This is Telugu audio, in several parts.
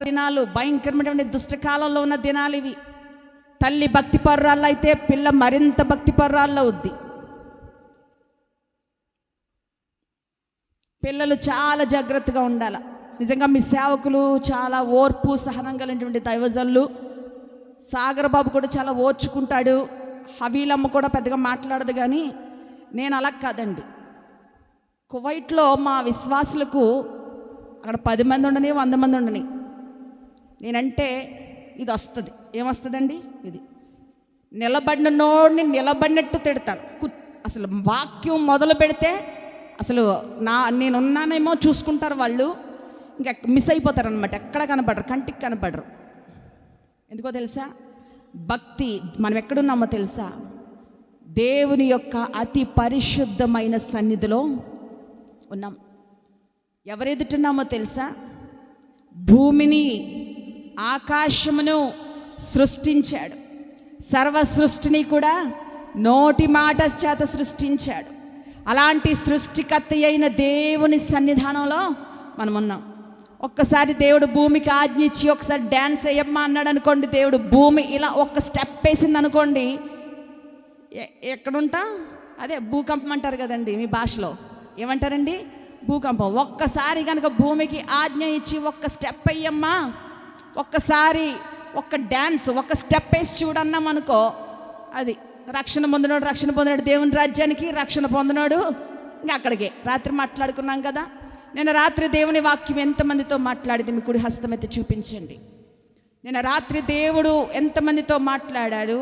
దినాలు, భయంకరమైనటువంటి దుష్టకాలంలో ఉన్న దినాలు ఇవి. తల్లి భక్తి పర్రాళ్ళు అయితే పిల్ల మరింత భక్తి పర్రాళ్ళు అవుద్ది. పిల్లలు చాలా జాగ్రత్తగా ఉండాలి. నిజంగా మీ సేవకులు చాలా ఓర్పు సహనం కలిగినటువంటి దైవజనులు. సాగర్ బాబు కూడా చాలా ఓర్చుకుంటాడు. హవీలమ్మ కూడా పెద్దగా మాట్లాడదు. కానీ నేను అలా కాదండి. కువైట్లో మా విశ్వాసులకు అక్కడ 10 మంది ఉండని 100 మంది ఉండని, నేనంటే ఇది వస్తుంది. ఏమొస్తుందండి? ఇది నిలబడిన నోడిని నిలబడినట్టు తిడతాను. అసలు వాక్యం మొదలు పెడితే అసలు నేనున్నానేమో చూసుకుంటారు వాళ్ళు, ఇంకా మిస్ అయిపోతారు అనమాట. ఎక్కడ కనపడరు, కంటికి కనపడరు. ఎందుకో తెలుసా? భక్తి. మనం ఎక్కడున్నామో తెలుసా? దేవుని యొక్క అతి పరిశుద్ధమైన సన్నిధిలో ఉన్నాం. ఎవరెదుటున్నామో తెలుసా? భూమిని ఆకాశమును సృష్టించాడు. సర్వ సృష్టిని కూడా నోటి మాట చేత సృష్టించాడు. అలాంటి సృష్టికర్త అయిన దేవుని సన్నిధానంలో మనం ఉన్నాం. ఒక్కసారి దేవుడు భూమికి ఆజ్ఞ ఇచ్చి ఒకసారి డ్యాన్స్ వేయమ్మా అన్నాడు అనుకోండి. దేవుడు భూమి ఇలా ఒక్క స్టెప్ వేసింది అనుకోండి, ఎక్కడుంటాం? అదే భూకంపం అంటారు కదండి. మీ భాషలో ఏమంటారండి? భూకంపం. ఒక్కసారి కనుక భూమికి ఆజ్ఞ ఇచ్చి ఒక్క స్టెప్ వేయమ్మా, ఒక్కసారి ఒక్క డ్యాన్స్ ఒక్క స్టెప్ వేసి చూడన్నాం అనుకో, అది రక్షణ పొందినాడు దేవుని రాజ్యానికి, రక్షణ పొందినాడు ఇంకా అక్కడికే. రాత్రి మాట్లాడుకున్నాం కదా. నేను రాత్రి దేవుని వాక్యం ఎంతమందితో మాట్లాడింది? మీ కుడి హస్తం అయితే చూపించండి. నేను రాత్రి దేవుడు ఎంతమందితో మాట్లాడాడు,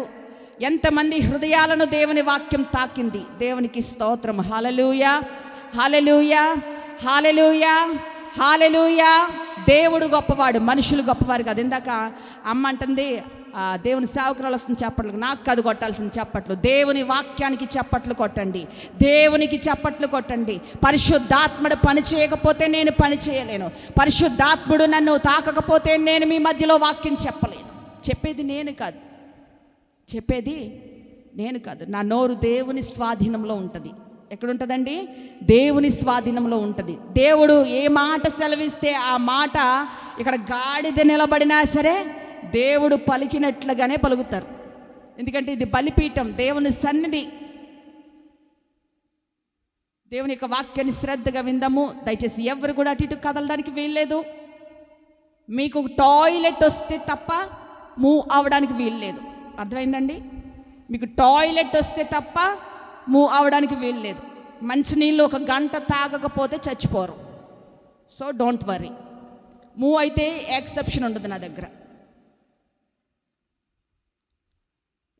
ఎంతమంది హృదయాలను దేవుని వాక్యం తాకింది. దేవునికి స్తోత్రం. హల్లెలూయా, హల్లెలూయా, హల్లెలూయా, హల్లెలూయా. దేవుడు గొప్పవాడు, మనుషులు గొప్పవారు కాదు. ఇందాక అమ్మ అంటుంది దేవుని సేవకురాలు వస్తుంది చప్పట్లు. నాకు కాదు కొట్టాల్సిన చప్పట్లు, దేవుని వాక్యానికి చప్పట్లు కొట్టండి, దేవునికి చప్పట్లు కొట్టండి. పరిశుద్ధాత్ముడు పని చేయకపోతే నేను పని చేయలేను. పరిశుద్ధాత్ముడు నన్ను తాకకపోతే నేను మీ మధ్యలో వాక్యం చెప్పలేను. చెప్పేది నేను కాదు. నా నోరు దేవుని స్వాధీనంలో ఉంటుంది. ఎక్కడుంటుందండి? దేవుని స్వాధీనంలో ఉంటుంది. దేవుడు ఏ మాట సెలవిస్తే ఆ మాట ఇక్కడ గాడిద నిలబడినా సరే దేవుడు పలికినట్లుగానే పలుకుతారు. ఎందుకంటే ఇది బలిపీఠం, దేవుని సన్నిధి. దేవుని యొక్క వాక్యాన్ని శ్రద్ధగా విందాము. దయచేసి ఎవరు కూడా అటు ఇటు కదలడానికి వీల్లేదు. మీకు టాయిలెట్ వస్తే తప్ప మూవ్ అవడానికి వీల్లేదు. అర్థమైందండి? మీకు టాయిలెట్ వస్తే తప్ప మూవ్ అవడానికి వీల్లేదు. మంచినీళ్ళు 1 గంట తాగకపోతే చచ్చిపోరు. So don't worry. మూవ్ అయితే ఎక్సెప్షన్ ఉంటుంది నా దగ్గర.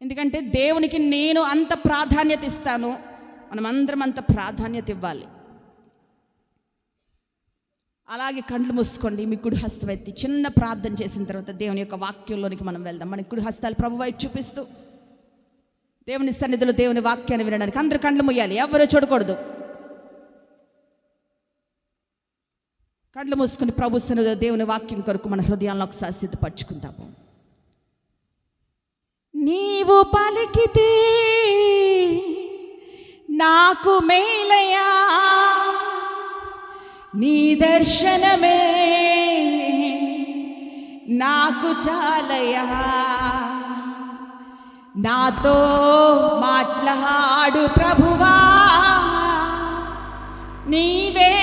ఎందుకంటే దేవునికి నేను అంత ప్రాధాన్యత ఇస్తాను, మనమందరం అంత ప్రాధాన్యత ఇవ్వాలి. అలాగే కళ్ళు మూసుకోండి. మీ కుడి హస్తం ఎత్తి చిన్న ప్రార్థన చేసిన తర్వాత దేవుని యొక్క వాక్యంలోనికి మనం వెళ్దాం. మన కుడి హస్తాలు ప్రభు వైపు చూపిస్తూ దేవుని సన్నిధిలో దేవుని వాక్యాన్ని వినడానికి అందరూ కళ్ళు మూయాలి, ఎవరూ చూడకూడదు. కళ్ళు మూసుకొని ప్రభు సన్నిధిలో దేవుని వాక్యం కొరకు మన హృదయాలను ఒకసారి సిద్ధపరచుకుందాము. నీవు పలికితే నాకు మేలయా, నీ దర్శనమే నాకు చాలయా. నాతో మాట్లాడు ప్రభువా, నీవే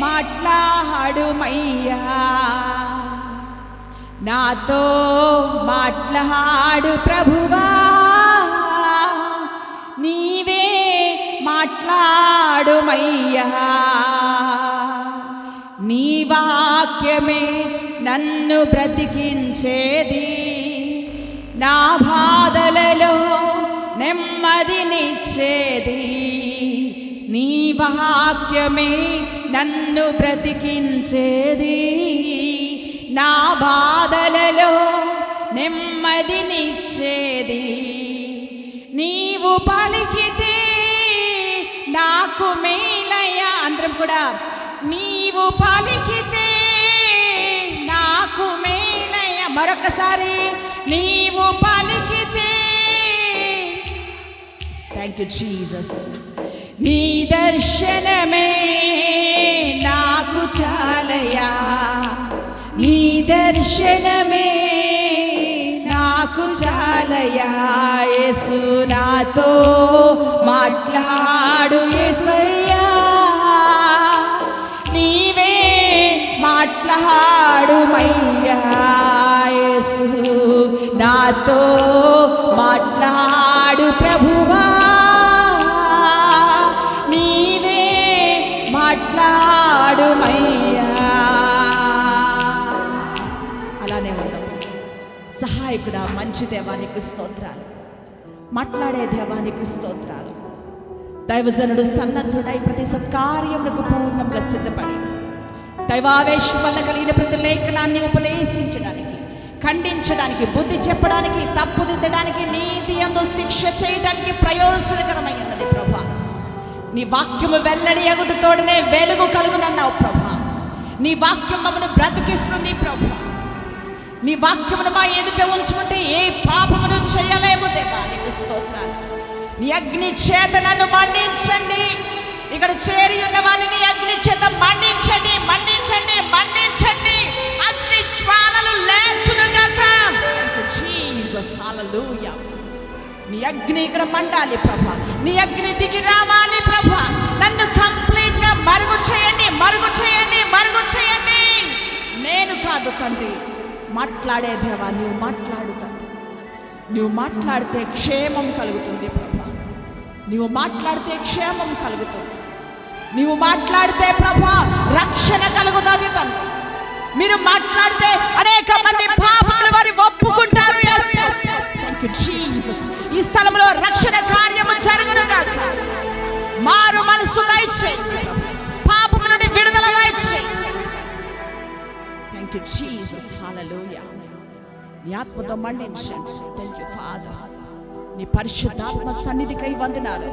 మాట్లాడుమయ్యా. నాతో మాట్లాడు ప్రభువా, నీవే మాట్లాడుమయ్యా. నీ వాక్యమే నన్ను బ్రతికించేది, నా బాధలలో నెమ్మదినిచ్చేది. నీ వాక్యమే నన్ను బ్రతికించేది, నా బాధలలో నెమ్మదినిచ్చేది. నీవు పలికితే నాకు మేలయ్యా. అందరం కూడా నీవు పలికితే నాకు మేలయ్యా. మరొకసారి నీవు పలికితే. Thank you Jesus. నీ దర్శనమే నాకు చాలయా, నీ దర్శనమే నాకు చాలయా. యేసు నాతో మాట్లాడు యేసయ్యా, నీవే మాట్లాడుమయ్యా. యేసు నాతో మాట్లాడు ప్రభువా, నీవే మాట్లాడుమయ్యా. అలానే ఉందాం. సహాయకుడా, మంచి దేవానికి స్తోత్రాలు, మాట్లాడే దేవానికి స్తోత్రాలు. దైవజనుడు సన్నద్ధుడై ప్రతి సత్కార్యములకు పూర్ణంగా సిద్ధపడి దైవావేశం వల్ల కలిగిన ప్రతి లేఖనాన్ని ఉపదేశించడానికి, ఖండించడానికి, బుద్ధి చెప్పడానికి, తప్పుదిద్దడానికి, నీతి యందు శిక్ష చేయడానికి ప్రయోజనకరమైనది ప్రభా. నీ వాక్యము వెల్లడి ఎగుటతోడనే వెలుగు కలుగునన్నావు ప్రభా. నీ వాక్యం మమ్మల్ని బ్రతికిస్తుంది ప్రభా. నీ వాక్యమును మా ఎదుట ఉంచుకుంటే ఏ పాపమును చేయలేము దేవా. నీకు స్తోత్రాలు. నీ అగ్ని చేత నన్ను మండించండి. ఇక్కడ చేరి ఉన్న వారిని అగ్ని చేత మండించండి, మండించండి, మండించండి. అగ్ని జ్వాలలు లేచునుగాక. జీసస్, హల్లెలూయా. నీ అగ్ని ఇక్కడ మండాలి ప్రభా. నీ అగ్ని దిగి రావాలి ప్రభా. నన్ను కంప్లీట్ గా మరుగు చేయండి, మరుగు చేయండి, మరుగు చేయండి. నేను కాదు తండ్రి, మాట్లాడే దేవా నువ్వు మాట్లాడు తండ్రి. నువ్వు మాట్లాడితే క్షేమం కలుగుతుంది ప్రభా. నువ్వు మాట్లాడితే క్షేమం కలుగుతుంది. నువ్వు మాట్లాడితే ప్రభా రక్షణ కలుగుతుంది తండ్రి. మీరు మాట్లాడితే అనేక మంది పాపములు వారి ఒప్పుకుంటారు. ఈ స్థలంలో రక్షణ కార్యము జరుగునుగాక. మారు మనసు దయచేయి, పాపము నుండి విడుదల దయచేయి. థాంక్యూ జీసస్, హల్లెలూయా. నీ ఆత్మతో మండించండి. Thank you father. నీ పరిశుద్ధాత్మ సన్నిధికై వందనాలు.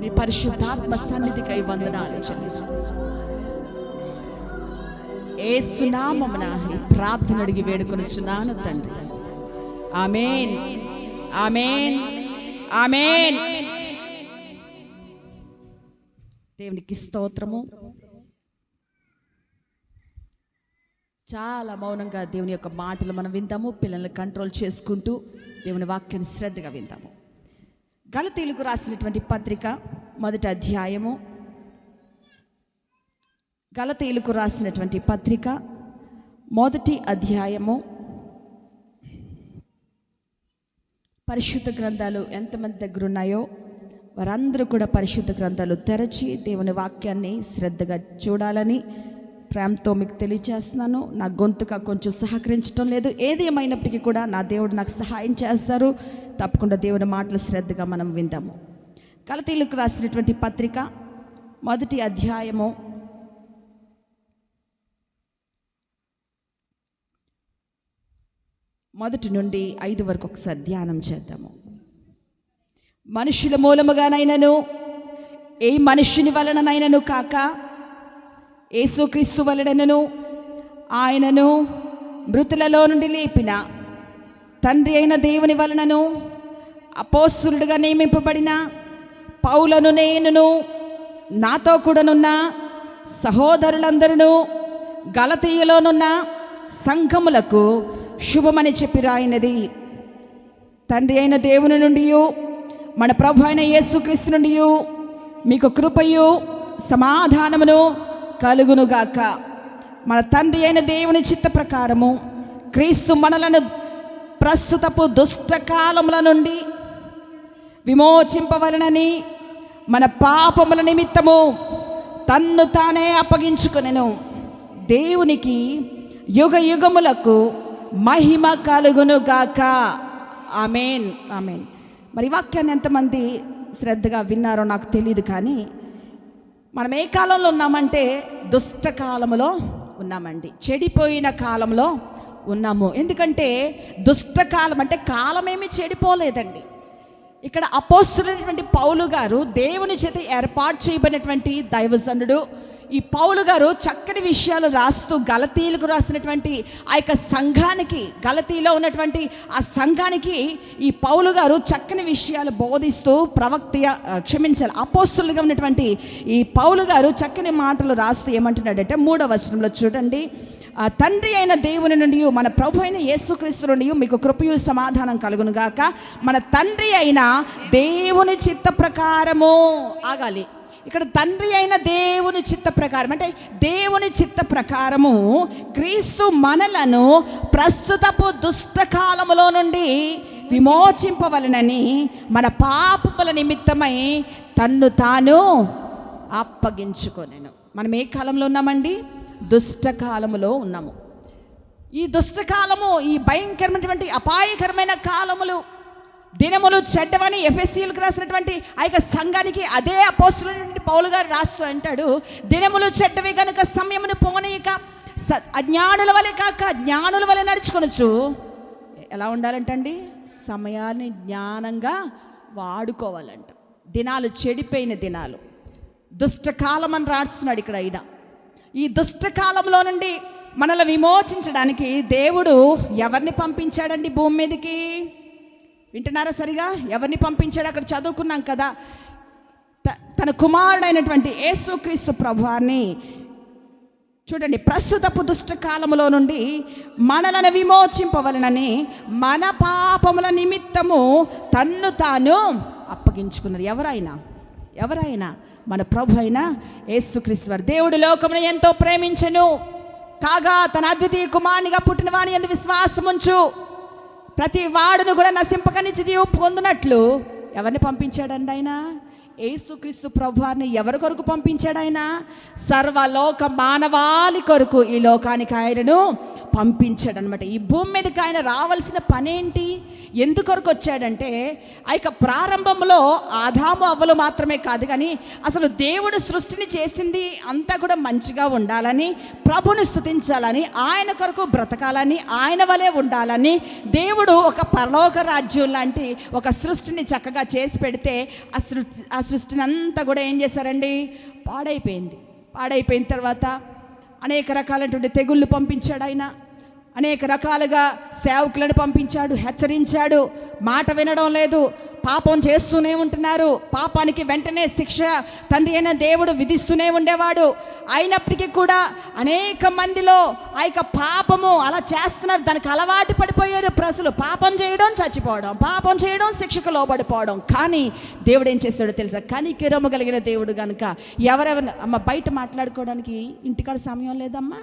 నీ పరిశుద్ధాత్మ సన్నిధికై వందనాలు చెల్లిస్తూ యేసు నామమున ఈ ప్రార్థన అడిగి వేడుకొనుచున్నాను తండ్రి. ఆమేన్, ఆమేన్, ఆమేన్. దేవునికి స్తోత్రము. చాలా మౌనంగా దేవుని యొక్క మాటలు మనం విందాము. పిల్లల్ని కంట్రోల్ చేసుకుంటూ దేవుని వాక్యాన్ని శ్రద్ధగా విందాము. గలతీయులకు రాసినటువంటి పత్రిక 1వ అధ్యాయము. గలతీయులకు రాసినటువంటి పత్రిక 1వ అధ్యాయము. పరిశుద్ధ గ్రంథాలు ఎంతమంది దగ్గర ఉన్నాయో వారందరూ కూడా పరిశుద్ధ గ్రంథాలు తెరచి దేవుని వాక్యాన్ని శ్రద్ధగా చూడాలని ప్రేమతో మీకు తెలియచేస్తున్నాను. నా గొంతుగా కొంచెం సహకరించడం లేదు. ఏది ఏమైనప్పటికీ కూడా నా దేవుడు నాకు సహాయం చేస్తారు. తప్పకుండా దేవుని మాటలు శ్రద్ధగా మనం విందాము. గలతీయులకు రాసినటువంటి పత్రిక 1వ అధ్యాయము 1 నుండి 5 వరకు ఒకసారి ధ్యానం చేద్దాము. మనుషుల మూలముగానైనను ఏ మనుష్యుని వలననైనను కాక యేసుక్రీస్తు వలనను ఆయనను మృతులలో నుండి లేపిన తండ్రి అయిన దేవుని వలనను అపోస్తలుడిగా నియమింపబడిన పౌలను నేనును నాతో కూడానున్న సహోదరులందరూ గలతీయులోనున్న సంఘములకు శుభమని చెప్పి రాయినది. తండ్రి అయిన దేవుని నుండి మన ప్రభు అయిన యేసుక్రీస్తు నుండి మీకు కృపయు సమాధానమును కలుగునుగాక. మన తండ్రి అయిన దేవుని చిత్త ప్రకారము క్రీస్తు మనలను ప్రస్తుతపు దుష్టకాలముల నుండి విమోచింపవలనని మన పాపముల నిమిత్తము తన్ను తానే అప్పగించుకొనెను. దేవునికి యుగ యుగములకు మహిమ కలుగునుగాక. ఆమేన్, ఆమేన్. మరి ఈ వాక్యాన్ని ఎంతమంది శ్రద్ధగా విన్నారో నాకు తెలియదు, కానీ మనం ఏ కాలంలో ఉన్నామంటే దుష్టకాలంలో ఉన్నామండి. చెడిపోయిన కాలంలో ఉన్నాము. ఎందుకంటే దుష్టకాలం అంటే కాలమేమి చెడిపోలేదండి. ఇక్కడ అపోస్తలుడైనటువంటి పౌలు గారు దేవుని చేత ఏర్పాటు చేయబడినటువంటి దైవజనుడు. ఈ పౌలు గారు చక్కని విషయాలు రాస్తూ గలతీలకు రాసినటువంటి ఆ యొక్క సంఘానికి, గలతీలో ఉన్నటువంటి ఆ సంఘానికి ఈ పౌలు గారు చక్కని విషయాలు బోధిస్తూ అపోస్తులుగా ఉన్నటువంటి ఈ పౌలు గారు చక్కని మాటలు రాస్తూ ఏమంటున్నాడంటే 3వ వచనంలో చూడండి, తండ్రి అయిన దేవుని నుండి మన ప్రభు అయిన యేసుక్రీస్తు నుండి మీకు కృపయు సమాధానం కలుగును గాక. మన తండ్రి అయిన దేవుని చిత్త ప్రకారము, ఆగాలి ఇక్కడ, తండ్రి అయిన దేవుని చిత్త ప్రకారం అంటే దేవుని చిత్త ప్రకారము క్రీస్తు మనలను ప్రస్తుతపు దుష్టకాలములో నుండి విమోచింపవలనని మన పాపముల నిమిత్తమై తన్ను తాను అప్పగించుకొనెను. మనం ఏ కాలంలో ఉన్నామండి? దుష్టకాలములో ఉన్నాము. ఈ దుష్టకాలము, ఈ భయంకరమైనటువంటి అపాయకరమైన కాలములు, దినములు చెడ్డవని ఎఫెసీయులకు రాసినటువంటి ఆ యొక్క సంఘానికి అదే అపోస్తలుడైన పౌలు గారు రాస్తూ అంటాడు, దినములు చెడ్డవి కనుక సమయమును పోనీయక అజ్ఞానుల వలె కాక జ్ఞానుల వలె నడుచుకొనొచ్చు. ఎలా ఉండాలంటండి? సమయాన్ని జ్ఞానంగా వాడుకోవాలంట. దినాలు చెడిపోయిన దినాలు, దుష్టకాలం అని రాస్తున్నాడు ఇక్కడ. అయినా ఈ దుష్టకాలంలో నుండి మనల్ని విమోచించడానికి దేవుడు ఎవరిని పంపించాడండి భూమి మీదకి? వింటున్నారా సరిగా? ఎవరిని పంపించాడు? అక్కడ చదువుకున్నాం కదా, తన కుమారుడైనటువంటి యేసుక్రీస్తు ప్రభువాన్ని. చూడండి, ప్రస్తుతపు దుష్టకాలములో నుండి మనలను విమోచింపవలనని మన పాపముల నిమిత్తము తన్ను తాను అప్పగించుకున్నారు. ఎవరైనా మన ప్రభు అయిన యేసుక్రీస్తు వారు. దేవుడు లోకమును ఎంతో ప్రేమించెను కాగా తన అద్వితీయ కుమారునిగా పుట్టిన వాని యందు విశ్వాసముంచు ప్రతి వాడును కూడా నశింపక నిత్య జీవం పొందునట్లు ఎవరిని పంపించాడండి ఆయన? యేసుక్రీస్తు ప్రభువారిని ఎవరి కొరకు పంపించాడు ఆయన? సర్వలోక మానవాళి కొరకు ఈ లోకానికి ఆయనను పంపించాడు అనమాట. ఈ భూమి మీదకి ఆయన రావాల్సిన పనేంటి? ఎందుకొరకు వచ్చాడంటే, ఆ యొక్క ప్రారంభంలో ఆదాము అవ్వలు మాత్రమే కాదు కానీ అసలు దేవుడు సృష్టిని చేసింది అంతా కూడా మంచిగా ఉండాలని, ప్రభుని స్తుతించాలని, ఆయన కొరకు బ్రతకాలని, ఆయన వలె ఉండాలని దేవుడు ఒక పరలోక రాజ్యం లాంటి ఒక సృష్టిని చక్కగా చేసి పెడితే ఆ సృష్టిని అంతా కూడా ఏం చేశారండి? పాడైపోయిన తర్వాత అనేక రకాలైనటువంటి తెగుళ్ళు పంపించాడు ఆయన. అనేక రకాలుగా సేవకులను పంపించాడు, హెచ్చరించాడు. మాట వినడం లేదు, పాపం చేస్తూనే ఉంటున్నారు. పాపానికి వెంటనే శిక్ష తండ్రి అయిన దేవుడు విధిస్తూనే ఉండేవాడు. అయినప్పటికీ కూడా అనేక మందిలో ఆ యొక్క పాపము అలా చేస్తున్నారు, దానికి అలవాటు పడిపోయారు ప్రజలు. పాపం చేయడం, చచ్చిపోవడం, పాపం చేయడం, శిక్షకు లోబడిపోవడం. కానీ దేవుడు ఏం చేశాడో తెలుసా? కనికరము కలిగిన దేవుడు కనుక ఎవరెవరు అమ్మ బయట మాట్లాడుకోవడానికి ఇంటికాడ సమయం లేదమ్మా.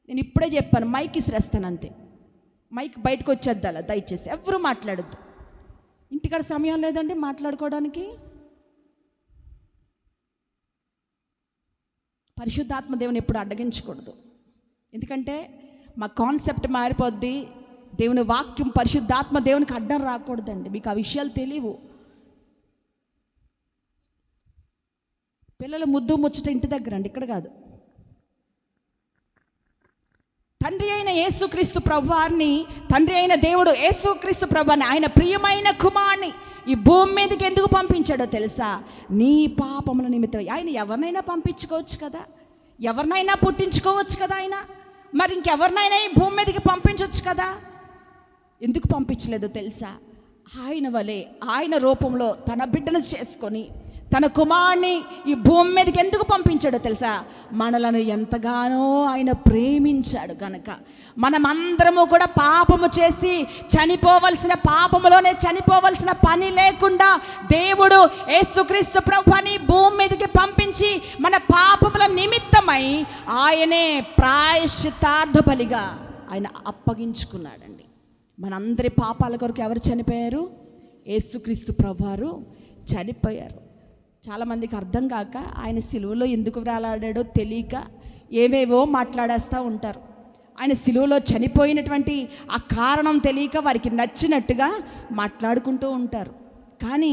నేను ఇప్పుడే చెప్పాను, మైక్ ఇసిరేస్తాను అంతే. మైక్ బయటకు వచ్చేద్దాల, దయచేసి ఎవరు మాట్లాడద్దు. ఇంటికాడ సమయం లేదండి మాట్లాడుకోవడానికి. పరిశుద్ధాత్మ దేవుని ఎప్పుడు అడ్డగించకూడదు, ఎందుకంటే మా కాన్సెప్ట్ మారిపోద్ది. దేవుని వాక్యం, పరిశుద్ధాత్మ దేవునికి అడ్డం రాకూడదండి. మీకు ఆ విషయాలు తెలియవు. పిల్లలు ముద్దు ముచ్చట ఇంటి దగ్గర అండి, ఇక్కడ కాదు. తండ్రి అయిన యేసుక్రీస్తు ప్రభువారిని, తండ్రి అయిన దేవుడు యేసుక్రీస్తు ప్రభువారిని, ఆయన ప్రియమైన కుమారుని ఈ భూమి మీదకి ఎందుకు పంపించాడో తెలుసా? నీ పాపముల నిమిత్తం. ఆయన ఎవరినైనా పంపించుకోవచ్చు కదా, ఎవరినైనా పుట్టించుకోవచ్చు కదా ఆయన. మరి ఇంకెవరినైనా ఈ భూమి మీదకి పంపించవచ్చు కదా. ఎందుకు పంపించలేదో తెలుసా? ఆయన వలె, ఆయన రూపంలో తన బిడ్డను చేసుకొని తన కుమారుని ఈ భూమి మీదకి ఎందుకు పంపించాడో తెలుసా? మనలను ఎంతగానో ఆయన ప్రేమించాడు కనుక. మనమందరము కూడా పాపము చేసి చనిపోవలసిన, పాపములోనే చనిపోవలసిన పని లేకుండా దేవుడు యేసుక్రీస్తు ప్రభువుని భూమి మీదకి పంపించి మన పాపముల నిమిత్తమై ఆయనే ప్రాయశ్చిత్తార్థ బలిగా ఆయన అప్పగించుకున్నాడండి. మనందరి పాపాల కొరకు ఎవరు చనిపోయారు? యేసుక్రీస్తు ప్రభువారు చనిపోయారు. చాలామందికి అర్థం కాక ఆయన సిలువలో ఎందుకు వేలాడాడో తెలియక ఏవేవో మాట్లాడేస్తూ ఉంటారు. ఆయన సిలువలో చనిపోయినటువంటి ఆ కారణం తెలియక వారికి నచ్చినట్టుగా మాట్లాడుకుంటూ ఉంటారు. కానీ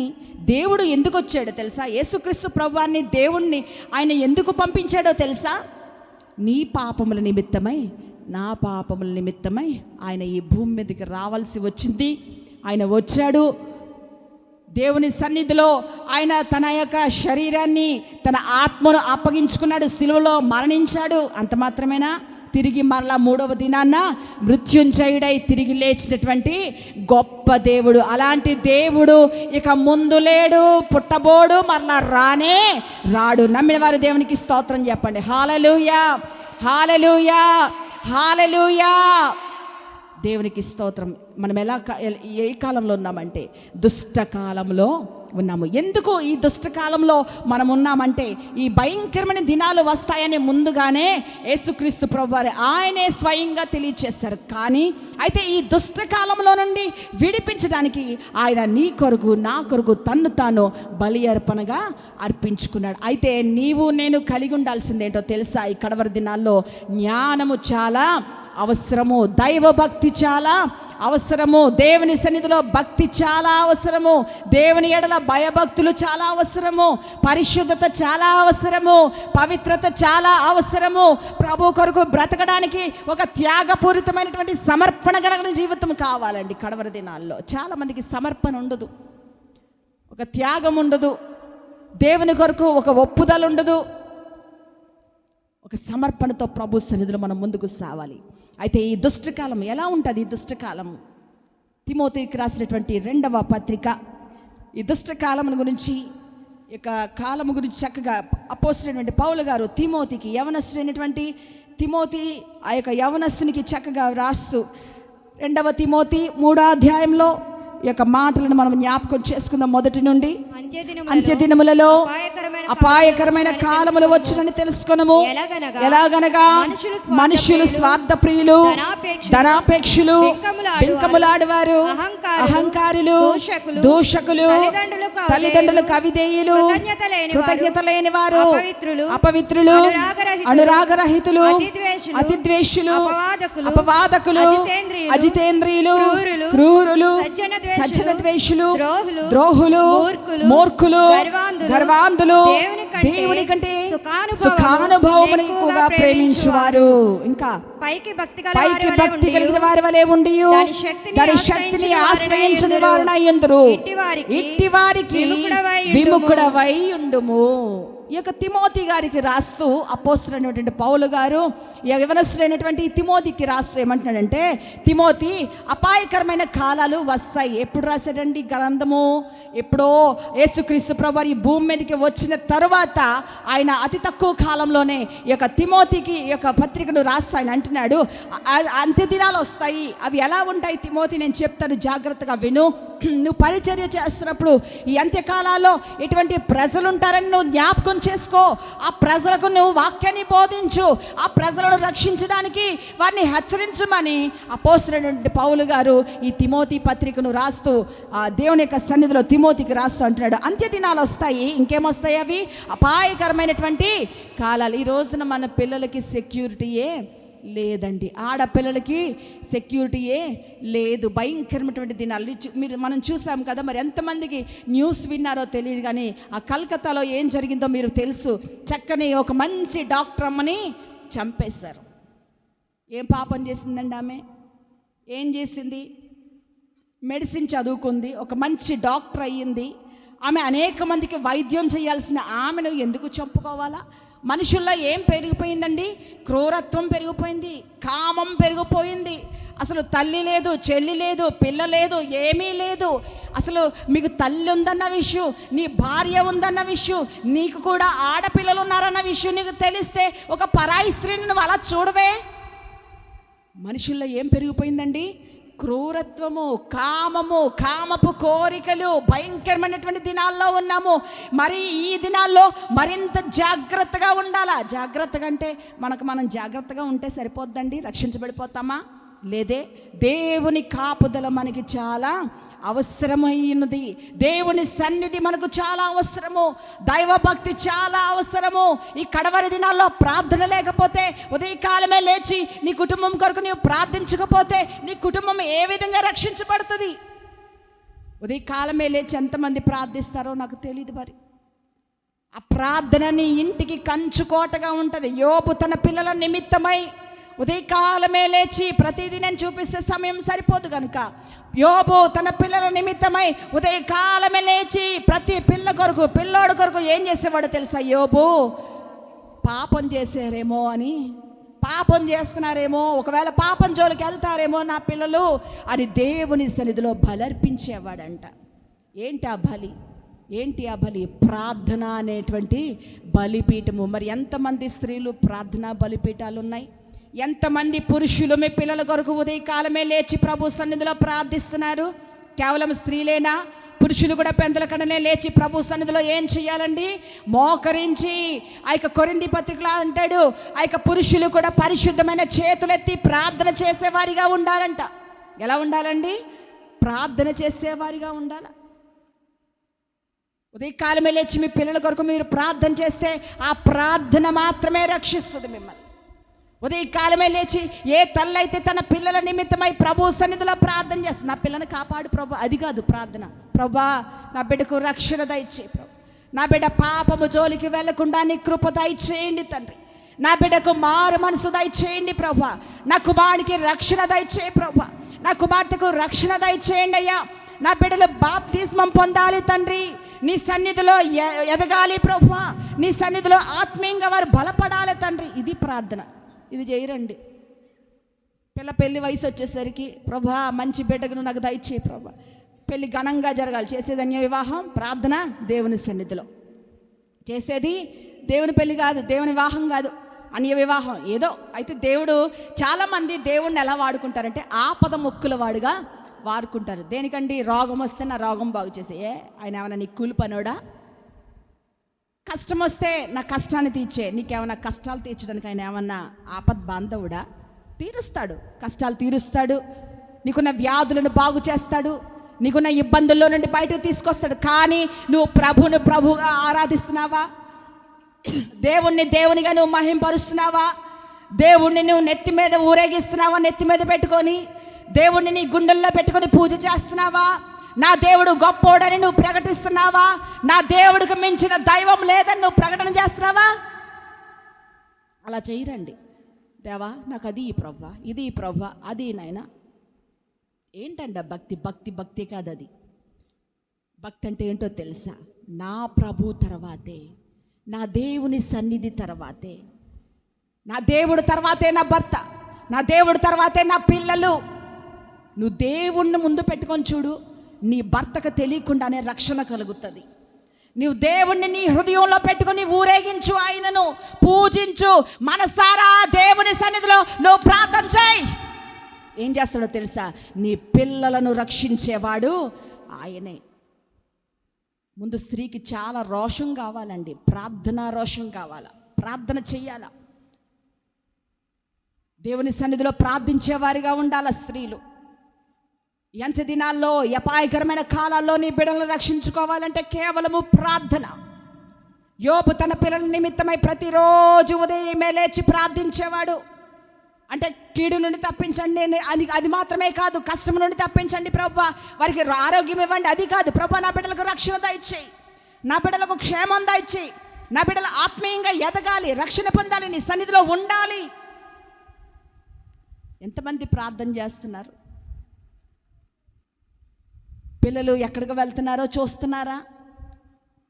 దేవుడు ఎందుకు వచ్చాడో తెలుసా? యేసుక్రీస్తు ప్రభువాన్ని, దేవుణ్ణి ఆయన ఎందుకు పంపించాడో తెలుసా? నీ పాపముల నిమిత్తమై, నా పాపముల నిమిత్తమై ఆయన ఈ భూమి మీదకి రావాల్సి వచ్చింది. ఆయన వచ్చాడు. దేవుని సన్నిధిలో ఆయన తన యొక్క శరీరాన్ని, తన ఆత్మను అప్పగించుకున్నాడు, సిలువలో మరణించాడు. అంత మాత్రమేనా? తిరిగి మరలా 3వ దినాన్న మృత్యుంజయుడై తిరిగి లేచినటువంటి గొప్ప దేవుడు. అలాంటి దేవుడు ఇక ముందు లేడు, పుట్టబోడు, మరలా రాడు. నమ్మిన వారు దేవునికి స్తోత్రం చెప్పండి. హల్లెలూయా, హల్లెలూయా, హల్లెలూయా. దేవునికి స్తోత్రం. మనం ఏ కాలంలో ఉన్నామంటే దుష్టకాలంలో ఉన్నాము. ఎందుకు ఈ దుష్టకాలంలో మనం ఉన్నామంటే ఈ భయంకరమైన దినాలు వస్తాయని ముందుగానే యేసుక్రీస్తు ప్రభువారు ఆయనే స్వయంగా తెలియచేశారు. కానీ అయితే ఈ దుష్టకాలంలో నుండి విడిపించడానికి ఆయన నీ కొరకు నా కొరకు తన్ను తాను బలి అర్పణగా అర్పించుకున్నాడు. అయితే నీవు నేను కలిగి ఉండాల్సిందేంటో తెలుసా? ఈ కడవరి దినాల్లో జ్ఞానము చాలా అవసరము, దైవ భక్తి చాలా అవసరము, దేవుని సన్నిధిలో భక్తి చాలా అవసరము, దేవుని ఎడల భయభక్తులు చాలా అవసరము, పరిశుద్ధత చాలా అవసరము, పవిత్రత చాలా అవసరము. ప్రభు కొరకు బ్రతకడానికి ఒక త్యాగపూరితమైనటువంటి సమర్పణ కలిగిన జీవితం కావాలండి. కడవరి దినాల్లో చాలామందికి సమర్పణ ఉండదు, ఒక త్యాగం ఉండదు, దేవుని కొరకు ఒక ఒప్పుదల ఉండదు. ఒక సమర్పణతో ప్రభు సన్నిధిలో మనం ముందుకు సావాలి. అయితే ఈ దుష్టకాలం ఎలా ఉంటుంది? ఈ దుష్టకాలం తిమోతికి రాసినటువంటి 2వ పత్రిక ఈ దుష్టకాలం గురించి, ఇక కాలము గురించి చక్కగా అపోస్తలుడైనటువంటి పౌలు గారు తిమోతికి, యవనస్తుడైనటువంటి తిమోతి ఆ యొక్క యవనస్తునికి చక్కగా రాస్తూ 2వ తిమోతి 3వ అధ్యాయంలో ఈ యొక్క మాటలను మనం జ్ఞాపకం చేసుకుందాం. మొదటి నుండి అంత్యదినములలో అపాయకరమైన కాలములు వచ్చునని తెలుసుకొనము. ఎలాగనగా మనుషులు స్వార్థ ప్రియులు, ధనాపేక్షులు, బింకములాడువారు, అహంకారులు, దూషకులు, తల్లిదండ్రులకు అవిధేయులు, కృతజ్ఞత లేని వారు, అపవిత్రులు, అనురాగరహితులు, అతిద్వేషులు, అపవాదకులు, అజితేంద్రియులు, క్రూరులు, సజ్జన ద్వేషులు, ద్రోహులు, మూర్ఖులు, గర్వాంధులు, దేవుని కంటే సుఖానుభవమును ఎక్కువగా ప్రేమించువారు, ఇంకా పైకి భక్తి కలిగిన వారి వలె ఉండి దాని శక్తిని ఆశ్రయించని వారునై యుందురు. ఇట్టి వారికి విముఖుడవై ఉండుము. ఈ యొక్క తిమోతి గారికి రాస్తూ అపోస్తలుడైనటువంటి పౌలు గారు యవనస్తుడైనటువంటి తిమోతికి రాస్తూ ఏమంటున్నాడంటే, తిమోతి, అపాయకరమైన కాలాలు వస్తాయి. ఎప్పుడు రాశాడండి గ్రంథము? ఎప్పుడో యేసుక్రీస్తు ప్రభువు ఈ భూమి మీదకి వచ్చిన తరువాత ఆయన అతి తక్కువ కాలంలోనే ఈ యొక్క తిమోతికి ఈ యొక్క పత్రికను రాస్తూ ఆయన అంటున్నాడు, అంత్య దినాలు వస్తాయి. అవి ఎలా ఉంటాయి తిమోతి? నేను చెప్తాను, జాగ్రత్తగా విను. నువ్వు పరిచర్య చేస్తున్నప్పుడు ఈ అంత్యకాలాల్లో ఎటువంటి ప్రజలు ఉంటారని నువ్వు జ్ఞాపకం చేసుకో. ఆ ప్రజలకు నువ్వు వాక్యాన్ని బోధించు, ఆ ప్రజలను రక్షించడానికి వారిని హెచ్చరించమని అపోస్తలుడైనటువంటి పౌలు గారు ఈ తిమోతి పత్రికను రాస్తూ ఆ దేవుని యొక్క సన్నిధిలో తిమోతికి రాస్తూ అంటున్నాడు, అంత్య దినాలు వస్తాయి. ఇంకేమొస్తాయి? అవి అపాయకరమైనటువంటి కాలాలు. ఈ రోజున మన పిల్లలకి సెక్యూరిటీయే లేదండి, ఆడపిల్లలకి సెక్యూరిటీయే లేదు. భయంకరమైనటువంటి దినాలు మనం చూసాం కదా. మరి ఎంతమందికి న్యూస్ విన్నారో తెలియదు, కానీ ఆ కలకత్తాలో ఏం జరిగిందో మీరు తెలుసు. చక్కని ఒక మంచి డాక్టర్ అమ్మని చంపేశారు. ఏం పాపం చేసిందండి ఆమె? ఏం చేసింది? మెడిసిన్ చదువుకుంది, ఒక మంచి డాక్టర్ అయ్యింది. ఆమె అనేక మందికి వైద్యం చేయాల్సిన ఆమెను ఎందుకు చంపుకోవాలా? మనుషుల్లో ఏం పెరిగిపోయిందండి? క్రూరత్వం పెరిగిపోయింది, కామం పెరిగిపోయింది. అసలు తల్లి లేదు, చెల్లి లేదు, పిల్ల లేదు, ఏమీ లేదు. అసలు మీకు తల్లి ఉందన్న విషయం, నీ భార్య ఉందన్న విషయం, నీకు కూడా ఆడపిల్లలు ఉన్నారన్న విషయం నీకు తెలిస్తే ఒక పరాయి స్త్రీని నువ్వు అలా చూడవే. మనుషుల్లో ఏం పెరిగిపోయిందండి? క్రూరత్వము, కామము, కామపు కోరికలు. భయంకరమైనటువంటి దినాల్లో ఉన్నాము. మరి ఈ దినాల్లో మరింత జాగ్రత్తగా ఉండాలా. జాగ్రత్తగా అంటే మనం జాగ్రత్తగా ఉంటే సరిపోద్దండి, రక్షించబడిపోతామా? లేదే. దేవుని కాపుదల మనకి చాలా అవసరమైనది. దేవుని సన్నిధి మనకు చాలా అవసరము, దైవభక్తి చాలా అవసరము. ఈ కడవరి దినాల్లో ప్రార్థన లేకపోతే, ఉదయకాలమే లేచి నీ కుటుంబం కొరకు నీవు ప్రార్థించకపోతే నీ కుటుంబం ఏ విధంగా రక్షించబడుతుంది? ఉదయకాలమే లేచి ఎంతమంది ప్రార్థిస్తారో నాకు తెలియదు. మరి ఆ ప్రార్థన నీ ఇంటికి కంచుకోటగా ఉంటుంది. యోబు తన పిల్లల నిమిత్తమై ఉదయకాలమే లేచి ప్రతిదీ నేను చూపిస్తే సమయం సరిపోదు కనుక యోబు తన పిల్లల నిమిత్తమై ఉదయకాలమే లేచి ప్రతి పిల్లోడు కొరకు ఏం చేసేవాడో తెలుసా? యోబు పాపం చేశారేమో అని, పాపం చేస్తున్నారేమో, ఒకవేళ పాపం జోలికి వెళ్తారేమో నా పిల్లలు అని దేవుని సన్నిధిలో బలర్పించేవాడంట. ఏంటి ఆ బలి? ప్రార్థన అనేటువంటి బలిపీఠము. మరి ఎంతమంది స్త్రీలు ప్రార్థనా బలిపీఠాలు ఉన్నాయి? ఎంతమంది పురుషులు మీ పిల్లల కొరకు ఉదయకాలమే లేచి ప్రభు సన్నిధిలో ప్రార్థిస్తున్నారు? కేవలం స్త్రీలేనా? పురుషులు కూడా పెందల కడనే లేచి ప్రభు సన్నిధిలో ఏం చేయాలండి? మోకరించి. ఆ యొక్క కొరింథీ పత్రికలో అంటాడు, ఆ యొక్క పురుషులు కూడా పరిశుద్ధమైన చేతులెత్తి ప్రార్థన చేసేవారిగా ఉండాలంట. ఎలా ఉండాలండి? ప్రార్థన చేసేవారిగా ఉండాల. ఉదయకాలమే లేచి మీ పిల్లల కొరకు మీరు ప్రార్థన చేస్తే ఆ ప్రార్థన మాత్రమే రక్షిస్తుంది మిమ్మల్ని. ఉదయకాలమే లేచి ఏ తల్లైతే తన పిల్లల నిమిత్తమై ప్రభు సన్నిధిలో ప్రార్థన చేస్తుంది, నా పిల్లని కాపాడు ప్రభు, అది కాదు ప్రార్థన. ప్రభా నా బిడ్డకు రక్షణ దయచేయి ప్రభు, నా బిడ్డ పాపము జోలికి వెళ్లకుండా నీ కృప దయచేయండి తండ్రి, నా బిడ్డకు మారు మనసు దయచేయండి ప్రభా, నా కుమారుడికి రక్షణ దయచేయి ప్రభా, నా కుమార్తెకు రక్షణ దయచేయండి అయ్యా, నా బిడ్డలు బాప్తిస్మం పొందాలి తండ్రి, నీ సన్నిధిలో ఎదగాలి ప్రభువా, నీ సన్నిధిలో ఆత్మీయంగా వారు బలపడాలి తండ్రి. ఇది ప్రార్థన. ఇది చేయరండి. పెళ్లి వయసు వచ్చేసరికి ప్రభా మంచి బిడ్డను నాకు దయచేయి ప్రభా, పెళ్ళి ఘనంగా జరగాలి, చేసేది అన్య వివాహం, ప్రార్థన దేవుని సన్నిధిలో చేసేది దేవుని పెళ్ళి కాదు, దేవుని వివాహం కాదు, అన్య వివాహం ఏదో. అయితే దేవుడు చాలామంది దేవుణ్ణి ఎలా వాడుకుంటారంటే ఆపద మొక్కుల వాడుగా వాడుకుంటారు. దేనికండి? రోగం వస్తే నా రోగం బాగు చేసే, ఆయన ఏమైనా నీ కూలి పనోడా? కష్టం వస్తే నా కష్టాన్ని తీర్చే, నీకేమైనా కష్టాలు తీర్చడానికి ఆయన ఏమన్నా ఆపద్ బాంధవుడా? తీరుస్తాడు, కష్టాలు తీరుస్తాడు, నీకున్న వ్యాధులను బాగు చేస్తాడు, నీకున్న ఇబ్బందుల్లో నుండి బయటకు తీసుకొస్తాడు. కానీ నువ్వు ప్రభువుగా ఆరాధిస్తున్నావా? దేవునిగా నువ్వు మహింపరుస్తున్నావా? దేవుణ్ణి నువ్వు నెత్తి మీద ఊరేగిస్తున్నావా? నెత్తి మీద పెట్టుకొని దేవుణ్ణి నీ గుండెల్లో పెట్టుకొని పూజ చేస్తున్నావా? నా దేవుడు గొప్పోడని నువ్వు ప్రకటిస్తున్నావా? నా దేవుడికి మించిన దైవం లేదని నువ్వు ప్రకటన చేస్తున్నావా? అలా చేయరండి. దేవా నాకు అది ఈ ప్రవ్వా, ఇది ఈ ప్రవ్వా, అది నాయన. ఏంటంట భక్తి కాదు అది. భక్తి అంటే ఏంటో తెలుసా? నా ప్రభు తర్వాతే, నా దేవుని సన్నిధి తర్వాతే, నా దేవుడు తర్వాతే నా భర్త, నా దేవుడు తర్వాతే నా పిల్లలు. నువ్వు దేవుణ్ణి ముందు పెట్టుకొని చూడు, నీ భర్తకు తెలియకుండానే రక్షణ కలుగుతుంది. నువ్వు దేవుణ్ణి నీ హృదయంలో పెట్టుకొని ఊరేగించు, ఆయనను పూజించు, మనసారా దేవుని సన్నిధిలో నువ్వు ప్రార్థన చేయి. ఏం చేస్తాడో తెలుసా? నీ పిల్లలను రక్షించేవాడు ఆయనే. ముందు స్త్రీకి చాలా రోషం కావాలండి, ప్రార్థనా రోషం కావాలా, ప్రార్థన చెయ్యాలా, దేవుని సన్నిధిలో ప్రార్థించేవారిగా ఉండాలా స్త్రీలు. ఎంత దినాల్లో, అపాయకరమైన కాలాల్లో నీ బిడ్డలను రక్షించుకోవాలంటే కేవలము ప్రార్థన. యోబు తన పిల్లల నిమిత్తమై ప్రతిరోజు ఉదయమే లేచి ప్రార్థించేవాడు. అంటే కీడు నుండి తప్పించండి అది మాత్రమే కాదు, కష్టం నుండి తప్పించండి ప్రభువా, వారికి ఆరోగ్యం ఇవ్వండి అది కాదు, ప్రభువా నా బిడ్డలకు రక్షణ దయచేయి, నా బిడ్డలకు క్షేమం దయచేయి, నా బిడ్డలు ఆత్మీయంగా ఎదగాలి, రక్షణ పొందాలి, నీ సన్నిధిలో ఉండాలి. ఎంతమంది ప్రార్థన చేస్తున్నారు? పిల్లలు ఎక్కడికి వెళ్తున్నారో చూస్తున్నారా?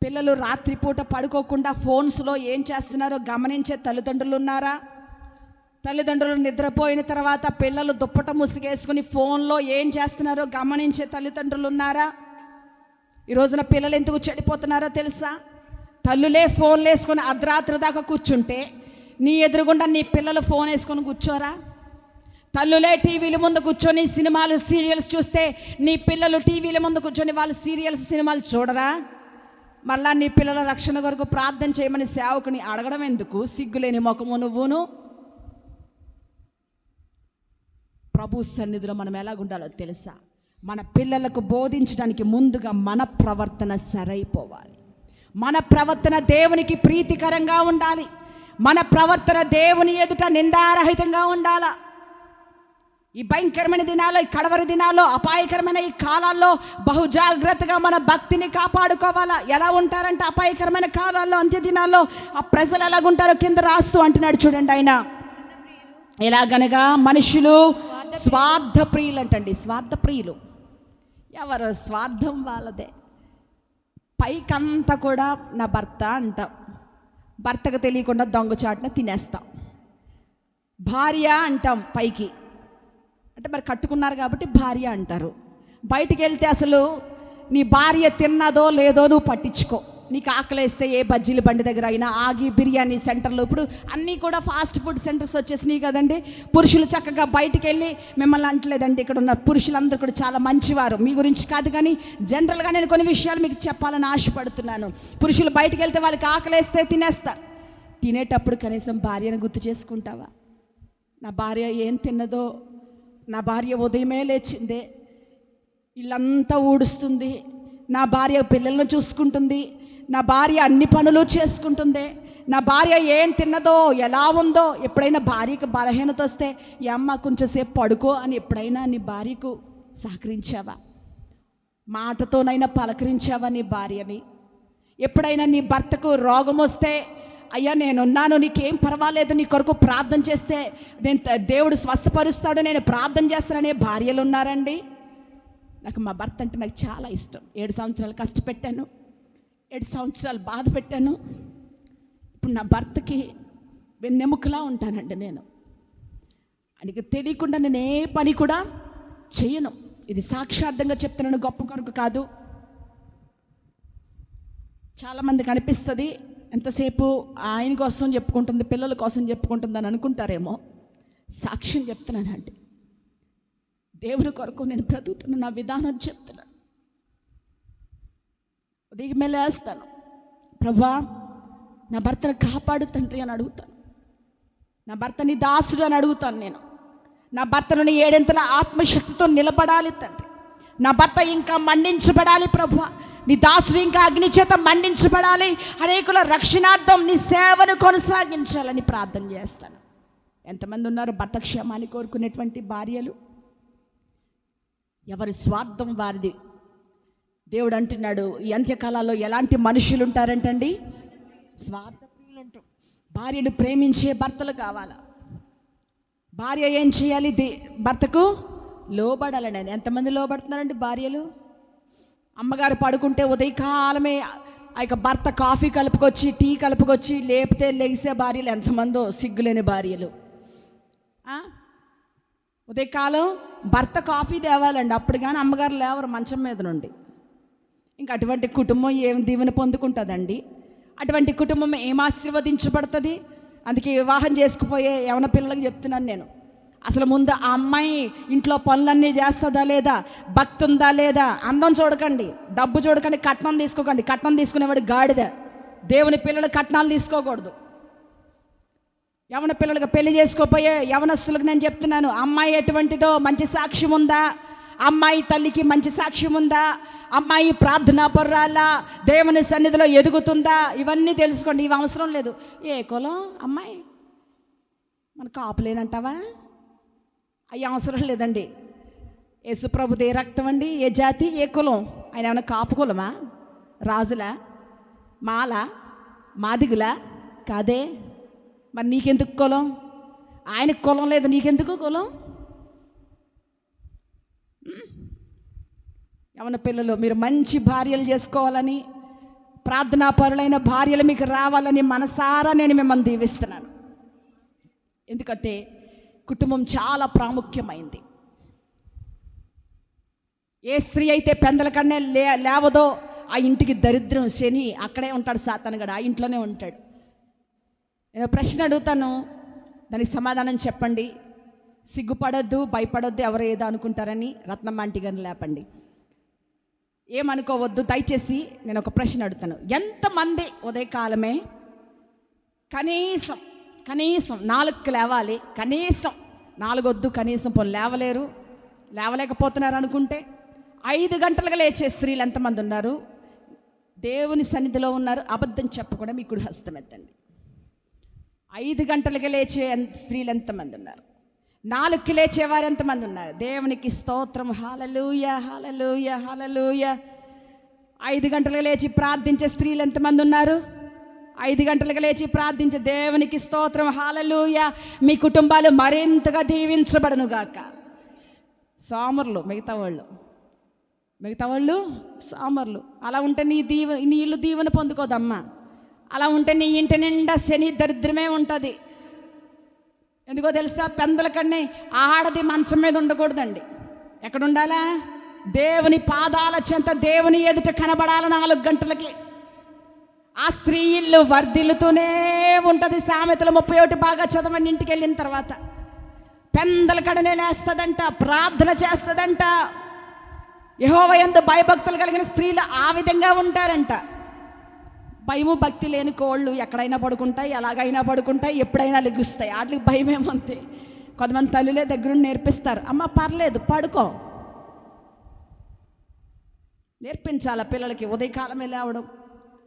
పిల్లలు రాత్రిపూట పడుకోకుండా ఫోన్స్లో ఏం చేస్తున్నారో గమనించే తల్లిదండ్రులు ఉన్నారా? తల్లిదండ్రులు నిద్రపోయిన తర్వాత పిల్లలు దుప్పట ముసుగేసుకుని ఫోన్లో ఏం చేస్తున్నారో గమనించే తల్లిదండ్రులు ఉన్నారా? ఈ రోజున పిల్లలు ఎందుకు చెడిపోతున్నారో తెలుసా? తల్లులే ఫోన్లు వేసుకొని అర్ధరాత్రి దాకా కూర్చుంటే నీ ఎదురుగుండా నీ పిల్లలు ఫోన్ వేసుకొని కూర్చోరా? తల్లులే టీవీల ముందు కూర్చొని సినిమాలు సీరియల్స్ చూస్తే నీ పిల్లలు టీవీల ముందు కూర్చొని వాళ్ళు సీరియల్స్ సినిమాలు చూడరా? మళ్ళా నీ పిల్లల రక్షణ కొరకు ప్రార్థన చేయమని సేవకుని అడగడం ఎందుకు? సిగ్గులేని ముఖము నువ్వును. ప్రభు సన్నిధిలో మనం ఎలాగుండాలో తెలుసా? మన పిల్లలకు బోధించడానికి ముందుగా మన ప్రవర్తన సరైపోవాలి. మన ప్రవర్తన దేవునికి ప్రీతికరంగా ఉండాలి. మన ప్రవర్తన దేవుని ఎదుట నిందారహితంగా ఉండాలా. ఈ భయంకరమైన దినాల్లో, ఈ కడవరి దినాల్లో, అపాయకరమైన ఈ కాలాల్లో బహుజాగ్రత్తగా మన భక్తిని కాపాడుకోవాలా. ఎలా ఉంటారంటే అపాయకరమైన కాలాల్లో, అంత్య దినాల్లో ఆ ప్రజలు ఎలాగుంటారో కింద రాస్తూ అంటున్నాడు చూడండి ఆయన. ఎలాగనగా మనుషులు స్వార్థ ప్రియులు అంటండి. స్వార్థ ప్రియులు ఎవరు? స్వార్థం వాళ్ళదే. పైకంతా కూడా నా భర్త అంటాం, భర్తకు తెలియకుండా దొంగచాటున తినేస్తాం. భార్య అంటాం పైకి, అంటే మరి కట్టుకున్నారు కాబట్టి భార్య అంటారు. బయటికి వెళ్తే అసలు నీ భార్య తిన్నదో లేదో నువ్వు పట్టించుకో. నీకు ఆకలేస్తే ఏ బజ్జీల బండి దగ్గర అయినా ఆగి బిర్యానీ సెంటర్లో, ఇప్పుడు అన్నీ కూడా ఫాస్ట్ ఫుడ్ సెంటర్స్ వచ్చేసినాయి కదండి. పురుషులు చక్కగా బయటికి వెళ్ళి, మిమ్మల్ని అంటలేదండి, ఇక్కడ ఉన్న పురుషులందరూ కూడా చాలా మంచివారు, మీ గురించి కాదు, కానీ జనరల్గా నేను కొన్ని విషయాలు మీకు చెప్పాలని ఆశపడుతున్నాను. పురుషులు బయటికి వెళ్తే వాళ్ళకి ఆకలేస్తే తినేస్తారు. తినేటప్పుడు కనీసం భార్యను గుర్తు చేసుకుంటావా? నా భార్య ఏం తిన్నదో, నా భార్య ఉదయమే లేచిందే, ఇల్లంతా ఊడుస్తుంది, నా భార్య పిల్లలను చూసుకుంటుంది, నా భార్య అన్ని పనులు చేసుకుంటుంది, నా భార్య ఏం తిన్నదో, ఎలా ఉందో. ఎప్పుడైనా భార్యకు బలహీనత వస్తే ఈ అమ్మ కొంచెంసేపు పడుకో అని ఎప్పుడైనా నీ భార్యకు సహకరించావా? మాటతోనైనా పలకరించావా నీ భార్యని? ఎప్పుడైనా నీ భర్తకు రోగం వస్తే, అయ్యా నేనున్నాను, నీకేం పర్వాలేదు, నీ కొరకు ప్రార్థన చేస్తే దేవుడు స్వస్థపరుస్తాడు, నేను ప్రార్థన చేస్తాననే భార్యలు ఉన్నారండి. నాకు మా భర్త అంటే నాకు చాలా ఇష్టం. 7 సంవత్సరాలు కష్టపెట్టాను, 7 సంవత్సరాలు బాధ పెట్టాను. ఇప్పుడు నా భర్తకి వెన్నెముకలా ఉంటానండి నేను. ఆయనకి తెలియకుండా నేను ఏ పని కూడా చేయను. ఇది సాక్షార్థంగా చెప్తున్నాను, గొప్ప కొరకు కాదు. చాలామందికి అనిపిస్తుంది ఎంతసేపు ఆయన కోసం చెప్పుకుంటుంది, పిల్లల కోసం చెప్పుకుంటుంది అని అనుకుంటారేమో. సాక్ష్యం చెప్తున్నానండి, దేవుని కొరకు నేను బ్రతుకుతున్న నా విధానం చెప్తున్నాను. ఉదయం మేలేస్తాను, ప్రభువా నా భర్తను కాపాడు తండ్రి అని అడుగుతాను. నా భర్తని దాసుడు అని అడుగుతాను. నేను నా భర్తను 7 ఆత్మశక్తితో నిలబడాలి తండ్రి. నా భర్త ఇంకా మండించబడాలి ప్రభువా, నీ దాసుడు ఇంకా అగ్ని చేత మండించబడాలి, అనేకుల రక్షణార్థం నీ సేవను కొనసాగించాలని ప్రార్థన చేస్తాను. ఎంతమంది ఉన్నారు భర్త క్షేమాన్ని కోరుకునేటువంటి భార్యలు? ఎవరి స్వార్థం వారిది. దేవుడు అంటున్నాడు, ఈ అంత్యకాలాల్లో ఎలాంటి మనుషులు ఉంటారంటండి? స్వార్థ ప్రియులు అంటాం. భార్యను ప్రేమించే భర్తలు కావాలా? భార్య ఏం చేయాలి? భర్తకు లోబడాలని. ఎంతమంది లోబడుతున్నారండి భార్యలు? అమ్మగారు పడుకుంటే ఉదయకాలమే ఆ యొక్క భర్త కాఫీ కలుపుకొచ్చి, టీ కలుపుకొచ్చి లేపితే లెగిసే భార్యలు ఎంతమందో, సిగ్గులేని భార్యలు. ఉదయకాలం భర్త కాఫీ తేవాలండి, అప్పుడు కానీ అమ్మగారు లేవరు మంచం మీద నుండి. ఇంకా అటువంటి కుటుంబం ఏం దీవెన పొందుకుంటుందండి? అటువంటి కుటుంబం ఏం ఆశీర్వదించబడుతుంది? అందుకే వివాహం చేసుకుపోయే యవన పిల్లలకు చెప్తున్నాను నేను, అసలు ముందు ఆ అమ్మాయి ఇంట్లో పనులన్నీ చేస్తుందా లేదా, భక్తి ఉందా లేదా, అందం చూడకండి, డబ్బు చూడకండి, కట్నం తీసుకోకండి. కట్నం తీసుకునేవాడు గాడిద. దేవుని పిల్లలు కట్నాలు తీసుకోకూడదు. యవన పిల్లలకు పెళ్లి చేసుకోపోయే యవనస్తులకు నేను చెప్తున్నాను, అమ్మాయి ఎటువంటిదో మంచి సాక్ష్యం ఉందా, అమ్మాయి తల్లికి మంచి సాక్ష్యం ఉందా, అమ్మాయి ప్రార్థనా పర్రాలా, దేవుని సన్నిధిలో ఎదుగుతుందా, ఇవన్నీ తెలుసుకోండి. ఇవి అవసరం లేదు. ఏ కులం అమ్మాయి, మన కాపులేనంటావా? అవి అవసరం లేదండి. యేసుప్రభుది ఏ రక్తం అండి, ఏ జాతి, ఏ కులం? ఆయన ఏమైనా కాపు కులమా, రాజులా, మాల, మాదిగులా? కాదే. మరి నీకెందుకు కులం? ఆయనకు కులం లేదు, నీకెందుకు కులం? యవన పిల్లలు, మీరు మంచి భార్యలు చేసుకోవాలని, ప్రార్థనా పరులైన భార్యలు మీకు రావాలని మనసారా నేను మిమ్మల్ని దీవిస్తున్నాను. ఎందుకంటే కుటుంబం చాలా ప్రాముఖ్యమైంది. ఏ స్త్రీ అయితే పెందల కన్నే లేవదో ఆ ఇంటికి దరిద్రం, శని అక్కడే ఉంటాడు, సాతానుగాడు ఆ ఇంట్లోనే ఉంటాడు. నేను ప్రశ్న అడుగుతాను, దానికి సమాధానం చెప్పండి. సిగ్గుపడొద్దు, భయపడొద్దు, ఎవరు ఏదో అనుకుంటారని. రత్నమ్మ ఆంటీ గారిని లేపండి, ఏమనుకోవద్దు దయచేసి. నేను ఒక ప్రశ్న అడుగుతాను, ఎంతమంది ఉదయకాలమే కనీసం 4కి లేవాలి, కనీసం 4 వద్దు, కనీసం పోనీ లేవలేరు, లేవలేకపోతున్నారు అనుకుంటే 5 గంటలుగా లేచే స్త్రీలు ఎంతమంది ఉన్నారు? దేవుని సన్నిధిలో ఉన్నారు. అబద్ధం చెప్పకుండా మీ కుడి హస్తం ఎత్తండి. 5 గంటలుగా లేచే స్త్రీలు ఎంతమంది ఉన్నారు? 4కి లేచేవారు ఎంతమంది ఉన్నారు? దేవునికి స్తోత్రం. హల్లెలూయా, హల్లెలూయా, హల్లెలూయా. 5 గంటలుగా లేచి ప్రార్థించే స్త్రీలు ఎంతమంది ఉన్నారు? 5 గంటలకు లేచి ప్రార్థించి దేవునికి స్తోత్రం, హల్లెలూయా, మీ కుటుంబాలు మరింతగా దీవించబడునుగాక. సోమరులు మిగతా వాళ్ళు సోమరులు. అలా ఉంటే నీ ఇల్లు దీవెన పొందుకోదమ్మా. అలా ఉంటే నీ ఇంటి నిండా శని దరిద్రమే ఉంటుంది. ఎందుకో తెలుసా? పెందల కన్నే ఆడది మంచం మీద ఉండకూడదండి. ఎక్కడ ఉండాలా? దేవుని పాదాల చెంత, దేవుని ఎదుట కనబడాల 4 గంటలకి. ఆ స్త్రీ ఇల్లు వర్ధిల్లుతూనే ఉంటుంది. సామెతలు 31 బాగా చదవండి ఇంటికి వెళ్ళిన తర్వాత. పెందల కడనే లేస్తుందంట, ప్రార్థన చేస్తుందంట. యెహోవా యందు భయభక్తులు కలిగిన స్త్రీలు ఆ విధంగా ఉంటారంట. భయము భక్తి లేని కోళ్ళు ఎక్కడైనా పడుకుంటాయి, ఎలాగైనా పడుకుంటాయి, ఎప్పుడైనా లెగుస్తాయి. వాటికి భయం ఏమంతే. కొంతమంది తల్లులే దగ్గరుండి నేర్పిస్తారు, అమ్మ పర్లేదు పడుకో. నేర్పించాల పిల్లలకి ఉదయకాలమే లేవడం.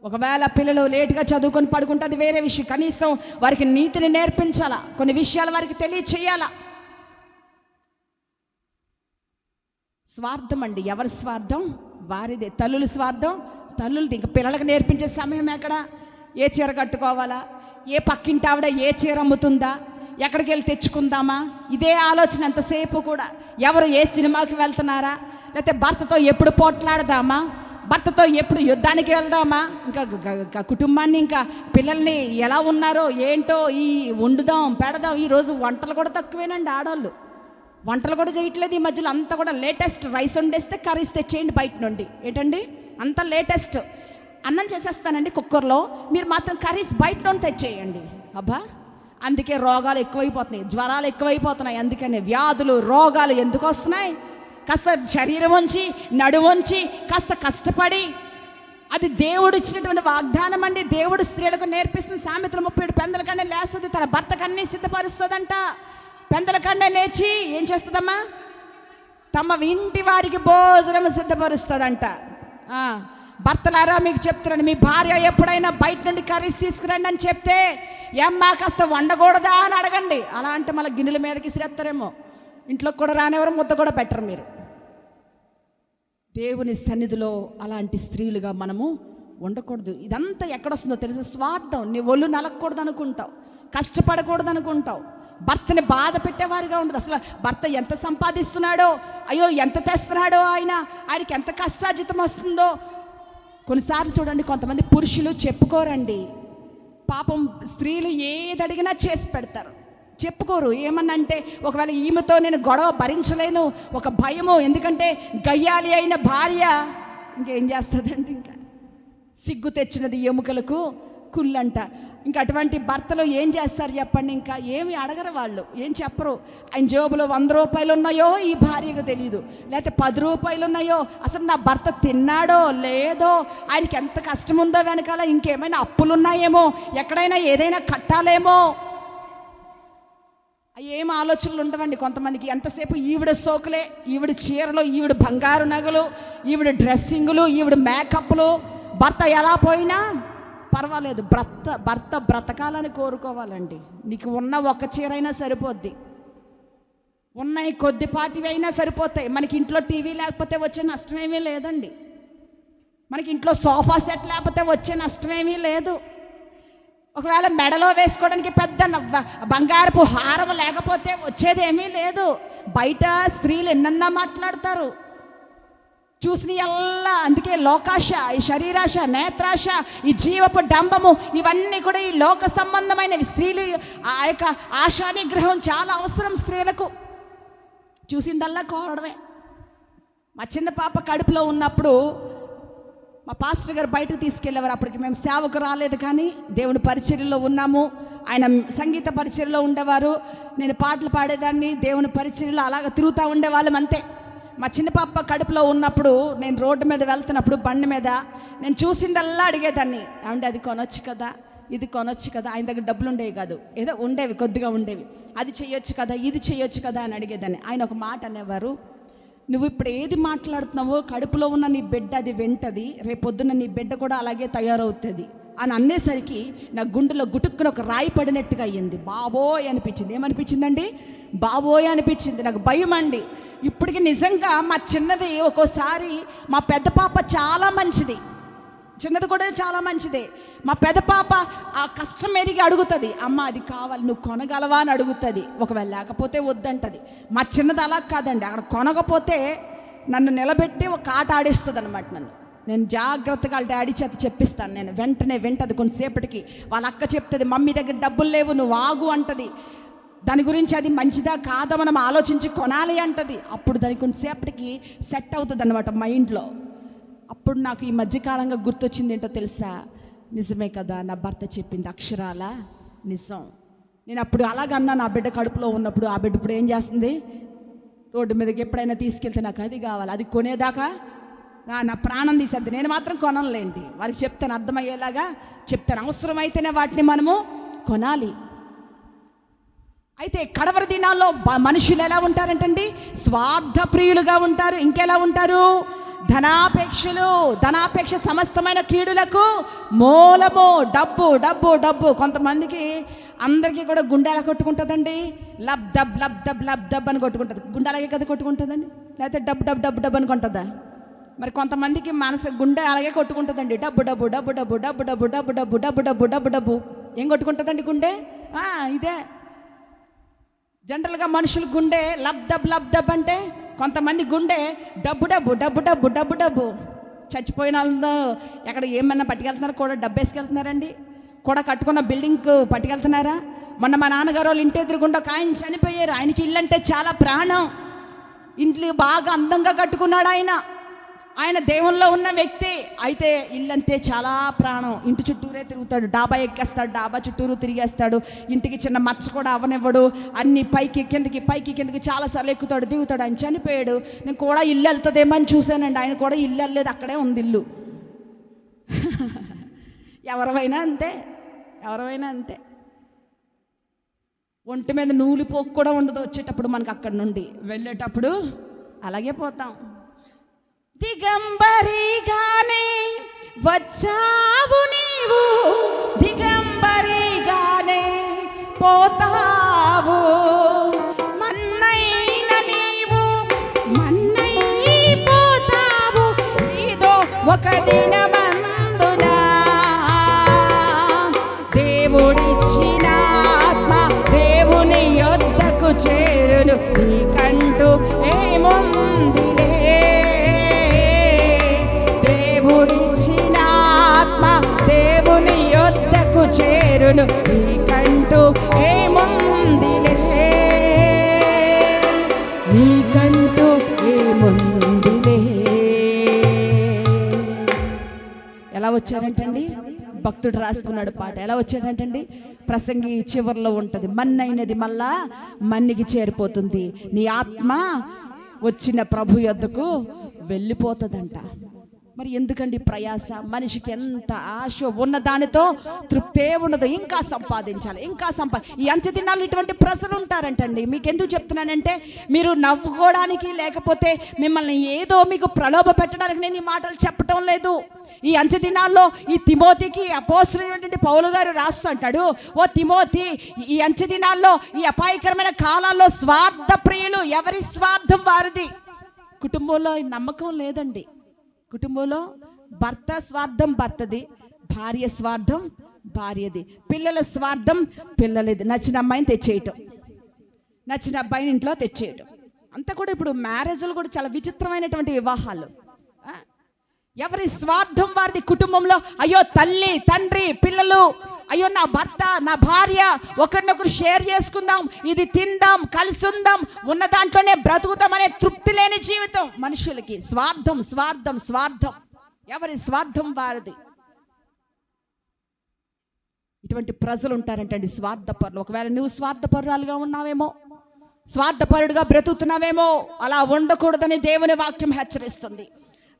ఒకవేళ పిల్లలు లేటుగా చదువుకొని పడుకుంటే అది వేరే విషయం. కనీసం వారికి నీతిని నేర్పించాలా, కొన్ని విషయాలు వారికి తెలియచేయాలా. స్వార్థం అండి, ఎవరి స్వార్థం వారిదే. తల్లుల స్వార్థం తల్లులది. ఇంకా పిల్లలకు నేర్పించే సమయం ఎక్కడ? ఏ చీర కట్టుకోవాలా, ఏ పక్కింటి ఆవిడ ఏ చీర అమ్ముతుందా, ఎక్కడికి వెళ్ళి తెచ్చుకుందామా, ఇదే ఆలోచన ఎంతసేపు కూడా. ఎవరు ఏ సినిమాకి వెళ్తున్నారా, లేకపోతే భర్తతో ఎప్పుడు పోట్లాడదామా, భర్తతో ఎప్పుడు యుద్ధానికి వెళ్దామా, ఇంకా కుటుంబాన్ని ఇంకా పిల్లల్ని ఎలా ఉన్నారో ఏంటో ఈ వండుదాం పెడదాం. ఈరోజు వంటలు కూడా తక్కువేనండి. ఆడవాళ్ళు వంటలు కూడా చేయట్లేదు ఈ మధ్యలో. అంతా కూడా లేటెస్ట్. రైస్ వండేస్తే కర్రీస్ తెచ్చేయండి బయట నుండి. ఏంటండి అంత లేటెస్ట్. అన్నం చేసేస్తానండి కుక్కర్లో, మీరు మాత్రం కర్రీస్ బయట నుండి తెచ్చేయండి. అబ్బా, అందుకే రోగాలు ఎక్కువైపోతున్నాయి, జ్వరాలు ఎక్కువైపోతున్నాయి. అందుకనే వ్యాధులు రోగాలు ఎందుకు వస్తున్నాయి? కాస్త శరీరం వంచి నడుము వంచి కాస్త కష్టపడి, అది దేవుడు ఇచ్చినటువంటి వాగ్దానం అండి. దేవుడు స్త్రీలకు నేర్పిస్తున్న సామెతలు 37 పెందల కన్నా లేస్తుంది, తన భర్తకు అన్నీ సిద్ధపరుస్తుందంట. పెందల కన్నా లేచి ఏం చేస్తుందమ్మా? తమ ఇంటి వారికి భోజనం సిద్ధపరుస్తుందంట. భర్తలారా మీకు చెప్తున్నాను, మీ భార్య ఎప్పుడైనా బయట నుండి కర్రీస్ తీసుకురండి అని చెప్తే ఏమ్మా కాస్త వండకూడదా అని అడగండి. అలా అంటే మళ్ళీ గిన్నెల మీదకి ఇసిరేస్తారేమో. ఇంట్లోకి కూడా రానివ్వరు, ముద్ద కూడా పెట్టరు మీరు. దేవుని సన్నిధిలో అలాంటి స్త్రీలుగా మనము ఉండకూడదు. ఇదంతా ఎక్కడొస్తుందో తెలుసు? స్వార్థం. నీ ఒళ్ళు నలగకూడదు అనుకుంటావు, కష్టపడకూడదు అనుకుంటావు, భర్తని బాధ పెట్టేవారిగా ఉండదు. అసలు భర్త ఎంత సంపాదిస్తున్నాడో, అయ్యో ఎంత తెస్తున్నాడో, ఆయనకి ఎంత కష్టార్జితం వస్తుందో. కొన్నిసార్లు చూడండి, కొంతమంది పురుషులు చెప్పుకోరండి. పాపం స్త్రీలు ఏది అడిగినా చేసి పెడతారు, చెప్పుకోరు. ఏమన్నంటే ఒకవేళ ఈమెతో నేను గొడవ భరించలేను, ఒక భయము. ఎందుకంటే గయ్యాలి అయిన భార్య ఇంకేం చేస్తుందండి? ఇంకా సిగ్గు తెచ్చినది ఎముకలకు కుళ్ళంట. ఇంకా అటువంటి భర్తలు ఏం చేస్తారు చెప్పండి? ఇంకా ఏమి అడగరు వాళ్ళు, ఏం చెప్పరు. ఆయన జేబులో 100 రూపాయలు ఉన్నాయో ఈ భార్యకు తెలియదు, లేకపోతే 10 రూపాయలు ఉన్నాయో, అసలు నా భర్త తిన్నాడో లేదో, ఆయనకి ఎంత కష్టం ఉందో వెనకాల, ఇంకేమైనా అప్పులున్నాయేమో, ఎక్కడైనా ఏదైనా కట్టాలేమో, ఏం ఆలోచనలు ఉండవండి కొంతమందికి. ఎంతసేపు ఈవిడ సోకులే, ఈవిడ చీరలు, ఈవిడ బంగారు నగలు, ఈవిడ డ్రెస్సింగులు, ఈవిడ మేకప్లు. భర్త ఎలా పోయినా పర్వాలేదు, భర్త బ్రతకాలని కోరుకోవాలండి. నీకు ఉన్న ఒక చీర అయినా సరిపోద్ది, ఉన్నాయి కొద్దిపాటివి అయినా సరిపోతాయి. మనకి ఇంట్లో టీవీ లేకపోతే వచ్చే నష్టమేమీ లేదండి, మనకి ఇంట్లో సోఫా సెట్ లేకపోతే వచ్చే నష్టమేమీ లేదు. ఒకవేళ మెడలో వేసుకోవడానికి పెద్ద బంగారపు హారం లేకపోతే వచ్చేదేమీ లేదు. బయట స్త్రీలు ఎన్నన్నా మాట్లాడతారు, చూసిన ఎల్లా. అందుకే లోకాశ, ఈ శరీరాశ, నేత్రాశ, ఈ జీవపు డంబము, ఇవన్నీ కూడా ఈ లోక సంబంధమైనవి. స్త్రీలు ఆ యొక్క ఆశా నిగ్రహం చాలా అవసరం స్త్రీలకు. చూసిందల్లా కోరడమే. మా చిన్న పాప కడుపులో ఉన్నప్పుడు మా పాస్టర్ గారు బయటకు తీసుకెళ్ళేవారు. అప్పటికి మేము సేవకు రాలేదు, కానీ దేవుని పరిచర్యలో ఉన్నాము. ఆయన సంగీత పరిచర్యలో ఉండేవారు, నేను పాటలు పాడేదాన్ని. దేవుని పరిచర్యలో అలాగ తిరుగుతూ ఉండేవాళ్ళం అంతే. మా చిన్న పాప కడుపులో ఉన్నప్పుడు నేను రోడ్డు మీద వెళ్తున్నప్పుడు బండి మీద నేను చూసిందల్లా అడిగేదాన్ని, ఏమంటే అది కొనొచ్చు కదా, ఇది కొనొచ్చు కదా. ఆయన దగ్గర డబ్బులు ఉండేవి కాదు, ఏదో ఉండేవి, కొద్దిగా ఉండేవి. అది చేయొచ్చు కదా, ఇది చేయొచ్చు కదా అని అడిగేదాన్ని. ఆయన ఒక మాట అనేవారు, నువ్వు ఇప్పుడు ఏది మాట్లాడుతున్నావో కడుపులో ఉన్న నీ బిడ్డ అది వింటది, రేపొద్దున నీ బిడ్డ కూడా అలాగే తయారవుతుంది అని అనేసరికి నా గుండెలో గుటుక్కున ఒక రాయి పడినట్టుగా అయ్యింది. బాబోయ్ అనిపించింది. ఏమనిపించిందండి? బాబోయ్ అనిపించింది. నాకు భయం అండి. ఇప్పటికి నిజంగా మా చిన్నది ఒక్కోసారి, మా పెద్ద పాప చాలా మంచిది, చిన్నది కూడా చాలా మంచిదే. మా పెద్ద పాప ఆ కష్టం ఎరిగి అడుగుతుంది, అమ్మ అది కావాలి నువ్వు కొనగలవా అని అడుగుతుంది. ఒకవేళ లేకపోతే వద్దంటది. మా చిన్నది అలా కాదండి, అక్కడ కొనకపోతే నన్ను నిలబెట్టి ఒక ఆట ఆడిస్తుంది అనమాట. నేను జాగ్రత్తగా వాళ్ళ డాడీ చేత చెప్పిస్తాను. నేను వెంటనే వింటది. కొంతసేపటికి వాళ్ళ అక్క చెప్తుంది, మమ్మీ దగ్గర డబ్బులు లేవు నువ్వు ఆగు అంటది. దాని గురించి అది మంచిదా కాదా మనం ఆలోచించి కొనాలి అంటది. అప్పుడు దానికి కొంతసేపటికి సెట్ అవుతుంది అన్నమాట మైండ్లో. అప్పుడు నాకు ఈ మధ్యకాలంగా గుర్తొచ్చింది ఏంటో తెలుసా, నిజమే కదా నా భర్త చెప్పింది అక్షరాల నిజం. నేను అప్పుడు అలాగన్నా నా బిడ్డ కడుపులో ఉన్నప్పుడు, ఆ బిడ్డ ఇప్పుడు ఏం చేస్తుంది, రోడ్డు మీదకి ఎప్పుడైనా తీసుకెళ్తే నాకు అది కావాలి, అది కొనేదాకా నా ప్రాణం తీసేద్ది. నేను మాత్రం కొనలేండి, వారికి చెప్తాను, అర్థమయ్యేలాగా చెప్తాను. అవసరమైతేనే వాటిని మనము కొనాలి. అయితే కడవరి దినాల్లో మనుషులు ఎలా ఉంటారంటండి, స్వార్థ ప్రియులుగా ఉంటారు. ఇంకెలా ఉంటారు, ధనాపేక్షలు. ధనాపేక్ష సమస్తమైన కీడులకు మూలము. డబ్బు డబ్బు డబ్బు. కొంతమందికి అందరికీ కూడా గుండె ఎలా కొట్టుకుంటుందండి, లబ్ దబ్ లబ్ దబ్ లబ్ దబ్ అని కొట్టుకుంటుంది. గుండె అలాగే కదా కొట్టుకుంటుందండి, లేకపోతే డబ్బు డబ్బు డబ్బు డబ్బు అనుకుంటుందా? మరి కొంతమందికి మనసు గుండె అలాగే కొట్టుకుంటుందండి, డబ్బు డబ్బు డబ్బు డబ్బు డబ్బు డబ్బు డబ్బు డబ్బు డబ్బు డబ్బు డబ్బు డబ్బు. ఏం కొట్టుకుంటుందండి గుండె? ఇదే జనరల్గా మనుషుల గుండె లబ్ దబ్ అంటే, కొంతమంది గుండె డబ్బు డబ్బు డబ్బు డబ్బు డబ్బు డబ్బు. చచ్చిపోయిన వాళ్ళతో ఎక్కడ ఏమన్నా పట్టుకెళ్తున్నారా, కూడా డబ్బు వేసుకెళ్తున్నారండి, కూడా కట్టుకున్న బిల్డింగ్కు పట్టుకెళ్తున్నారా? మొన్న మా నాన్నగారు వాళ్ళు ఇంటి ఎదురుగుండా ఒక ఆయన చనిపోయారు. ఆయనకి ఇల్లు అంటే చాలా ప్రాణం. ఇంట్లో బాగా అందంగా కట్టుకున్నాడు ఆయన దేవుల్లో ఉన్న వ్యక్తి. అయితే ఇల్లంటే చాలా ప్రాణం. ఇంటి చుట్టూరే తిరుగుతాడు, డాబా ఎక్కేస్తాడు, డాబా చుట్టూరు తిరిగేస్తాడు. ఇంటికి చిన్న మచ్చ కూడా అవనివ్వడు. అన్ని పైకి కిందకి చాలాసార్లు ఎక్కుతాడు దిగుతాడు. ఆయన చనిపోయాడు. నేను కూడా ఇల్లు వెళ్తుందేమో అని చూశానండి. ఆయన కూడా ఇల్లు వెళ్ళలేదు, అక్కడే ఉంది ఇల్లు. ఎవరైనా అంతే. ఒంటి మీద నూలిపోకు కూడా ఉండదు వచ్చేటప్పుడు మనకు, అక్కడి నుండి వెళ్ళేటప్పుడు అలాగే పోతాం. దిగంబరిగానే వచ్చావు నీవు, దిగంబరిగానే పోతావు. మన్నైన నీవు మన్నైపోతావు. ఇదో ఒక దినమందున దేవుడిచ్చిన ఆత్మ దేవుని యొద్దకు చేరును. నీకంటూ ఏముందిలే, దేవుడిచ్చిన ఆత్మ దేవుని యొద్దకు చేరును. నీకంటూ ఏముందిలే, నీకంటూ ఏముందిలే. ఎలా వచ్చారంటండి, భక్తుడు రాసుకున్నాడు పాట. ఎలా వచ్చాడంటండి, ప్రసంగి చివరిలో ఉంటుంది, మన్నైనది మళ్ళా మన్నికి చేరిపోతుంది. నీ ఆత్మ వచ్చిన ప్రభు యొద్దకు వెళ్ళిపోతుందంట. మరి ఎందుకండి ప్రయాస? మనిషికి ఎంత ఆశ ఉన్న దానితో తృప్తే ఉండదు, ఇంకా సంపాదించాలి, ఈ అంత్య దినాలు ఇటువంటి ప్రజలు ఉంటారంటండి. మీకు ఎందుకు చెప్తున్నానంటే, మీరు నవ్వుకోవడానికి లేకపోతే మిమ్మల్ని ఏదో మీకు ప్రలోభ పెట్టడానికి నేను ఈ మాటలు చెప్పటం లేదు. ఈ అంత్య దినాల్లో ఈ తిమోతికి అపోస్తలుడైనటువంటి పౌలు గారు రాస్తూ అంటాడు, ఓ తిమోతి, ఈ అంత్య దినాల్లో ఈ అపాయకరమైన కాలాల్లో స్వార్థ ప్రియులు, ఎవరి స్వార్థం వారిది. కుటుంబంలో నమ్మకం లేదండి. కుటుంబంలో భర్త స్వార్థం భర్తది, భార్య స్వార్థం భార్యది, పిల్లల స్వార్థం పిల్లలది. నచ్చిన అమ్మాయిని తెచ్చేయటం, నచ్చిన అబ్బాయిని ఇంట్లో తెచ్చేయటం అంతా కూడా. ఇప్పుడు మ్యారేజ్లు కూడా చాలా విచిత్రమైనటువంటి వివాహాలు. ఎవరి స్వార్థం వారిది. కుటుంబంలో అయ్యో తల్లి తండ్రి పిల్లలు, అయ్యో నా భర్త నా భార్య ఒకరినొకరు షేర్ చేసుకుందాం, ఇది తిందాం, కలిసి ఉందాం, ఉన్న దాంట్లోనే బ్రతుకుతాం అనే తృప్తి లేని జీవితం మనుషులకి. స్వార్థం స్వార్థం స్వార్థం, ఎవరి స్వార్థం వారిది. ఇటువంటి ప్రజలు ఉంటారంటండి స్వార్థపరులు. ఒకవేళ నువ్వు స్వార్థపరురాలుగా ఉన్నావేమో, స్వార్థపరుడుగా బ్రతుకుతున్నావేమో, అలా ఉండకూడదని దేవుని వాక్యం హెచ్చరిస్తుంది.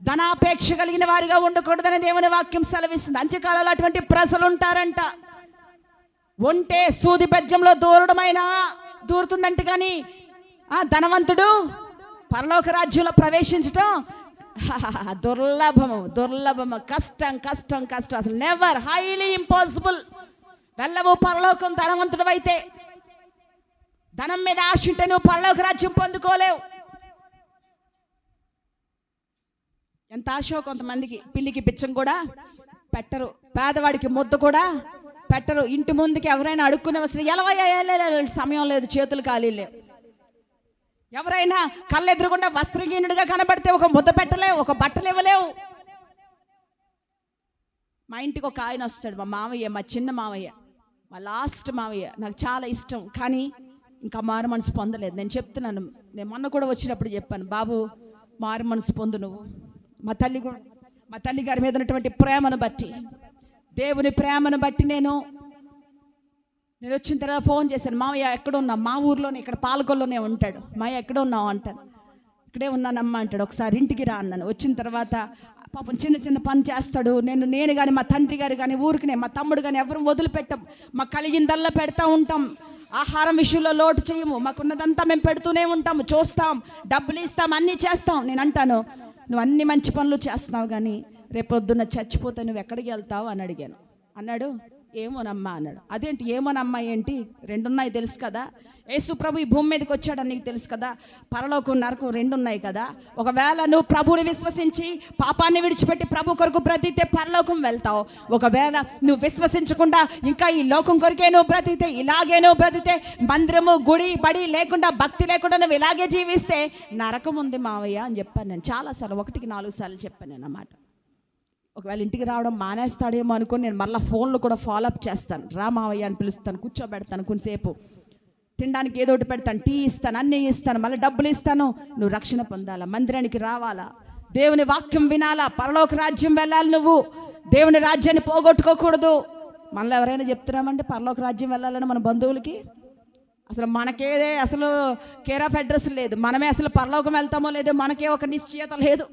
ధనాపేక్ష కలిగిన వారిగా ఉండకూడదని దేవుని వాక్యం సెలవిస్తుంది. అంత్యకాలంలో అటువంటి ప్రజలు ఉంటారంట. ఉంటే సూది బెజ్జంలో దూరుతుందంట, కానీ ధనవంతుడు పరలోక రాజ్యంలో ప్రవేశించటం దుర్లభము, కష్టం, అసలు నెవర్, హైలీ ఇంపాసిబుల్. వెళ్ళవు పరలోకం ధనవంతుడు అయితే. ధనం మీద ఆశ ఉంటే నువ్వు పరలోక రాజ్యం పొందుకోలేవు. ఎంత ఆశో కొంతమందికి, పిల్లికి బిచ్చం కూడా పెట్టరు, పేదవాడికి ముద్ద కూడా పెట్టరు. ఇంటి ముందుకి ఎవరైనా అడుక్కునే అసలు ఎలా సమయం లేదు, చేతులు ఖాళీ లేవు. ఎవరైనా కళ్ళెదురుగుండా వస్త్రహీనుడిగా కనబడితే ఒక ముద్ద పెట్టలేవు, ఒక బట్టలు ఇవ్వలేవు. మా ఇంటికి ఒక ఆయన వస్తాడు, మా మావయ్య, మా చిన్న మావయ్య, మా లాస్ట్ మావయ్య. నాకు చాలా ఇష్టం, కానీ ఇంకా మారు మనసు పొందలేదు. నేను చెప్తున్నాను, నేను మొన్న కూడా వచ్చినప్పుడు చెప్పాను, బాబు మారు మనసు పొందు నువ్వు. మా తల్లి గారి మీద ఉన్నటువంటి ప్రేమను బట్టి, దేవుని ప్రేమను బట్టి నేను వచ్చిన తర్వాత ఫోన్ చేశాను, మావయ్య ఎక్కడున్నావు? మా ఊర్లోనే, ఇక్కడ పాలకొల్లోనే ఉంటాడు. మావయ్య ఎక్కడ ఉన్నావు అంటాను. ఇక్కడే ఉన్నానమ్మా అంటాడు. ఒకసారి ఇంటికి రా అన్నాను. వచ్చిన తర్వాత పాపం చిన్న పని చేస్తాడు. నేను కానీ మా తండ్రి గారు కానీ ఊరికినే, మా తమ్ముడు కానీ ఎవరు వదిలిపెట్టాం. మాకు కలిగిందల్లా పెడతా ఉంటాం. ఆహారం విషయంలో లోటు చేయము. మాకున్నదంతా మేము పెడుతూనే ఉంటాము, చూస్తాం, డబ్బులు ఇస్తాం, అన్నీ చేస్తాం. నేను అంటాను, నువ్వు అన్ని మంచి పనులు చేస్తున్నావు, కానీ రేపొద్దున్న చచ్చిపోతే నువ్వు ఎక్కడికి వెళ్తావు అని అడిగాను. అన్నాడు, ఏమోనమ్మా అన్నాడు. అదేంటి ఏమోనమ్మా ఏంటి? రెండున్నాయి తెలుసు కదా. యేసు ప్రభు ఈ భూమి మీదకి వచ్చాడని నీకు తెలుసు కదా. పరలోకం నరకం రెండున్నాయి కదా. ఒకవేళ నువ్వు ప్రభువుని విశ్వసించి పాపాన్ని విడిచిపెట్టి ప్రభు కొరకు బ్రతికితే పరలోకం వెళ్తావు. ఒకవేళ నువ్వు విశ్వసించకుండా ఇంకా ఈ లోకం కొరికే నువ్వు బ్రతికితే, ఇలాగే నువ్వు బ్రతికితే, మందిరము గుడి బడి లేకుండా, భక్తి లేకుండా నువ్వు ఇలాగే జీవిస్తే నరకం ఉంది మావయ్య అని చెప్పాను నేను. చాలాసార్లు, 1-4 సార్లు చెప్పాను నేను అన్నమాట. ఒకవేళ ఇంటికి రావడం మానేస్తాడేమో అనుకుని నేను మళ్ళీ ఫోన్లో కూడా ఫాలోఅప్ చేస్తాను. రా మావయ్య అని పిలుస్తాను, కూర్చోబెడతాను, కొంతసేపు తినడానికి ఏదో ఒకటి పెడతాను, టీ ఇస్తాను, అన్నీ ఇస్తాను, మళ్ళీ డబ్బులు ఇస్తాను. నువ్వు రక్షణ పొందాలా, మందిరానికి రావాలా, దేవుని వాక్యం వినాలా, పరలోక రాజ్యం వెళ్ళాలి. నువ్వు దేవుని రాజ్యాన్ని పోగొట్టుకోకూడదు. మనలో ఎవరైనా చెప్తున్నామంటే పరలోక రాజ్యం వెళ్ళాలని మన బంధువులకి అసలు మనకేదే అసలు కేర్ ఆఫ్ అడ్రస్ లేదు. మనమే అసలు పరలోకం వెళ్తామో లేదో మనకే ఒక నిశ్చయత లేదు.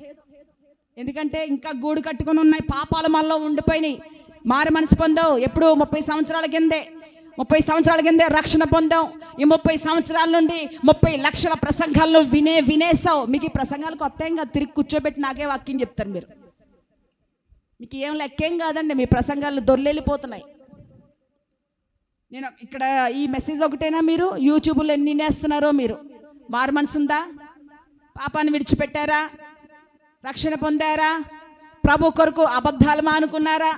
ఎందుకంటే ఇంకా గూడు కట్టుకుని ఉన్నాయి, పాపాలు మనలో ఉండిపోయినాయి. మారు మనసు పొందావు ఎప్పుడు 30 సంవత్సరాల కిందే రక్షణ పొందాం. ఈ 30 సంవత్సరాల నుండి 30 లక్షల ప్రసంగాలను వినేసావు. మీకు ఈ ప్రసంగాలు కొత్త ఏం కాదు. తిరిగి కూర్చోబెట్టి నాకే వాక్యం చెప్తారు మీరు. మీకు ఏం లెక్కేం కాదండి, మీ ప్రసంగాలు దొర్లెళ్ళిపోతున్నాయి. నేను ఇక్కడ ఈ మెసేజ్ ఒకటేనా, మీరు యూట్యూబ్లో ఎన్ని నేస్తున్నారో మీరు? మారు మనసు ఉందా? పాపాన్ని విడిచిపెట్టారా? రక్షణ పొందారా? ప్రభు కొరకు అబద్ధాలు మానుకున్నారా?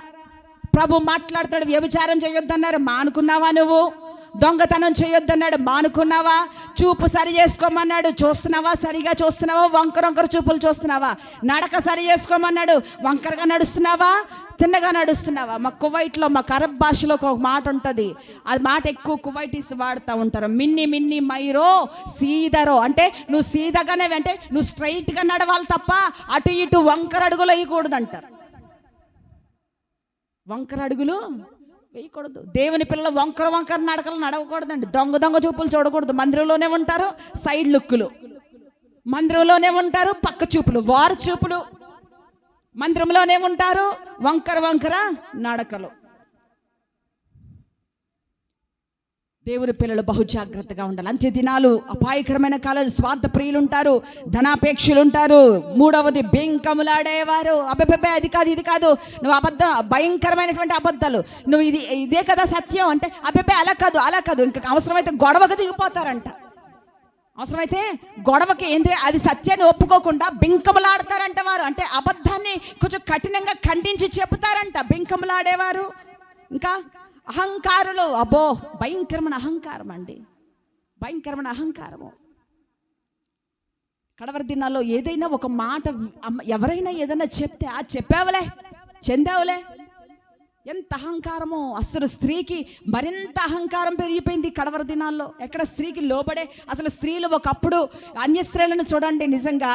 ప్రభు మాట్లాడతాడు, వ్యభిచారం చేయొద్దన్నారు, మానుకున్నావా? నువ్వు దొంగతనం చేయొద్దన్నాడు, మానుకున్నావా? చూపు సరి చేసుకోమన్నాడు, చూస్తున్నావా? సరిగా చూస్తున్నావా? వంకర చూపులు చూస్తున్నావా? నడక సరి చేసుకోమన్నాడు, వంకరగా నడుస్తున్నావా? తిన్నగా నడుస్తున్నావా? మా కువైట్లో, మా అరబ్ భాషలో ఒక మాట ఉంటుంది. అది మాట ఎక్కువ కువైటీస్ వాడుతూ ఉంటారు. మిన్ని మైరో సీదరో, అంటే నువ్వు సీదగానే, అంటే నువ్వు స్ట్రైట్గా నడవాలి తప్ప అటు ఇటు వంకర అడుగులు వేయకూడదు అంటారు. వంకర అడుగులు వేయకూడదు. దేవుని పిల్లలు వంకర నడకలు నడవకూడదండి. దొంగ చూపులు చూడకూడదు. మందిరంలోనే ఉంటారు సైడ్ లుక్కులు, మందిరంలోనే ఉంటారు పక్క చూపులు, వారు చూపులు, మందిరంలోనే ఉంటారు వంకర నడకలు. దేవుని పిల్లలు బహు జాగ్రత్తగా ఉండాలి. అంత్య దినాలు అపాయకరమైన కాలాలు. స్వార్థ ప్రియులు ఉంటారు, ధనాపేక్షలు ఉంటారు. మూడవది బెంకములాడేవారు. అబ్బే అది కాదు ఇది కాదు, నువ్వు అబద్ధం, భయంకరమైనటువంటి అబద్ధాలు, నువ్వు ఇదే కదా సత్యం అంటే అబ్బే అలా కాదు. ఇంకా అవసరమైతే గొడవకు దిగిపోతారంట. అవసరమైతే గొడవకి ఏంటి, అది సత్యాన్ని ఒప్పుకోకుండా బెంకములాడతారంట వారు. అంటే అబద్ధాన్ని కొంచెం కఠినంగా ఖండించి చెబుతారంట బెంకములాడేవారు. ఇంకా అహంకారులు, అబ్బో భయంకరమైన అహంకారం అండి, భయంకరమైన అహంకారము. కడవరి దినాల్లో ఏదైనా ఒక మాట ఎవరైనా ఏదైనా చెప్తే ఆ చెప్పావులే, చెందావులే, ఎంత అహంకారమో. అసలు స్త్రీకి మరింత అహంకారం పెరిగిపోయింది కడవరి దినాల్లో. ఎక్కడ స్త్రీకి లోబడే, అసలు స్త్రీలు ఒకప్పుడు అన్య స్త్రీలను చూడండి, నిజంగా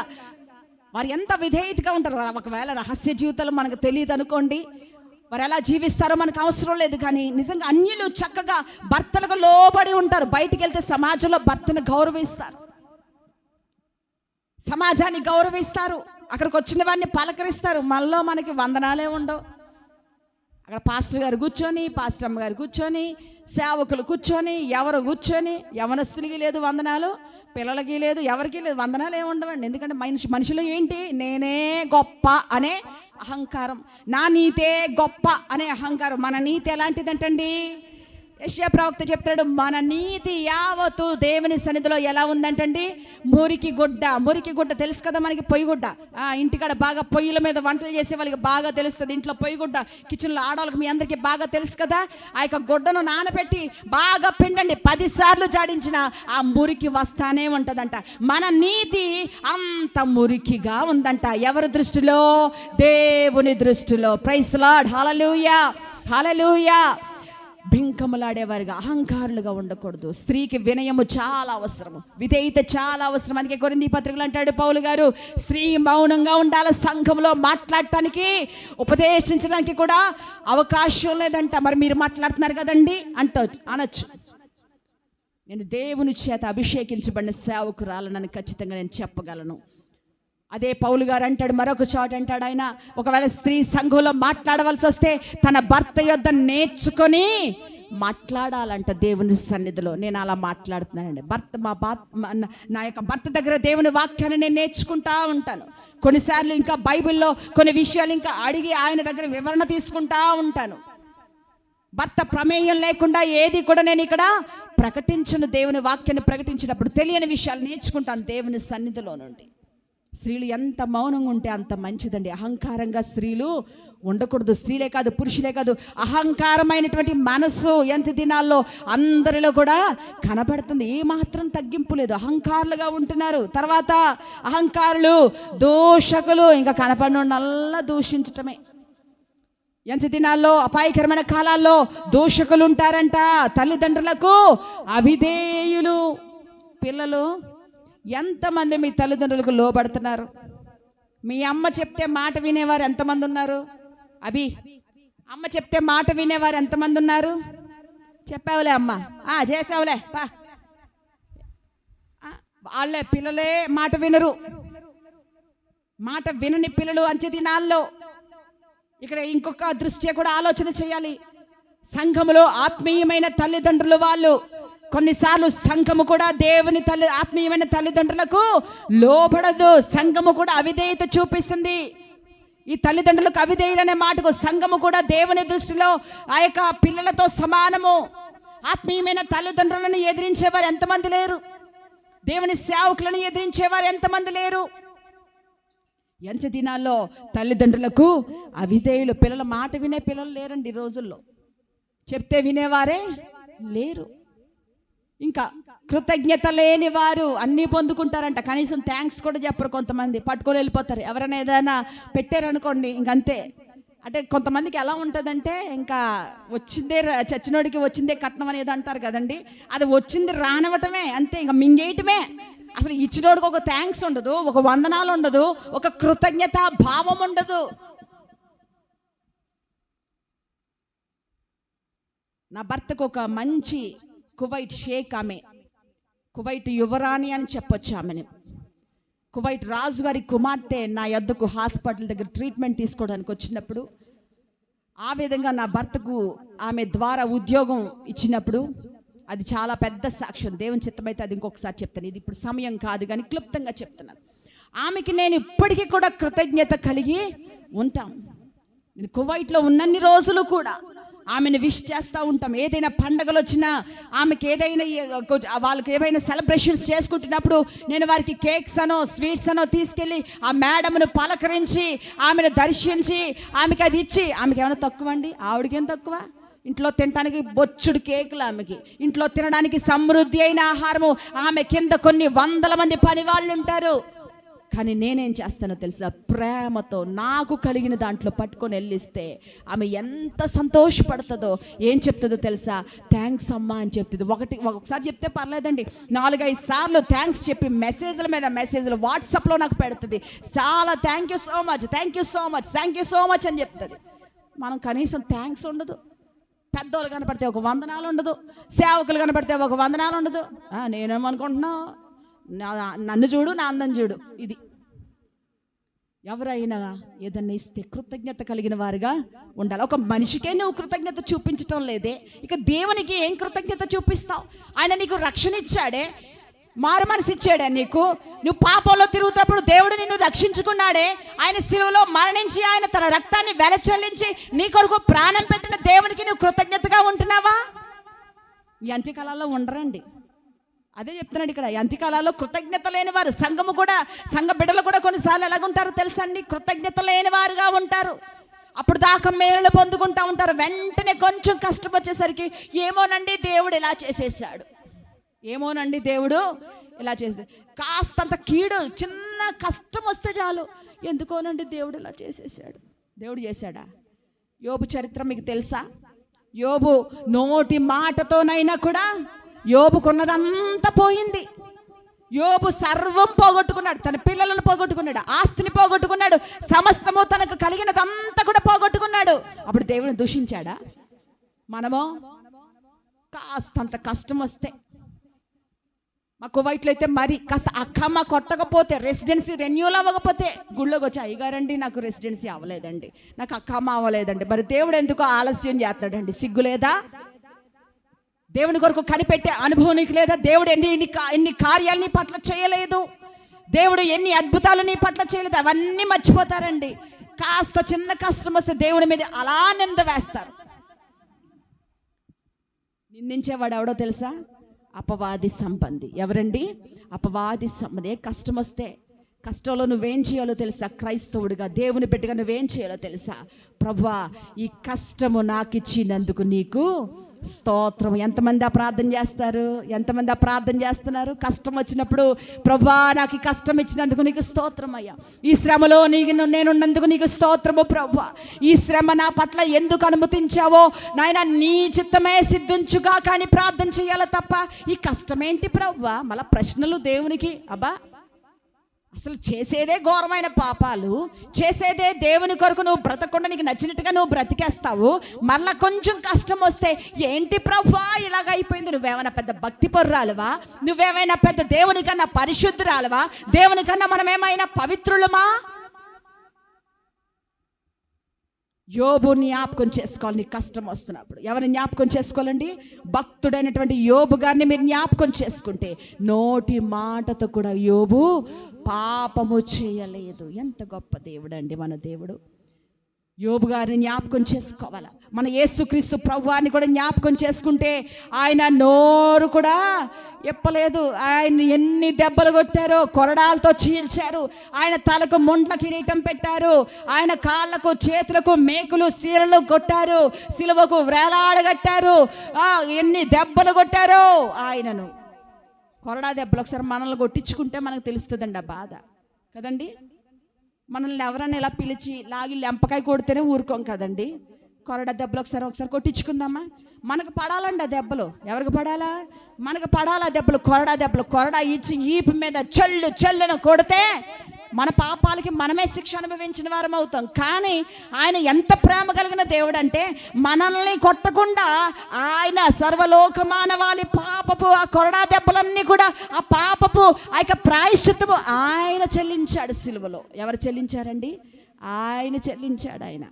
వారు ఎంత విధేయతగా ఉంటారు. ఒకవేళ రహస్య జీవితాలు మనకు తెలియదు అనుకోండి, వారు ఎలా జీవిస్తారో మనకు అవసరం లేదు, కానీ నిజంగా అన్యులు చక్కగా భర్తలకు లోబడి ఉంటారు. బయటికి వెళ్తే సమాజంలో భర్తను గౌరవిస్తారు, సమాజాన్ని గౌరవిస్తారు, అక్కడికి వచ్చిన వారిని పలకరిస్తారు. మనలో మనకి వందనాలే ఉండవు. అక్కడ పాస్టర్ గారు కూర్చొని, పాస్టర్ అమ్మ గారు కూర్చొని, సేవకులు కూర్చొని, ఎవరు కూర్చొని, యవనస్తులకి లేదు వందనాలు, పిల్లలకి లేదు, ఎవరికి లేదు వందనాలు ఏమి ఉండవండి. ఎందుకంటే మనుషులు ఏంటి, నేనే గొప్ప అనే అహంకారం, నా నీతే గొప్ప అనే అహంకారం. మన నీతి ఎలాంటిదంటండి, యెషయా ప్రవక్త చెప్తాడు, మన నీతి యావత్తు దేవుని సన్నిధిలో ఎలా ఉందంటండి, మురికి గుడ్డ తెలుసు కదా మనకి, పొయ్యి గుడ్డ. ఇంటికాడ బాగా పొయ్యిల మీద వంటలు చేసే వాళ్ళకి బాగా తెలుస్తుంది, ఇంట్లో పొయ్యి గుడ్డ కిచెన్లో ఆడవాళ్ళకి మీ అందరికీ బాగా తెలుసు కదా. ఆ యొక్క గుడ్డను నానబెట్టి బాగా పిండండి, 10 సార్లు జాడించిన ఆ మురికి వస్తానే ఉంటుందంట. మన నీతి అంత మురికిగా ఉందంట. ఎవరి దృష్టిలో? దేవుని దృష్టిలో. Praise lord. హల్లెలూయా, హల్లెలూయా. బింకములాడేవారిగా, అహంకారులుగా ఉండకూడదు. స్త్రీకి వినయము చాలా అవసరము, విధేయత చాలా అవసరం. అందుకే కొరింథీ పత్రికలు అంటాడు పౌలు గారు, స్త్రీ మౌనంగా ఉండాలి, సంఘంలో మాట్లాడటానికి ఉపదేశించడానికి కూడా అవకాశం లేదంట. మరి మీరు మాట్లాడుతున్నారు కదండి అనొచ్చు. నేను దేవుని చేత అభిషేకించబడిన సేవకురాలనని ఖచ్చితంగా నేను చెప్పగలను. అదే పౌలు గారు అంటాడు, మరొక చోట అంటాడు ఆయన, ఒకవేళ స్త్రీ సంఘంలో మాట్లాడవలసి వస్తే తన భర్త యొద్ద నేర్చుకొని మాట్లాడాలంట దేవుని సన్నిధిలో. నేను అలా మాట్లాడుతున్నానండి. నా యొక్క భర్త దగ్గర దేవుని వాక్యాన్ని నేను నేర్చుకుంటా ఉంటాను. కొన్నిసార్లు ఇంకా బైబిల్లో కొన్ని విషయాలు ఇంకా అడిగి ఆయన దగ్గర వివరణ తీసుకుంటా ఉంటాను. భర్త ప్రమేయం లేకుండా ఏది కూడా నేను ఇక్కడ ప్రకటించను. దేవుని వాక్యాన్ని ప్రకటించినప్పుడు తెలియని విషయాలు నేర్చుకుంటాను దేవుని సన్నిధిలో నుండి. స్త్రీలు ఎంత మౌనంగా ఉంటే అంత మంచిదండి. అహంకారంగా స్త్రీలు ఉండకూడదు. స్త్రీలే కాదు, పురుషులే కాదు, అహంకారమైనటువంటి మనసు ఎంత దినాల్లో అందరిలో కూడా కనబడుతుంది. ఏమాత్రం తగ్గింపు లేదు, అహంకారులుగా ఉంటున్నారు. తర్వాత అహంకారులు, దూషకులు, ఇంకా కనపడినల్లా దూషించటమే. ఎంత దినాల్లో, అపాయకరమైన కాలాల్లో దూషకులు ఉంటారంట. తల్లిదండ్రులకు అవిధేయులు. పిల్లలు ఎంతమంది మీ తల్లిదండ్రులకు లోబడుతున్నారు? మీ అమ్మ చెప్తే మాట వినేవారు ఎంతమంది ఉన్నారు? అమ్మ చెప్తే మాట వినేవారు ఎంతమంది ఉన్నారు? చెప్పావులే అమ్మ, చేసావులే పా. వాళ్ళే పిల్లలే మాట వినరు. మాట వినని పిల్లలు అంచె దినాల్లో. ఇక్కడ ఇంకొక దృష్ట్యా కూడా ఆలోచన చేయాలి. సంఘములో ఆత్మీయమైన తల్లిదండ్రులు వాళ్ళు కొన్నిసార్లు సంఘము కూడా దేవుని ఆత్మీయమైన తల్లిదండ్రులకు లోబడదు. సంఘము కూడా అవిధేయత చూపిస్తుంది. ఈ తల్లిదండ్రులకు అవిధేయులనే మాటకు సంఘము కూడా దేవుని దృష్టిలో ఆ యొక్క పిల్లలతో సమానము. ఆత్మీయమైన తల్లిదండ్రులను ఎదిరించేవారు ఎంతమంది లేరు? దేవుని సేవకులను ఎదిరించేవారు ఎంతమంది లేరు? ఎంచ దినాల్లో తల్లిదండ్రులకు అవిధేయులు. పిల్లల మాట వినే పిల్లలు లేరండి ఈ రోజుల్లో. చెప్తే వినేవారే లేరు. ఇంకా కృతజ్ఞత లేని వారు అన్నీ పొందుకుంటారంట, కనీసం థ్యాంక్స్ కూడా చెప్పరు. కొంతమంది పట్టుకొని వెళ్ళిపోతారు. ఎవరైనా ఏదైనా పెట్టారనుకోండి ఇంకంతే. అంటే కొంతమందికి ఎలా ఉంటుందంటే, ఇంకా వచ్చిందే చచ్చినోడికి వచ్చిందే కట్నం అనేది అంటారు కదండి, అది వచ్చింది రానివ్వటమే అంతే, ఇంకా మింగేయటమే. అసలు ఇచ్చినోడికి ఒక థ్యాంక్స్ ఉండదు, ఒక వందనాలు ఉండదు, ఒక కృతజ్ఞత భావం ఉండదు. నా భర్తకు ఒక మంచి కువైట్ షేక్, ఆమె కువైట్ యువరాణి అని చెప్పొచ్చు ఆమెని. కువైట్ రాజు గారి కుమార్తె నా యొద్దకు హాస్పిటల్ దగ్గర ట్రీట్మెంట్ తీసుకోవడానికి వచ్చినప్పుడు, ఆ విధంగా నా భర్తకు ఆమె ద్వారా ఉద్యోగం ఇచ్చినప్పుడు అది చాలా పెద్ద సాక్ష్యం. దేవుని చిత్తమైతే అది ఇంకొకసారి చెప్తాను, ఇది ఇప్పుడు సమయం కాదు కానీ క్లుప్తంగా చెప్తున్నాను. ఆమెకి నేను ఇప్పటికీ కూడా కృతజ్ఞత కలిగి ఉంటాం. నేను కువైట్లో ఉన్నన్ని రోజులు కూడా ఆమెను విష్ చేస్తూ ఉంటాం. ఏదైనా పండగలు వచ్చినా, ఆమెకి ఏదైనా వాళ్ళకి ఏమైనా సెలబ్రేషన్స్ చేసుకుంటున్నప్పుడు నేను వారికి కేక్స్ అనో స్వీట్స్ అనో తీసుకెళ్ళి ఆ మేడంను పలకరించి ఆమెను దర్శించి ఆమెకి అది ఇచ్చి, ఆమెకి ఏమైనా తక్కువ అండి? ఆవిడకేం తక్కువ? ఇంట్లో తినడానికి బొచ్చుడు కేకులు, ఆమెకి ఇంట్లో తినడానికి సమృద్ధి అయిన ఆహారము. ఆమె కింద కొన్ని 100 మంది పని వాళ్ళు ఉంటారు. కానీ నేనేం చేస్తానో తెలుసా? ప్రేమతో నాకు కలిగిన దాంట్లో పట్టుకొని వెళ్ళిస్తే ఆమె ఎంత సంతోషపడుతుందో. ఏం చెప్తుందో తెలుసా? థ్యాంక్స్ అమ్మా అని చెప్తుంది. ఒకసారి చెప్తే పర్లేదండి, 4-5 సార్లు థ్యాంక్స్ చెప్పి మెసేజ్ల మీద మెసేజ్లు వాట్సాప్లో నాకు పెడుతుంది. చాలా thank you so much, thank you so much, thank you so much అని చెప్తుంది. మనం కనీసం థ్యాంక్స్ ఉండదు. పెద్దోళ్ళు కనపడితే ఒక వందనాలు ఉండదు, సేవకులు కనపడితే ఒక వందనాలు ఉండదు. నేనేమనుకుంటున్నావు, నన్ను చూడు, నా అందం చూడు. ఇది ఎవరైనా ఏదన్నా ఇస్తే కృతజ్ఞత కలిగిన వారుగా ఉండాలి. ఒక మనిషికే నువ్వు కృతజ్ఞత చూపించటం లేదే, ఇక దేవునికి ఏం కృతజ్ఞత చూపిస్తావు? ఆయన నీకు రక్షణ ఇచ్చాడే, మారు మనసు ఇచ్చాడే నీకు. నువ్వు పాపంలో తిరుగుతున్నప్పుడు దేవుడు నిన్ను రక్షించుకున్నాడే. ఆయన శిలువలో మరణించి ఆయన తన రక్తాన్ని వెలచెల్లించి నీ కొరకు ప్రాణం పెట్టిన దేవునికి నువ్వు కృతజ్ఞతగా ఉంటున్నావా? ఈ అంత్యకాలాల్లో ఉండరండి. అదే చెప్తున్నాడు ఇక్కడ. అంత్యకాలాల్లో కృతజ్ఞత లేని వారు, సంఘము కూడా, సంఘ బిడ్డలు కూడా కొన్నిసార్లు ఎలాగుంటారో తెలుసా అండి? కృతజ్ఞత లేని వారుగా ఉంటారు. అప్పుడు దాకా మేలు పొందుకుంటూ ఉంటారు. వెంటనే కొంచెం కష్టం వచ్చేసరికి ఏమోనండి దేవుడు ఇలా చేసేసాడు, ఏమోనండి దేవుడు ఇలా చేసాడు. కాస్తంత కీడు, చిన్న కష్టం వస్తే చాలు, ఎందుకోనండి దేవుడు ఇలా చేసేసాడు. దేవుడు చేశాడా? యోబు చరిత్ర మీకు తెలుసా? యోబు నోటి మాటతోనైనా కూడా యోబుకున్నదంతా పోయింది. యోబు సర్వం పోగొట్టుకున్నాడు. తన పిల్లలను పోగొట్టుకున్నాడు, ఆస్తిని పోగొట్టుకున్నాడు, సమస్తము తనకు కలిగినదంతా కూడా పోగొట్టుకున్నాడు. అప్పుడు దేవుని దూషించాడా? మనమో కాస్తంత కష్టం వస్తే, మా కువైట్లో అయితే మరి కాస్త అక్కమ్మ కొట్టకపోతే, రెసిడెన్సీ రెన్యూల్ అవ్వకపోతే గుళ్ళోకి వచ్చి, అయ్యగారండి నాకు రెసిడెన్సీ అవ్వలేదండి, నాకు అక్కమ్మ అవ్వలేదండి. మరి దేవుడు ఎందుకో ఆలస్యం చేస్తాడండి? సిగ్గు లేదా? దేవుని కొరకు కనిపెట్టే అనుభవం నీకు లేదా? దేవుడు ఎన్ని కార్యాలు నీ పట్ల చేయలేదు, దేవుడు ఎన్ని అద్భుతాలు నీ పట్ల చేయలేదు, అవన్నీ మర్చిపోతారండి. కాస్త చిన్న కష్టం వస్తే దేవుడి మీద అలా నింద వేస్తారు. నిందించేవాడు ఎవడో తెలుసా? అపవాది సంబంధి. ఎవరండి? అపవాది సంబంధి. కష్టం వస్తే, కష్టంలో నువ్వేం చేయాలో తెలుసా? క్రైస్తవుడిగా, దేవుని బిడ్డగా నువ్వేం చేయాలో తెలుసా? ప్రభువా, ఈ కష్టము నాకు ఇచ్చినందుకు నీకు స్తోత్రం. ఎంతమంది ఆ ప్రార్థన చేస్తారు? ఎంతమంది ఆ ప్రార్థన చేస్తున్నారు? కష్టం వచ్చినప్పుడు, ప్రభువా నాకు ఈ కష్టం ఇచ్చినందుకు నీకు స్తోత్రం అయ్యా, ఈ శ్రమలో నేనున్నందుకు నీకు స్తోత్రము ప్రభువా, ఈ శ్రమ నా పట్ల ఎందుకు అనుమతించావో నాయన, నీ చిత్తమే సిద్ధించుగా కానీ ప్రార్థన చేయాలి తప్ప ఈ కష్టమేంటి ప్రభువా? మళ్ళా ప్రశ్నలు దేవునికి. అబ్బా, అసలు చేసేదే ఘోరమైన పాపాలు, చేసేదే దేవుని కొరకు నువ్వు బ్రతకుండా నీకు నచ్చినట్టుగా నువ్వు బ్రతికేస్తావు. మళ్ళా కొంచెం కష్టం వస్తే ఏంటి ప్రభువా ఇలాగ అయిపోయింది? నువ్వేమైనా పెద్ద భక్తి పరురాలువా? నువ్వేమైనా పెద్ద దేవుని కన్నా పరిశుద్ధురాలువా? దేవుని కన్నా మనం ఏమైనా పవిత్రులమా? యోబు జ్ఞాపకం చేసుకోవాలి. నీకు కష్టం వస్తున్నప్పుడు ఎవరిని జ్ఞాపకం చేసుకోవాలండి? భక్తుడైనటువంటి యోబు గారిని మీరు జ్ఞాపకం చేసుకుంటే, నోటి మాటతో కూడా యోబు పాపము చేయలేదు. ఎంత గొప్ప దేవుడు అండి మన దేవుడు. యోబు గారిని జ్ఞాపకం చేసుకోవాలి. మన యేసుక్రీస్తు ప్రభువాన్ని కూడా జ్ఞాపకం చేసుకుంటే, ఆయన నోరు కూడా ఎప్పలేదు. ఆయన ఎన్ని దెబ్బలు కొట్టారో, కొరడాలతో చీల్చారు. ఆయన తలకు ముండ్ల కిరీటం పెట్టారు, ఆయన కాళ్ళకు చేతులకు మేకులు సీరలు కొట్టారు, సిలువకు వ్రేలాడగట్టారు. ఎన్ని దెబ్బలు కొట్టారో ఆయనను. కొరడా దెబ్బలు ఒకసారి మనల్ని కొట్టించుకుంటే మనకు తెలుస్తుందండి ఆ బాధ కదండి. మనల్ని ఎవరైనా ఇలా పిలిచి లాగి లెంపకాయ కొడితేనే ఊరుకోం కదండి. కొరడా దెబ్బలు ఒకసారి కొట్టించుకుందామా? మనకు పడాలండి ఆ దెబ్బలు. ఎవరికి పడాలా? మనకు పడాలా దెబ్బలు, కొరడా దెబ్బలు. కొరడా ఇచ్చి ఈపు మీద చెల్లును కొడితే మన పాపాలకి మనమే శిక్ష అనుభవించిన వారం అవుతాం. కానీ ఆయన ఎంత ప్రేమ కలిగిన దేవుడు అంటే, మనల్ని కొట్టకుండా ఆయన సర్వలోక మానవాళి పాపపు ఆ కొరడా దెబ్బలన్నీ కూడా, ఆ పాపపు ఆ యొక్క ప్రాయశ్చిత్తము ఆయన చెల్లించాడు సిలువలో. ఎవరు చెల్లించారండి? ఆయన చెల్లించాడు. ఆయన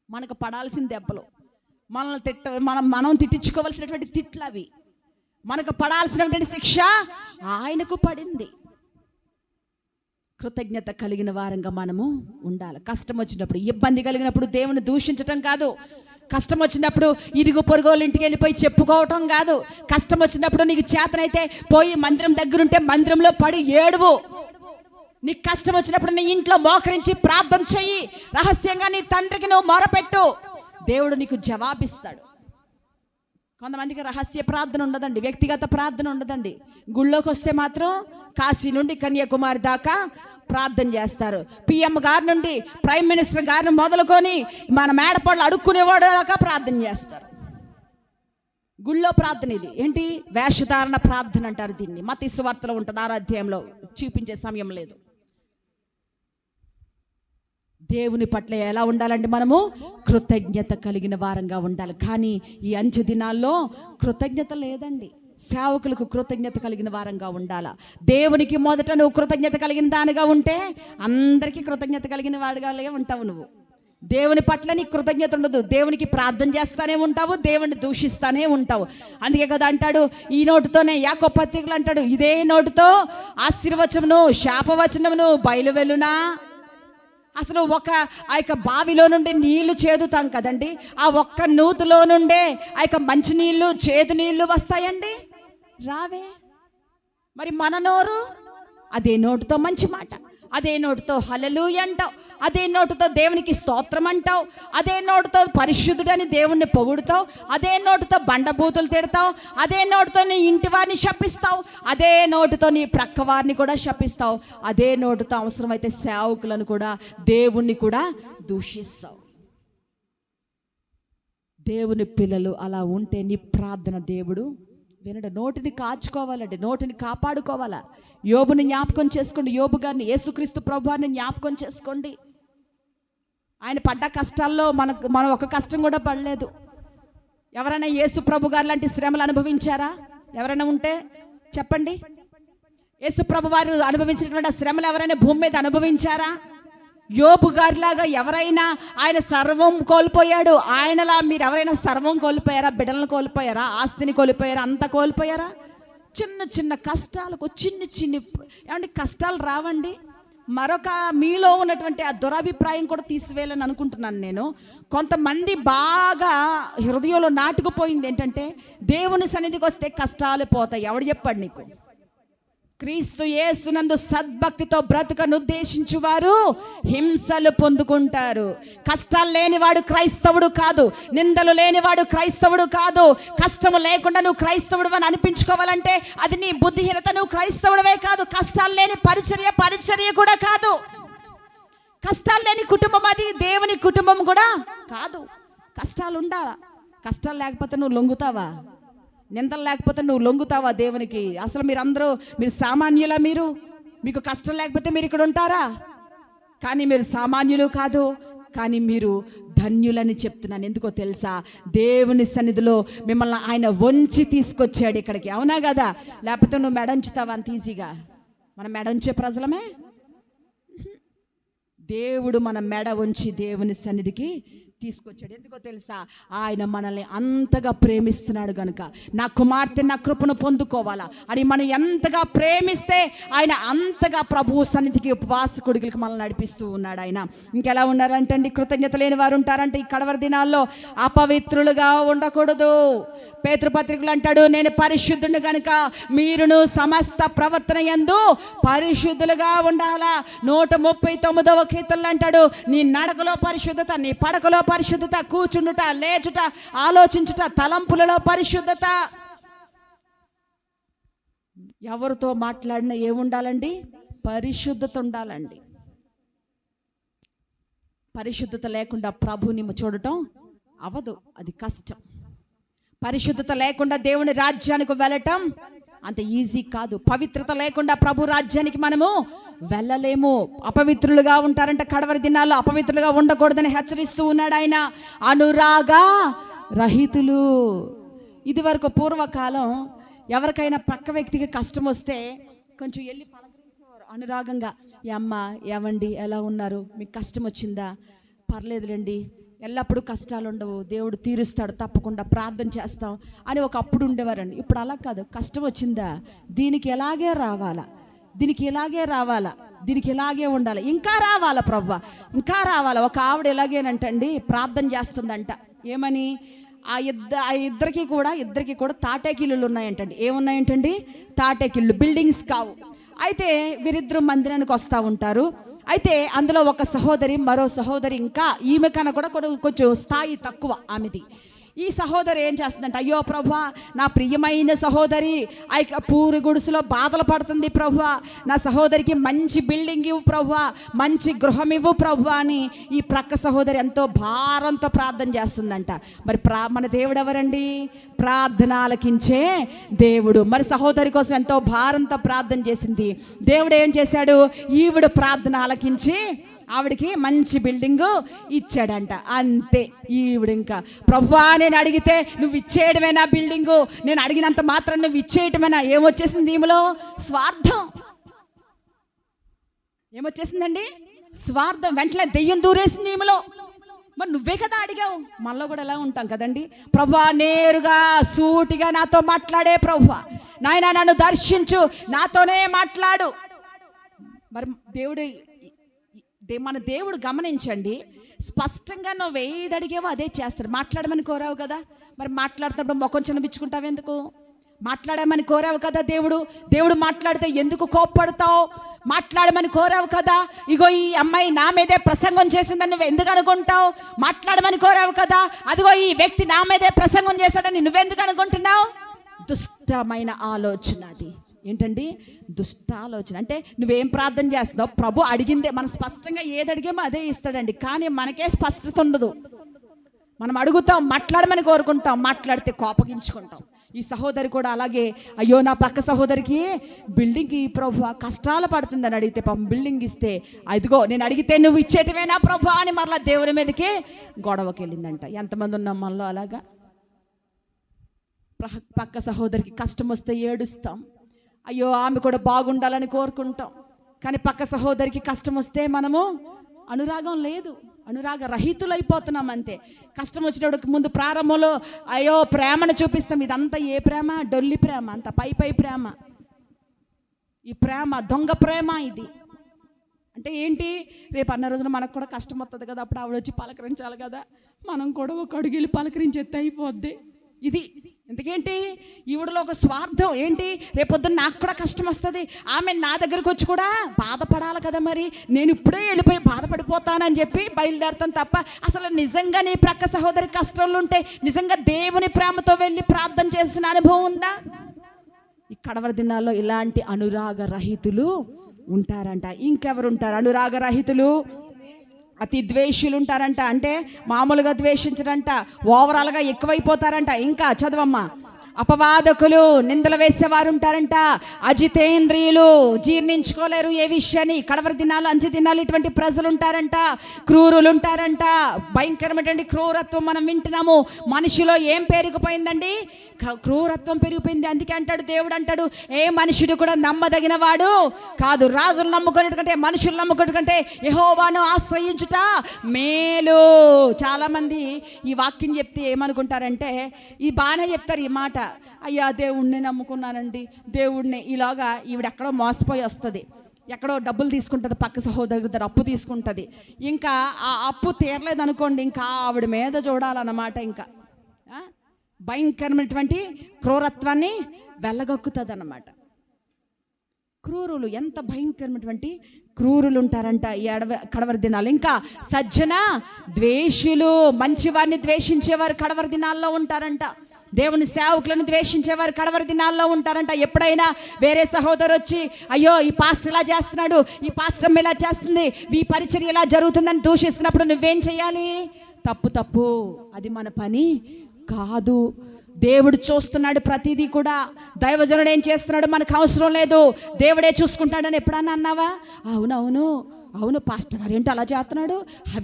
మనకు పడాల్సిన దెబ్బలు, మనల్ని మనం తిట్టించుకోవాల్సినటువంటి తిట్లు అవి, మనకు పడాల్సినటువంటి శిక్ష ఆయనకు పడింది. కృతజ్ఞత కలిగిన వారంగా మనము ఉండాలి. కష్టం వచ్చినప్పుడు, ఇబ్బంది కలిగినప్పుడు దేవుని దూషించటం కాదు. కష్టం వచ్చినప్పుడు ఇరుగు పొరుగోళ్ళ ఇంటికి వెళ్ళిపోయి చెప్పుకోవటం కాదు. కష్టం వచ్చినప్పుడు నీకు చేతనైతే పోయి మందిరం దగ్గరుంటే మందిరంలో పడి ఏడువు. నీకు కష్టం వచ్చినప్పుడు నీ ఇంట్లో మోకరించి ప్రార్థన చెయ్యి. రహస్యంగా నీ తండ్రికి నువ్వు మొరపెట్టు, దేవుడు నీకు జవాబిస్తాడు. కొంతమందికి రహస్య ప్రార్థన ఉండదండి, వ్యక్తిగత ప్రార్థన ఉండదండి. గుళ్ళోకి వస్తే మాత్రం కాశీ నుండి కన్యాకుమారి దాకా ప్రార్థన చేస్తారు. పిఎం గారి నుండి ప్రైమ్ మినిస్టర్ గారిని మొదలుకొని మన మేడపళ్ళు అడుక్కునేవాడు దాకా ప్రార్థన చేస్తారు. గుళ్ళో ప్రార్థన ఇది. ఏంటి? వేషధారణ ప్రార్థన అంటారు దీన్ని. మత్తయి సువార్తలో ఉంటుంది 6వ అధ్యాయంలో, చూపించే సమయం లేదు. దేవుని పట్ల ఎలా ఉండాలంటే మనము కృతజ్ఞత కలిగిన వారంగా ఉండాలి. కానీ ఈ అంచె దినాల్లో కృతజ్ఞత లేదండి. సేవకులకు కృతజ్ఞత కలిగిన వారంగా ఉండాలా. దేవునికి మొదట నువ్వు కృతజ్ఞత కలిగిన దానిగా ఉంటే అందరికీ కృతజ్ఞత కలిగిన వాడిగా ఉంటావు. నువ్వు దేవుని పట్ల నీకు కృతజ్ఞత ఉండదు. దేవునికి ప్రార్థన చేస్తానే ఉంటావు, దేవుని దూషిస్తానే ఉంటావు. అందుకే కదా అంటాడు, ఈ నోటుతోనే యాకోబు పత్రికలు అంటాడు, ఇదే నోటుతో ఆశీర్వచనమును శాపవచనమును బయలువెళ్ళునా. అసలు ఆ యొక్క బావిలో నుండి నీళ్లు చేదుతాం కదండి, ఆ ఒక్క నూతులో నుండే ఆ యొక్క మంచి నీళ్ళు చేదు నీళ్లు వస్తాయండి? రావే. మరి మన నోరు అదే నోటితో మంచి మాట, అదే నోటితో హల్లెలూయా అంటావు, అదే నోటితో దేవునికి స్తోత్రం అంటావు, అదే నోటితో పరిశుద్ధుడని దేవుణ్ణి పొగుడుతావు, అదే నోటితో బండబూతులు తిడతావు, అదే నోటితో నీ ఇంటి వారిని శపిస్తావు, అదే నోటితో నీ ప్రక్క వారిని కూడా శపిస్తావు, అదే నోటితో అవసరమైతే సేవకులను కూడా దేవుణ్ణి కూడా దూషిస్తావు. దేవుని పిల్లలు అలా ఉంటే నీ ప్రార్థన దేవుడు వినడు. నోటిని కాచుకోవాలండి, నోటిని కాపాడుకోవాలా. యోబుని జ్ఞాపకం చేసుకోండి, యోబు గారిని, యేసుక్రీస్తు ప్రభువారిని జ్ఞాపకం చేసుకోండి. ఆయన పడ్డ కష్టాల్లో మనం ఒక కష్టం కూడా పడలేదు. ఎవరైనా యేసు ప్రభు గారు లాంటి శ్రమలు అనుభవించారా? ఎవరైనా ఉంటే చెప్పండి. యేసు ప్రభు వారు అనుభవించినటువంటి శ్రమలు ఎవరైనా భూమి మీద అనుభవించారా? యోబు గారిలాగా ఎవరైనా ఆయన సర్వం కోల్పోయాడు, ఆయనలా మీరు ఎవరైనా సర్వం కోల్పోయారా? బిడ్డలను కోల్పోయారా? ఆస్తిని కోల్పోయారా? అంతా కోల్పోయారా? చిన్న చిన్న కష్టాలకు ఏమంటే కష్టాలు రావండి. మరొక మీలో ఉన్నటువంటి ఆ దురభిప్రాయం కూడా తీసివేయాలని అనుకుంటున్నాను నేను. కొంతమంది బాగా హృదయంలో నాటుకుపోయింది ఏంటంటే, దేవుని సన్నిధికి వస్తే కష్టాలు పోతాయి. ఎవడు చెప్పాడు నీకు? క్రీస్తు యేసునందు సద్భక్తితో బ్రతుకను ఉద్దేశించువారు హింసలు పొందుకుంటారు. కష్టాలు లేనివాడు క్రైస్తవుడు కాదు, నిందలు లేనివాడు క్రైస్తవుడు కాదు. కష్టము లేకుండా నువ్వు క్రైస్తవుడు అని అనిపించుకోవాలంటే అది నీ బుద్ధిహీనత. నువ్వు క్రైస్తవుడవే కాదు, కష్టాలు లేని పరిచర్య కూడా కాదు. కష్టాలు లేని కుటుంబం అది దేవుని కుటుంబం కూడా కాదు. కష్టాలు ఉండాలా. కష్టాలు లేకపోతే నువ్వు లొంగుతావా? నిందలు లేకపోతే నువ్వు లొంగుతావా దేవునికి? అసలు మీరు సామాన్యులా? మీకు కష్టం లేకపోతే మీరు ఇక్కడ ఉంటారా? కానీ మీరు సామాన్యులు కాదు, కానీ మీరు ధన్యులని చెప్తున్నాను. ఎందుకో తెలుసా? దేవుని సన్నిధిలో మిమ్మల్ని ఆయన వంచి తీసుకొచ్చాడు ఇక్కడికి, అవునా కదా? లేకపోతే నువ్వు మెడంచుతావా అంత ఈజీగా? మనం మెడంచే ప్రజలమే. దేవుడు మన మెడ వంచి దేవుని సన్నిధికి తీసుకొచ్చాడు. ఎందుకో తెలుసా? ఆయన మనల్ని అంతగా ప్రేమిస్తున్నాడు కనుక. నా కుమార్తె నా కృపను పొందుకోవాలా అని మనం ఎంతగా ప్రేమిస్తే ఆయన అంతగా ప్రభువు సన్నిధికి ఉపవాస కొడుకులకి మనల్ని నడిపిస్తూ ఉన్నాడు. ఆయన ఇంకెలా ఉన్నారంటండి? కృతజ్ఞత లేని వారు ఉంటారంటే ఈ కడవరి దినాల్లో అపవిత్రులుగా ఉండకూడదు. పేతురుపత్రికలు అంటాడు, నేను పరిశుద్ధుని కనుక మీరును సమస్త ప్రవర్తన యందు పరిశుద్ధులుగా ఉండాలా. 139వ కీర్తనలో అంటాడు, నీ నడకలో పరిశుద్ధత, నీ పడకలో పరిశుద్ధత, కూర్చుండుట, లేచుట, ఆలోచించుట, తలంపులలో పరిశుద్ధత. ఎవరితో మాట్లాడినా ఏముండాలండి? పరిశుద్ధత ఉండాలండి. పరిశుద్ధత లేకుండా ప్రభుని చూడటం అవదు, అది కష్టం. పరిశుద్ధత లేకుండా దేవుని రాజ్యానికి వెళ్ళటం అంత ఈజీ కాదు. పవిత్రత లేకుండా ప్రభు రాజ్యానికి మనము వెళ్ళలేము. అపవిత్రులుగా ఉంటారంట కడవరి దినాల్లో. అపవిత్రులుగా ఉండకూడదని హెచ్చరిస్తూ ఉన్నాడు ఆయన. అనురాగ రహితులు. ఇది వరకు పూర్వకాలం ఎవరికైనా పక్క వ్యక్తికి కష్టం వస్తే కొంచెం వెళ్ళి పలకరించేవారు అనురాగంగా. అమ్మ, ఏమండి, ఎలా ఉన్నారు? మీకు కష్టం వచ్చిందా? పర్లేదులేండి, ఎల్లప్పుడూ కష్టాలు ఉండవు, దేవుడు తీరుస్తాడు, తప్పకుండా ప్రార్థన చేస్తాం అని ఒకప్పుడు ఉండేవారండి. ఇప్పుడు అలా కాదు. కష్టం వచ్చిందా, దీనికి ఎలాగే రావాలా, దీనికి ఇలాగే ఉండాలి, ఇంకా రావాలా ప్రభువా, ఇంకా రావాలా. ఒక ఆవిడ ఎలాగేనంటండి ప్రార్థన చేస్తుందంట. ఏమని? ఇద్దరికి కూడా తాటేకిళ్ళు ఉన్నాయంటండి. ఏమున్నాయంటండి? తాటేకిళ్ళు, బిల్డింగ్స్ కావు. అయితే వీరిద్దరు మందిరానికి వస్తూ ఉంటారు. అయితే అందులో ఒక సహోదరి, మరో సహోదరి, ఇంకా ఈమె కన్నా కూడా కొంచెం స్థాయి తక్కువ ఆమెది. ఈ సహోదరి ఏం చేస్తుందంటే, అయ్యో ప్రభువా, నా ప్రియమైన సహోదరి ఆ పూరి గుడిసెలో బాధలు పడుతుంది ప్రభువా, నా సహోదరికి మంచి బిల్డింగ్ ఇవ్వు ప్రభువా, మంచి గృహం ఇవ్వు ప్రభువా అని ఈ ప్రక్క సహోదరి ఎంతో భారంతో ప్రార్థన చేస్తుందంట. మరి మన దేవుడు ఎవరండి? ప్రార్థన ఆలకించే దేవుడు. మరి సహోదరి కోసం ఎంతో భారంతో ప్రార్థన చేసింది. దేవుడు ఏం చేశాడు? ఈవిడ ప్రార్థన ఆలకించి ఆవిడికి మంచి బిల్డింగు ఇచ్చాడంట. అంతే. ఈవిడ ఇంకా, ప్రభువా నేను అడిగితే నువ్వు ఇచ్చేయడమేనా బిల్డింగు, నేను అడిగినంత మాత్రం నువ్వు ఇచ్చేయటమేనా? ఏమొచ్చేసింది ఈమెలో? స్వార్థం. ఏమొచ్చేసిందండి? స్వార్థం. వెంటనే దెయ్యం దూరేసింది ఈమెలో. మరి నువ్వే కదా అడిగావు. మనలో కూడా ఎలా ఉంటాం కదండి? ప్రభువా నేరుగా సూటిగా నాతో మాట్లాడే ప్రభువా, నాయనా నన్ను దర్శించు, నాతోనే మాట్లాడు. మరి మన దేవుడు గమనించండి, స్పష్టంగా నువ్వు ఏది అడిగేవో అదే చేస్తాడు. మాట్లాడమని కోరావు కదా, మరి మాట్లాడుతున్నప్పుడు ముఖం చిన్నబిచ్చుకుంటావు ఎందుకు? మాట్లాడమని కోరావు కదా, దేవుడు మాట్లాడితే ఎందుకు కోప్పడతావు? మాట్లాడమని కోరావు కదా, ఇగో ఈ అమ్మాయి నా మీదే ప్రసంగం చేసిందని నువ్వు ఎందుకు అనుకుంటావు? మాట్లాడమని కోరావు కదా, అదిగో ఈ వ్యక్తి నా మీదే ప్రసంగం చేశాడని నువ్వెందుకు అనుకుంటున్నావు? దుష్టమైన ఆలోచన అది. ఏంటండి? దుష్ట ఆలోచన. అంటే నువ్వేం ప్రార్థన చేస్తున్నావు? ప్రభు అడిగిందే, మనం స్పష్టంగా ఏది అడిగామో అదే ఇస్తాడండి. కానీ మనకే స్పష్టత ఉండదు. మనం అడుగుతాం, మాట్లాడమని కోరుకుంటాం, మాట్లాడితే కోపగించుకుంటాం. ఈ సహోదరి కూడా అలాగే, అయ్యో నా పక్క సహోదరికి బిల్డింగ్ ప్రభు కష్టాలు పడుతుందని అడిగితే పాపం బిల్డింగ్ ఇస్తే, అదిగో నేను అడిగితే నువ్వు ఇచ్చేటివేనా ప్రభు అని మరలా దేవుని మీదకి గొడవకి వెళ్ళిందంట. ఎంతమంది ఉన్నాం మనలో అలాగా? పక్క సహోదరికి కష్టం వస్తే ఏడుస్తాం, అయ్యో ఆమె కూడా బాగుండాలని కోరుకుంటాం. కానీ పక్క సహోదరికి కష్టం వస్తే మనము అనురాగం లేదు, అనురాగ రహితులైపోతున్నాం అంతే. కష్టం వచ్చినప్పుడు ముందు ప్రారంభంలో అయ్యో ప్రేమను చూపిస్తాం. ఇదంతా ఏ ప్రేమ? డొల్లి ప్రేమ, అంత పై ప్రేమ. ఈ ప్రేమ దొంగ ప్రేమ. ఇది అంటే ఏంటి? రేపు అన్న రోజున మనకు కూడా కష్టం వస్తుంది కదా, అప్పుడు ఆవిడ వచ్చి పలకరించాలి కదా, మనం కూడా ఒక అడుగులు పలకరించేస్తే అయిపోద్ది. ఇది ఎందుకేంటి? ఈవిడలో ఒక స్వార్థం ఏంటి? రేపొద్దున నాకు కూడా కష్టం వస్తుంది, ఆమె నా దగ్గరకు వచ్చి కూడా బాధపడాలి కదా, మరి నేను ఇప్పుడే వెళ్ళిపోయి బాధపడిపోతానని చెప్పి బయలుదేరుతాను తప్ప, అసలు నిజంగా నీ ప్రక్క సహోదరి కష్టంలో ఉంటే నిజంగా దేవుని ప్రేమతో వెళ్ళి ప్రార్థన చేసిన అనుభవం ఉందా? ఈ కడవరి దినాల్లో ఇలాంటి అనురాగ రహితులు ఉంటారంట. ఇంకెవరు ఉంటారు అనురాగ రహితులు? అతి ద్వేషులు ఉంటారంట. అంటే మామూలుగా ద్వేషించరంట, ఓవరాల్గా ఎక్కువైపోతారంట. ఇంకా చదవమ్మా. అపవాదకులు, నిందలు వేసేవారు ఉంటారంట. అజితేంద్రియులు, జీర్ణించుకోలేరు ఏ విషయాన్ని. కడవరి దినాలు, అంచె దినాలు ఇటువంటి ప్రజలు ఉంటారంట. క్రూరులు ఉంటారంట. భయంకరమైనటువంటి క్రూరత్వం మనం వింటున్నాము. మనిషిలో ఏం పెరిగిపోయిందండి? క్రూరత్వం పెరిగిపోయింది. అందుకే అంటాడు దేవుడు, అంటాడు ఏ మనుషుడు కూడా నమ్మదగిన వాడు కాదు. రాజులు నమ్ముకునేటకంటే, మనుషులు నమ్ముకునేటకంటే యెహోవాను ఆశ్రయించుట మేలు. చాలామంది ఈ వాక్యం చెప్తే ఏమనుకుంటారంటే, ఈ బాగానే చెప్తారు ఈ మాట, అయ్యా దేవుణ్ణి నమ్ముకున్నానండి, దేవుడిని. ఈలోగా ఈవిడ ఎక్కడో మోసపోయి వస్తుంది, ఎక్కడో డబ్బులు తీసుకుంటుంది, పక్క సహోదరు దగ్గర అప్పు తీసుకుంటుంది. ఇంకా ఆ అప్పు తీరలేదు అనుకోండి, ఇంకా ఆవిడ మీద చూడాలన్నమాట. ఇంకా భయంకరమైనటువంటి క్రూరత్వాన్ని వెళ్ళగొక్కుతుంది అన్నమాట. క్రూరులు, ఎంత భయంకరమైనటువంటి క్రూరులు ఉంటారంట ఈ కడవరి దినాలు. ఇంకా సజ్జన ద్వేషులు, మంచివారిని ద్వేషించేవారు కడవరి దినాల్లో ఉంటారంట. దేవుని సేవకులను ద్వేషించేవారు కడవరి దినాల్లో ఉంటారంట. ఎప్పుడైనా వేరే సహోదరు వచ్చి, అయ్యో ఈ పాస్టర్ ఇలా చేస్తున్నాడు, ఈ పాస్టర్ ఇలా చేస్తుంది, ఈ పరిచర్య ఇలా జరుగుతుందని దూషిస్తున్నప్పుడు నువ్వేం చేయాలి? తప్పు, అది మన పని కాదు. దేవుడు చూస్తున్నాడు ప్రతిదీ కూడా. దైవజనుడు ఏం చేస్తున్నాడు మనకు అవసరం లేదు, దేవుడే చూసుకుంటాడని ఎప్పుడన్నా అన్నావా? అవును పాస్టర్ గారు ఏంటి అలా చేస్తున్నాడు,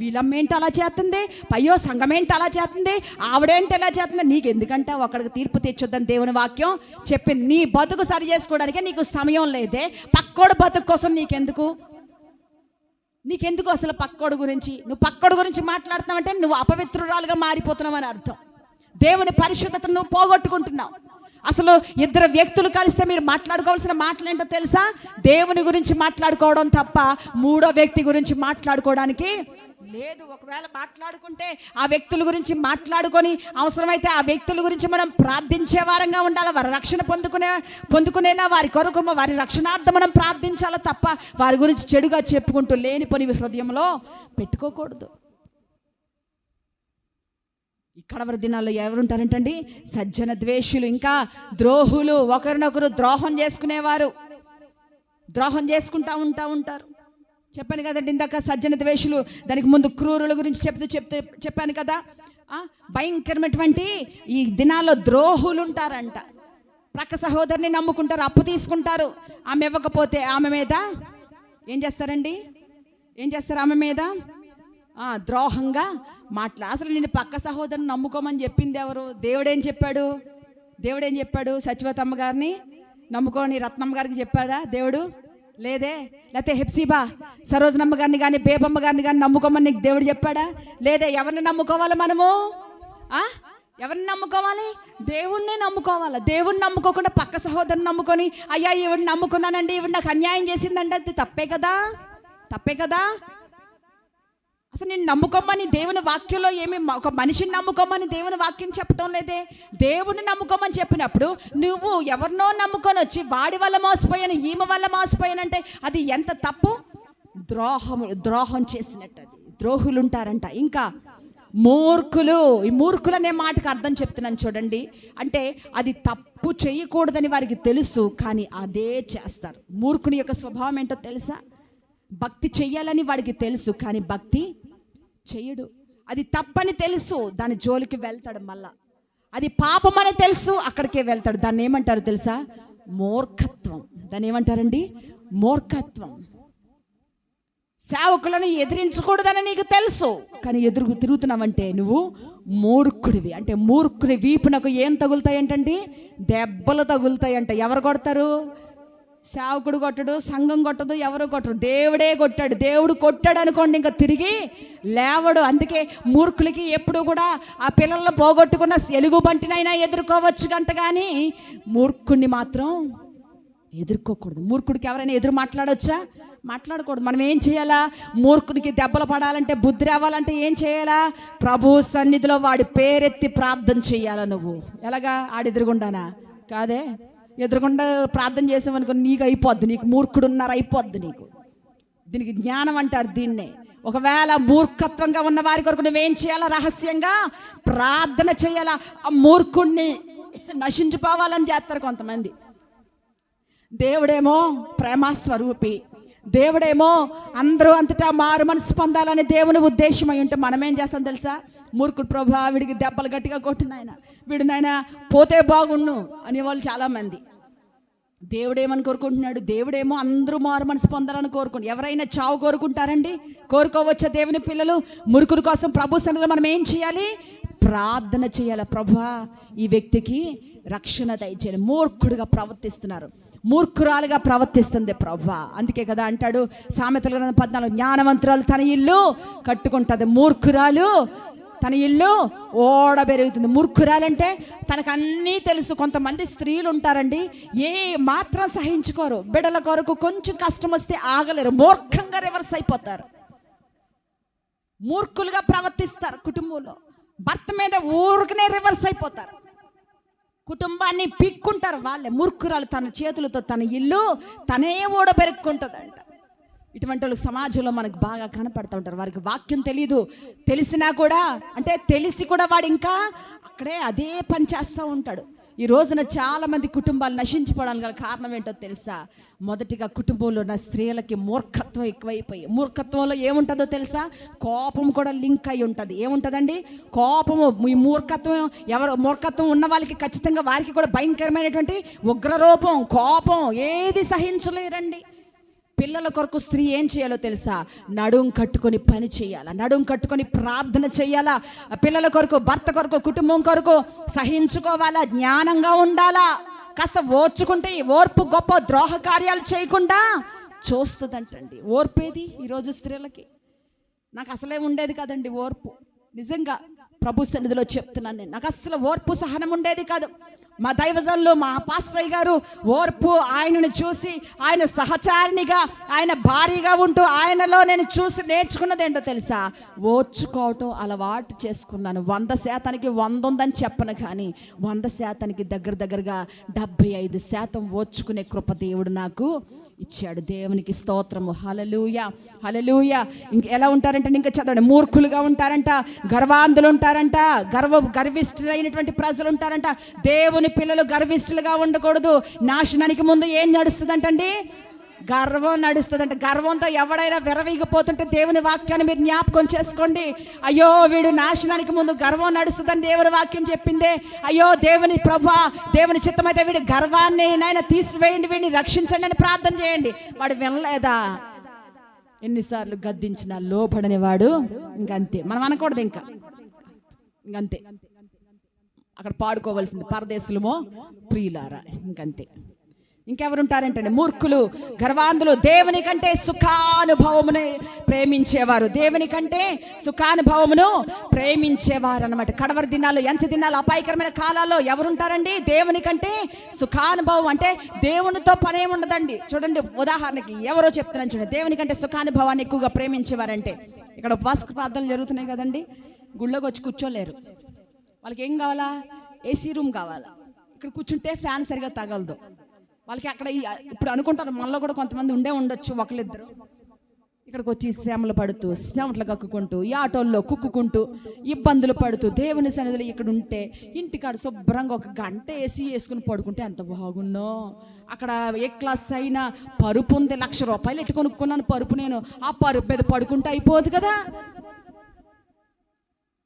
వీళ్ళమ్మ ఏంటి అలా చేస్తుంది, అయ్యో సంఘం ఏంటి అలా చేస్తుంది, ఆవిడేంటి ఎలా చేస్తుంది, నీకెందుకంటే ఒకడికి తీర్పు తెచ్చొద్దని దేవుని వాక్యం చెప్పింది. నీ బతుకు సరి చేసుకోవడానికే నీకు సమయం లేదే, పక్కోడు బతుకు కోసం నీకెందుకు అసలు పక్కోడు గురించి? నువ్వు పక్కోడు గురించి మాట్లాడుతున్నావంటే నువ్వు అపవిత్రురాలుగా మారిపోతున్నావు అని అర్థం. దేవుని పరిశుద్ధతను నువ్వు పోగొట్టుకుంటున్నావు. అసలు ఇద్దరు వ్యక్తులు కలిస్తే మీరు మాట్లాడుకోవాల్సిన మాటలు ఏంటో తెలుసా? దేవుని గురించి మాట్లాడుకోవడం తప్ప మూడో వ్యక్తి గురించి మాట్లాడుకోవడానికి లేదు. ఒకవేళ మాట్లాడుకుంటే ఆ వ్యక్తుల గురించి మాట్లాడుకొని అవసరమైతే ఆ వ్యక్తుల గురించి మనం ప్రార్థించే వారంగా ఉండాలి. వారి రక్షణ పొందుకునేలా వారి కొరకు వారి రక్షణార్థం మనం ప్రార్థించాలి తప్ప వారి గురించి చెడుగా చెప్పుకుంటూ లేని పని హృదయంలో పెట్టుకోకూడదు. ఈ కడవరి దినాల్లో ఎవరుంటారంటండి? సజ్జన ద్వేషులు, ఇంకా ద్రోహులు, ఒకరినొకరు ద్రోహం చేసుకునేవారు, ద్రోహం చేసుకుంటూ ఉంటారు. చెప్పాను కదండి ఇందాక సజ్జన ద్వేషులు, దానికి ముందు క్రూరుల గురించి చెప్పాను కదా. భయంకరమైనటువంటి ఈ దినాల్లో ద్రోహులు ఉంటారంట. ప్రక్క సహోదరిని నమ్ముకుంటారు, అప్పు తీసుకుంటారు, ఆమె ఇవ్వకపోతే ఆమె మీద ఏం చేస్తారు? ఆమె మీద ద్రోహంగా అసలు నేను పక్క సహోదరుని నమ్ముకోమని చెప్పింది ఎవరు? దేవుడేం చెప్పాడు? సచివతమ్మ గారిని నమ్ముకోని రత్నమ్మ గారికి చెప్పాడా దేవుడు? లేదే. లేకపోతే హెప్సిబా సరోజనమ్మ గారిని కానీ బేబమ్మ గారిని కానీ నమ్ముకోమని నీకు దేవుడు చెప్పాడా? లేదే. ఎవరిని నమ్ముకోవాలి మనము? ఎవరిని నమ్ముకోవాలి? దేవుణ్ణి నమ్ముకోవాలి. దేవుణ్ణి నమ్ముకోకుండా పక్క సహోదరుని నమ్ముకొని, అయ్యా ఈవిడిని నమ్ముకున్నానండి, ఈవిడ నాకు అన్యాయం చేసిందంటే అది తప్పే కదా. అసలు నేను నమ్ముకోమని దేవుని వాక్యంలో ఏమి ఒక మనిషిని నమ్ముకోమని దేవుని వాక్యం చెప్పడం లేదే. దేవుడిని నమ్ముకోమని చెప్పినప్పుడు నువ్వు ఎవరినో నమ్ముకొని వచ్చి వాడి వల్ల మోసపోయాను, ఈమె వల్ల మోసపోయానంటే అది ఎంత తప్పు. ద్రోహం చేసినట్టు. అది ద్రోహులు ఉంటారంట. ఇంకా మూర్ఖులు. ఈ మూర్ఖులు అనే మాటకు అర్థం చెప్తున్నాను చూడండి. అంటే అది తప్పు చేయకూడదని వారికి తెలుసు, కానీ అదే చేస్తారు. మూర్ఖుని యొక్క స్వభావం ఏంటో తెలుసా? భక్తి చెయ్యాలని వాడికి తెలుసు, కానీ భక్తి చెయ్యడు. అది తప్పని తెలుసు, దాని జోలికి వెళ్తాడు. మళ్ళా అది పాపం అని తెలుసు, అక్కడికే వెళ్తాడు. దాన్ని ఏమంటారు తెలుసా? మూర్ఖత్వం. దాన్ని ఏమంటారండి? మూర్ఖత్వం. సేవకులను ఎదిరించకూడదని నీకు తెలుసు, కానీ ఎదురు తిరుగుతున్నావంటే నువ్వు మూర్ఖుడివి. అంటే మూర్ఖుడి వీపునకు ఏం తగులుతాయంటండి? దెబ్బలు తగులుతాయంట. ఎవరు కొడతారు? సేవకుడు కొట్టడు, సంఘం కొట్టదు, ఎవరు కొట్టరు, దేవుడే కొట్టాడు. దేవుడు కొట్టాడు అనుకోండి, ఇంకా తిరిగి లేవడు. అందుకే మూర్ఖులకి ఎప్పుడు కూడా ఆ పిల్లలను పోగొట్టుకున్న ఎలుగు బంటినైనా ఎదుర్కోవచ్చు గంట, కానీ మూర్ఖుడిని మాత్రం ఎదుర్కోకూడదు. మూర్ఖుడికి ఎవరైనా ఎదురు మాట్లాడొచ్చా? మాట్లాడకూడదు. మనం ఏం చేయాలా? మూర్ఖుడికి దెబ్బలు పడాలంటే, బుద్ధి రావాలంటే ఏం చేయాలా? ప్రభు సన్నిధిలో వాడి పేరెత్తి ప్రార్థన చేయాలా. నువ్వు ఎలాగా? ఆడెదురుగుండానా? కాదే. ఎదురుగుండా ప్రార్థన చేసావనుకో నీకు అయిపోద్ది. నీకు మూర్ఖుడున్నారు అయిపోద్ది నీకు. దీనికి జ్ఞానం అంటారు దీన్నే. ఒకవేళ మూర్ఖత్వంగా ఉన్న వారి కొరకు నువ్వేం చేయాలా? రహస్యంగా ప్రార్థన చేయాలా. ఆ మూర్ఖుడిని నశించిపోవాలని చేస్తారు కొంతమంది. దేవుడేమో ప్రేమస్వరూపి, దేవుడేమో అందరూ అంతటా మారు మనసు పొందాలని దేవుని ఉద్దేశమై ఉంటే మనం ఏం చేస్తాం తెలుసా? మూర్ఖుడు, ప్రభు వీడికి దెబ్బలు గట్టిగా కొట్టినాయన, వీడు నాయన పోతే బాగుండు అనేవాళ్ళు చాలామంది. దేవుడేమని కోరుకుంటున్నాడు? దేవుడేమో అందరూ మారు మనసు పొందాలని కోరుకుంటు. ఎవరైనా చావు కోరుకుంటారండి? కోరుకోవచ్చా దేవుని పిల్లలు? మూర్ఖుడి కోసం ప్రభు సన్నిధిలో మనం ఏం చేయాలి? ప్రార్థన చేయాలి. ప్రభువా ఈ వ్యక్తికి రక్షణ దయచేయండి. మూర్ఖుడిగా ప్రవర్తిస్తున్నారు, మూర్ఖురాలుగా ప్రవర్తిస్తుంది ప్రభువా. అందుకే కదా అంటాడు సామెతల గ్రంథం 14, జ్ఞానవంతురాలు తన ఇల్లు కట్టుకుంటుంది, మూర్ఖురాలు తన ఇల్లు ఓడబెరుగుతుంది. మూర్ఖురాలంటే తనకు అన్నీ తెలుసు. కొంతమంది స్త్రీలు ఉంటారండి, ఏ మాత్రం సహించుకోరు. బిడ్డల కొరకు కొంచెం కష్టం వస్తే ఆగలేరు, మూర్ఖంగా రివర్స్ అయిపోతారు, మూర్ఖులుగా ప్రవర్తిస్తారు. కుటుంబంలో భర్త మీద ఊరికనే రివర్స్ అయిపోతారు, కుటుంబాన్ని పిక్కుంటారు వాళ్ళే. మూర్ఖురాలు తన చేతులతో తన ఇల్లు తనే ఓడబెరుక్కుంటుందంట. ఇటువంటి వాళ్ళు సమాజంలో మనకు బాగా కనపడుతూ ఉంటారు. వారికి వాక్యం తెలీదు, తెలిసినా కూడా అంటే తెలిసి కూడా వాడు ఇంకా అక్కడే అదే పని చేస్తూ ఉంటాడు. ఈ రోజున చాలామంది కుటుంబాలు నశించిపోవడానికి గల కారణం ఏంటో తెలుసా? మొదటిగా కుటుంబంలో ఉన్న స్త్రీలకి మూర్ఖత్వం ఎక్కువైపోయి. మూర్ఖత్వంలో ఏముంటుందో తెలుసా? కోపం కూడా లింక్ అయి ఉంటుంది. ఏముంటుందండి? కోపము. ఈ మూర్ఖత్వం ఎవరు మూర్ఖత్వం ఉన్న వాళ్ళకి ఖచ్చితంగా వారికి కూడా భయంకరమైనటువంటి ఉగ్రరూపం, కోపం, ఏది సహించలేరండి. పిల్లల కొరకు స్త్రీ ఏం చేయాలో తెలుసా? నడుం కట్టుకొని పని చేయాలా, నడుం కట్టుకొని ప్రార్థన చేయాలా. పిల్లల కొరకు, భర్త కొరకు, కుటుంబం కొరకు సహించుకోవాలా, జ్ఞానంగా ఉండాలా. కాస్త ఓర్చుకుంటే ఓర్పు గొప్ప ద్రోహ కార్యాలు చేయకుండా చూస్తుందంటండి. ఓర్పేది ఈరోజు స్త్రీలకి? నాకు అసలే ఉండేది కాదండి ఓర్పు. నిజంగా ప్రభు సన్నిధిలో చెప్తున్నాను నేను, నాకు అసలు ఓర్పు సహనం ఉండేది కాదు. మా దైవజనులు, మా పాస్టర్ గారు ఓర్పు, ఆయనను చూసి ఆయన సహచారినిగా, ఆయన భారీగా ఉంటూ ఆయనలో నేను చూసి నేర్చుకున్నది ఏంటో తెలుసా? ఓర్చుకోవటం అలవాటు చేసుకున్నాను. 100% 100 ఉందని చెప్పను, కానీ 100% దగ్గరగా 75% ఓర్చుకునే కృప దేవుడు నాకు ఇచ్చాడు. దేవునికి స్తోత్రము. హల్లెలూయా, హల్లెలూయా. ఇంక ఎలా ఉంటారంటే, ఇంకా చదవండి, మూర్ఖులుగా ఉంటారంట, గర్వాంధులు ఉంటారంట, గర్విష్ఠులైనటువంటి ప్రజలు ఉంటారంట. దేవుని పిల్లలు గర్విష్ఠులుగా ఉండకూడదు. నాశనానికి ముందు ఏం నడుస్తుందంటండి? గర్వం నడుస్తుందంట. గర్వంతో ఎవడైనా విరవీగిపోతుంటే దేవుని వాక్యాన్ని మీరు జ్ఞాపకం చేసుకోండి. అయ్యో వీడు నాశనానికి ముందు గర్వం నడుస్తుందని దేవుని వాక్యం చెప్పిందే. అయ్యో దేవుని ప్రభా, దేవుని చిత్తమైతే వీడి గర్వాన్ని నాయన తీసివేయండి, వీడిని రక్షించండి అని ప్రార్థన చేయండి. వాడు వినలేదా? ఎన్నిసార్లు గద్దించినా లోబడని వాడు ఇంకంతే. మనం అనకూడదు, ఇంకంతే. అక్కడ పాడుకోవాల్సింది పరదేశులమో ప్రియులారా, ఇంకంతే. ఇంకెవరుంటారంటండి? మూర్ఖులు, గర్వాంధులు, దేవుని కంటే సుఖానుభవమును ప్రేమించేవారు. దేవుని కంటే సుఖానుభవమును ప్రేమించేవారు అన్నమాట. కడవరి దినాలు, ఎంత దినాలు, అపాయకరమైన కాలాల్లో ఎవరుంటారండి? దేవుని కంటే సుఖానుభవం. అంటే దేవునితో పనే ఉండదండి. చూడండి, ఉదాహరణకి ఎవరో చెప్తున్నాను చూడండి, దేవుని కంటే సుఖానుభవాన్ని ఎక్కువగా ప్రేమించేవారంటే, ఇక్కడ ఉపవాస ప్రార్థనలు జరుగుతున్నాయి కదండి, గుళ్ళోకి వచ్చి కూర్చోలేరు. వాళ్ళకి ఏం కావాలా? ఏసీ రూమ్ కావాలా. ఇక్కడ కూర్చుంటే ఫ్యాన్ సరిగా తగలదు వాళ్ళకి. అక్కడ ఇప్పుడు అనుకుంటారు మనలో కూడా కొంతమంది ఉండొచ్చు ఒకళ్ళిద్దరు, ఇక్కడికి వచ్చి శ్రమలు పడుతూ, శ్రమలు కక్కుకుంటూ, ఈ ఆటోల్లో కుక్కుకుంటూ, ఇబ్బందులు పడుతూ, దేవుని సన్నిధిలో ఇక్కడ ఉంటే, ఇంటికాడ శుభ్రంగా ఒక గంట ఏసీ వేసుకుని పడుకుంటే ఎంత బాగున్నో. అక్కడ ఏ క్లాస్ అయినా పరుపు ఉంది, 1,00,000 రూపాయలు ఎట్టు కొనుక్కున్నాను పరుపు. నేను ఆ పరుపు మీద పడుకుంటే అయిపోదు కదా.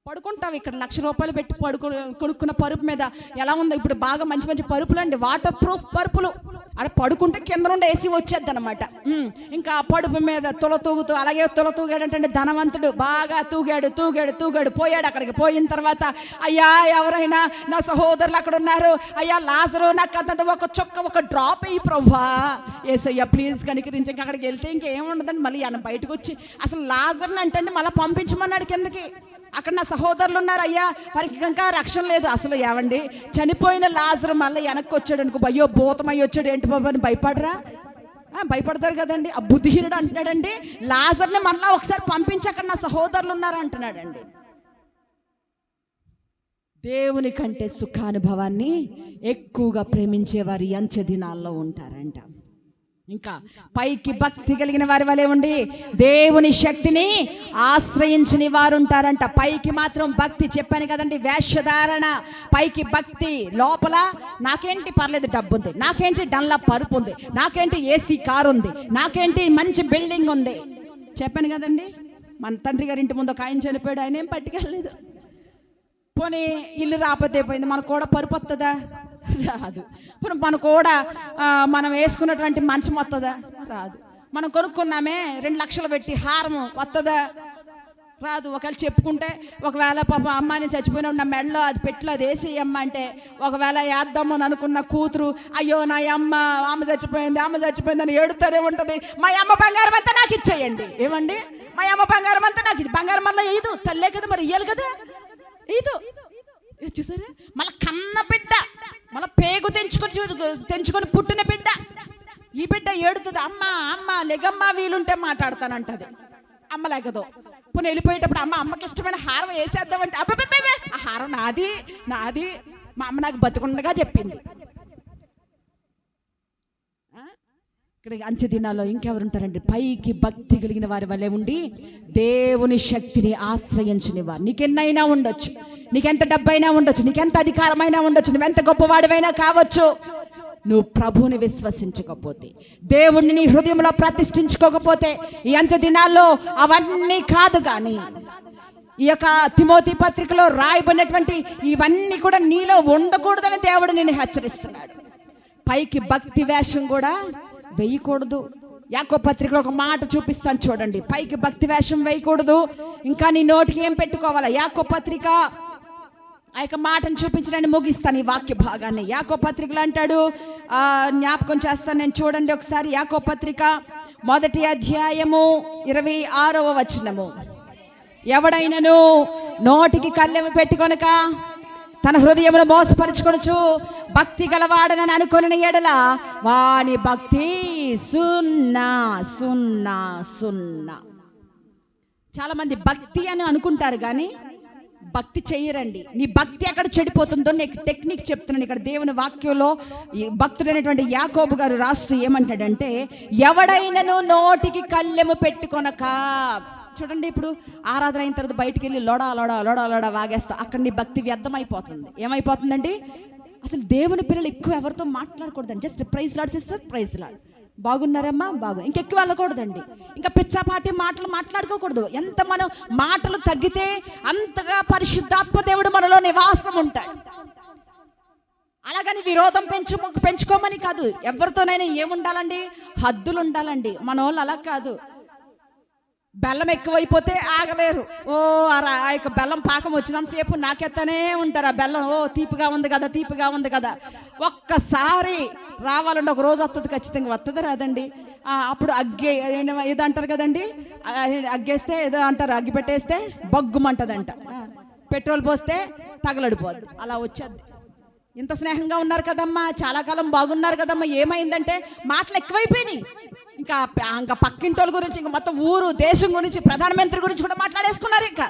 పడుకుంటావు ఇక్కడ 1,00,000 రూపాయలు పెట్టి కొనుక్కున్న పరుపు మీద ఎలా ఉంది? ఇప్పుడు బాగా మంచి మంచి పరుపులు అండి, వాటర్ ప్రూఫ్ పరుపులు. అక్కడ పడుకుంటే కింద నుండి ఏసీ వచ్చేద్ది అనమాట. ఇంకా పడుపు మీద తూగుతూ, అలాగే తూగాడంటే ధనవంతుడు బాగా తూగాడు పోయాడు. అక్కడికి పోయిన తర్వాత, అయ్యా ఎవరైనా నా సహోదరులు అక్కడ ఉన్నారు, అయ్యా లాజరు నాకు అంత ఒక డ్రాప్ అయ్యి ప్రభువా, ఏసయ్యా ప్లీజ్ కనికరించి. ఇంకా అక్కడికి వెళ్తే ఇంకేముండదండి, మళ్ళీ ఆయన బయటకు వచ్చి అసలు లాజర్ని అంటే మళ్ళీ పంపించమన్నాడు కిందకి. అక్కడ నా సహోదరులు ఉన్నారు, అయ్యా వారికి ఇంకా రక్షణ లేదు. అసలు ఏవండి, చనిపోయిన లాజరు మళ్ళీ వెనక్కి వచ్చాడు అనుకో, అయ్యో భూతమయ్యి వచ్చాడు ఏంటి బాబు అని భయపడరా? భయపడతారు కదండి. ఆ బుద్ధిహీనుడు అంటున్నాడండి, లాజర్ని మళ్ళీ ఒకసారి పంపించి అక్కడ నా సహోదరులు ఉన్నారు అంటున్నాడండి. దేవుని కంటే సుఖానుభవాన్ని ఎక్కువగా ప్రేమించేవారు అంచె దినాల్లో ఉంటారంట. ఇంకా పైకి భక్తి కలిగిన వారి వలె ఉండి దేవుని శక్తిని ఆశ్రయించని వారు ఉంటారంట. పైకి మాత్రం భక్తి, చెప్పాను కదండి, వేషధారణ, పైకి భక్తి, లోపల నాకేంటి పర్లేదు డబ్బు ఉంది, నాకేంటి డన్లా పరుపు ఉంది, నాకేంటి ఏసీ కారు ఉంది, నాకేంటి మంచి బిల్డింగ్ ఉంది. చెప్పాను కదండి, మన తండ్రి గారి ఇంటి ముందు ఒక ఆయన చనిపోయాడు, ఆయన ఏం పట్టుకెళ్ళలేదు. పోనీ ఇల్లు రాకపోతే పోయింది, మనకు కూడా పరుపు వస్తుందా? రాదు. మన కూడా మనం వేసుకున్నటువంటి మంచం వస్తుందా? రాదు. మనం కొనుక్కున్నామే 2 లక్షలు పెట్టి హారం వస్తుందా? రాదు. ఒకవేళ చెప్పుకుంటే, ఒకవేళ పాప అమ్మాయిని చచ్చిపోయినప్పుడు నా మెడలో అది పెట్లో అది వేసేయమ్మ అంటే, ఒకవేళ వేద్దామని అనుకున్న కూతురు, అయ్యో నా ఆమె చచ్చిపోయింది అని ఏడుతూనే ఉంటుంది. మా అమ్మ బంగారం అంతా నాకు ఇచ్చేయండి. ఏమండి, మా అమ్మ బంగారం అంతా నాకు, బంగారం మళ్ళీ ఇదు తల్లే కదా, మరి ఇయ్యాలి కదా. ఇదు చూసారా, మళ్ళీ కన్న బిడ్డ, మళ్ళీ పేగు తెంచుకొని పుట్టిన బిడ్డ, ఈ బిడ్డ ఏడుతుంది, అమ్మ లెగమ్మ వీలుంటే మాట్లాడతానంటది. అమ్మ లేకదో. పోనీ వెళ్ళిపోయేటప్పుడు అమ్మకి ఇష్టమైన హారం వేసేద్దామంటే, అబ్బాయి ఆ హారం నాది, మా అమ్మ నాకు బతికుండగా చెప్పింది. ఇక్కడ అంచె దినాల్లో ఇంకెవరుంటారండి? పైకి భక్తి కలిగిన వారి వల్లే ఉండి దేవుని శక్తిని ఆశ్రయించని వారు. నీకెన్నైనా ఉండొచ్చు, నీకెంత డబ్బైనా ఉండొచ్చు, నీకెంత అధికారమైనా ఉండొచ్చు, నువ్వెంత గొప్పవాడివైనా కావచ్చు, నువ్వు ప్రభువుని విశ్వసించకపోతే, దేవుణ్ణి నీ హృదయంలో ప్రతిష్ఠించుకోకపోతే, ఈ అంచె దినాల్లో అవన్నీ కాదు. కానీ ఈ యొక్క తిమోతి పత్రికలో రాయబడినటువంటి ఇవన్నీ కూడా నీలో ఉండకూడదని దేవుడు నిన్ను హెచ్చరిస్తున్నాడు. పైకి భక్తి వేషం కూడా వేయకూడదు. యాకోబు పత్రికలో ఒక మాట చూపిస్తాను చూడండి, పైకి భక్తి వేషం వేయకూడదు. ఇంకా నీ నోటికి ఏం పెట్టుకోవాలా? యాకోబు పత్రిక ఆ యొక్క మాటను చూపించడానికి ముగిస్తాను ఈ వాక్య భాగాన్ని. యాకోబు పత్రికలో అంటాడు, జ్ఞాపకం చేస్తాను నేను, చూడండి ఒకసారి. యాకోబు పత్రిక 1వ అధ్యాయము 26వ వచనము, ఎవడైనను నోటికి కళ్ళెము పెట్టుకొనక తన హృదయమును మోసపరుచుకొనుచు భక్తి గలవాడనని అనుకొనిన ఎడల వాని భక్తి సున్నా. చాలా మంది భక్తి అని అనుకుంటారు కానీ భక్తి చెయ్యరండి. నీ భక్తి ఎక్కడ చెడిపోతుందో నీకు టెక్నిక్ చెప్తున్నాను. ఇక్కడ దేవుని వాక్యంలో భక్తుడైనటువంటి యాకోబు గారు రాస్తూ ఏమంటాడంటే, ఎవడైనను నోటికి కళ్ళెము పెట్టుకొనక. చూడండి, ఇప్పుడు ఆరాధన అయిన తర్వాత బయటికి వెళ్ళి లోడా వాగేస్తా, అక్కడ నీ భక్తి వ్యర్థమైపోతుంది. ఏమైపోతుందండి? అసలు దేవుని పిల్లలు ఎక్కువ ఎవరితో మాట్లాడకూడదండి. Just praise lord sister, praise lord, బాగున్నారమ్మా, ఇంకెక్కువ వెళ్ళకూడదండి. ఇంకా పిచ్చాపాటి మాటలు మాట్లాడుకోకూడదు. ఎంత మనం మాటలు తగ్గితే అంతగా పరిశుద్ధాత్మ దేవుడు మనలో నివాసం ఉంటాయి. అలాగని విరోధం పెంచుకోమని కాదు. ఎవరితోనైనా ఏముండాలండి? హద్దులు ఉండాలండి. మన వాళ్ళు అలా కాదు. బెల్లం ఎక్కువైపోతే ఆగలేరు. ఆ యొక్క బెల్లం పాకం వచ్చినంతసేపు నాకెత్తనే ఉంటారు. ఆ బెల్లం తీపిగా ఉంది కదా, తీపిగా ఉంది కదా. ఒక్కసారి రావాలంటే ఒక రోజు వస్తుంది, ఖచ్చితంగా వస్తుంది, రాదండి. అప్పుడు ఏదో అంటారు కదండి, అగ్గేస్తే ఏదో అంటారు, అగ్గి పెట్టేస్తే బగ్గుమంటదంట, పెట్రోల్ పోస్తే తగలడిపోద్ది. అలా వచ్చేది. ఇంత స్నేహంగా ఉన్నారు కదమ్మా, చాలా కాలం బాగున్నారు కదమ్మా, ఏమైందంటే మాటలు ఎక్కువైపోయినాయి. ఇంకా పక్కింటోళ్ళ గురించి, ఇంకా మొత్తం ఊరు దేశం గురించి, ప్రధానమంత్రి గురించి కూడా మాట్లాడేసుకున్నారు. ఇంకా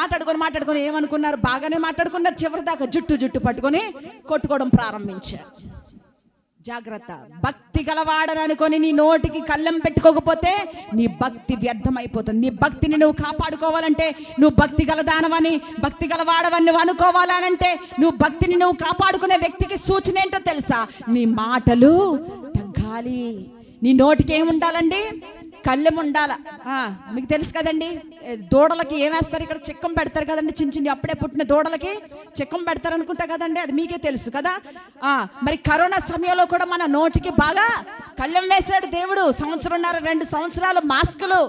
మాట్లాడుకొని ఏమనుకున్నారు, బాగానే మాట్లాడుకున్నారు. చివరి దాకా జుట్టు పట్టుకొని కొట్టుకోవడం ప్రారంభించారు. జాగ్రత్త. భక్తి గలవాడని అనుకొని నీ నోటికి కళ్ళెం పెట్టుకోకపోతే నీ భక్తి వ్యర్థమైపోతుంది. నీ భక్తిని నువ్వు కాపాడుకోవాలంటే, నువ్వు భక్తి గలదానవని, భక్తి గలవాడవని నువ్వు అనుకోవాలనంటే, నువ్వు భక్తిని నువ్వు కాపాడుకునే వ్యక్తికి సూచన ఏంటో తెలుసా? నీ మాటలు తగ్గాలి. నీ నోటికి ఏముండాలండి? కళ్ళెం ఉండాల. మీకు తెలుసు కదండి, దూడలకి ఏమేస్తారు, ఇక్కడ చిక్కం పెడతారు కదండి, చిన్న అప్పుడే పుట్టిన దూడలకి చిక్కం పెడతారు అనుకుంటా కదండి, అది మీకే తెలుసు కదా. మరి కరోనా సమయంలో కూడా మన నోటికి బాగా కళ్ళెం వేశాడు దేవుడు. 1.5-2 సంవత్సరాలు మాస్కులు,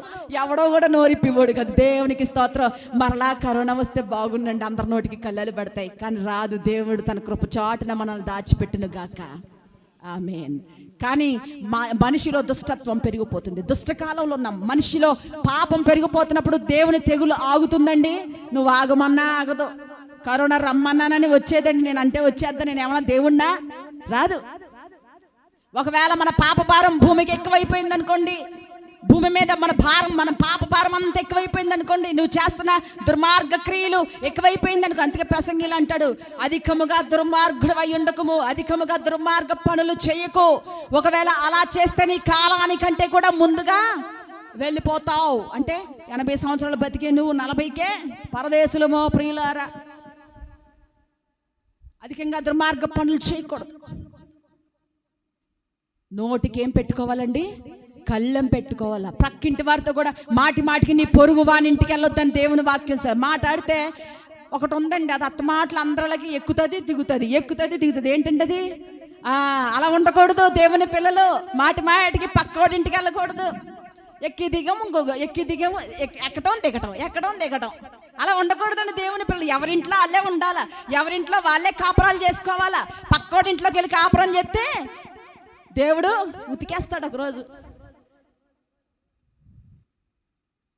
ఎవడో కూడా నోరిప్పివ్వడు కదా. దేవునికి స్తోత్రం. మరలా కరోనా వస్తే బాగుండండి, అందరి నోటికి కళ్ళెలు పడతాయి, కానీ రాదు. దేవుడు తన కృప చాటున మనల్ని దాచిపెట్టును గాక. ఆమేన్. కానీ మనిషిలో దుష్టత్వం పెరిగిపోతుంది. దుష్టకాలంలో ఉన్న మనిషిలో పాపం పెరిగిపోతున్నప్పుడు దేవుని తెగులు ఆగుతుందండి. నువ్వు ఆగమన్నా ఆగదు. కరోనా రమ్మన్నానని వచ్చేదండి, నేను అంటే వచ్చేద్దా, నేను ఏమన్నా దేవుణ్ణా? రాదు. ఒకవేళ మన పాప భారం భూమికి ఎక్కువైపోయింది అనుకోండి, భూమి మీద మన పాప భారం అంత ఎక్కువైపోయింది అనుకోండి, నువ్వు చేస్తున్న దుర్మార్గ క్రియలు ఎక్కువైపోయింది అనుకో. అందుకే ప్రసంగిలు అంటాడు, అధికముగా దుర్మార్గుడు అయి ఉండకము, అధికముగా దుర్మార్గ పనులు చేయకు. ఒకవేళ అలా చేస్తే నీ కాలానికంటే కూడా ముందుగా వెళ్ళిపోతావు. అంటే 80 సంవత్సరాలు బతికే నువ్వు 40కే పరదేశులమో ప్రియులారా. అధికంగా దుర్మార్గ పనులు చేయకూడదు. నోటికి ఏం పెట్టుకోవాలండి? కళ్ళెం పెట్టుకోవాలా. ప్రక్కింటి వారితో కూడా మాటికి నీ పొరుగు వాని ఇంటికి వెళ్ళొద్దని దేవుని వాక్యం సార్. మాట్లాడితే ఒకటి ఉందండి, అది అత్త మాటలు అందరికి ఎక్కుతుంది దిగుతుంది. ఏంటంటే అది అలా ఉండకూడదు. దేవుని పిల్లలు మాటికి పక్కోడి ఇంటికి వెళ్ళకూడదు. ఎక్కి దిగం ఎక్కడం దిగటం అలా ఉండకూడదండి. దేవుని పిల్లలు ఎవరింట్లో వాళ్ళే ఉండాలా, ఎవరింట్లో వాళ్ళే కాపురాలు చేసుకోవాలా. పక్కోడి ఇంట్లోకి వెళ్ళి కాపురం చేస్తే దేవుడు ఉతికేస్తాడు ఒకరోజు.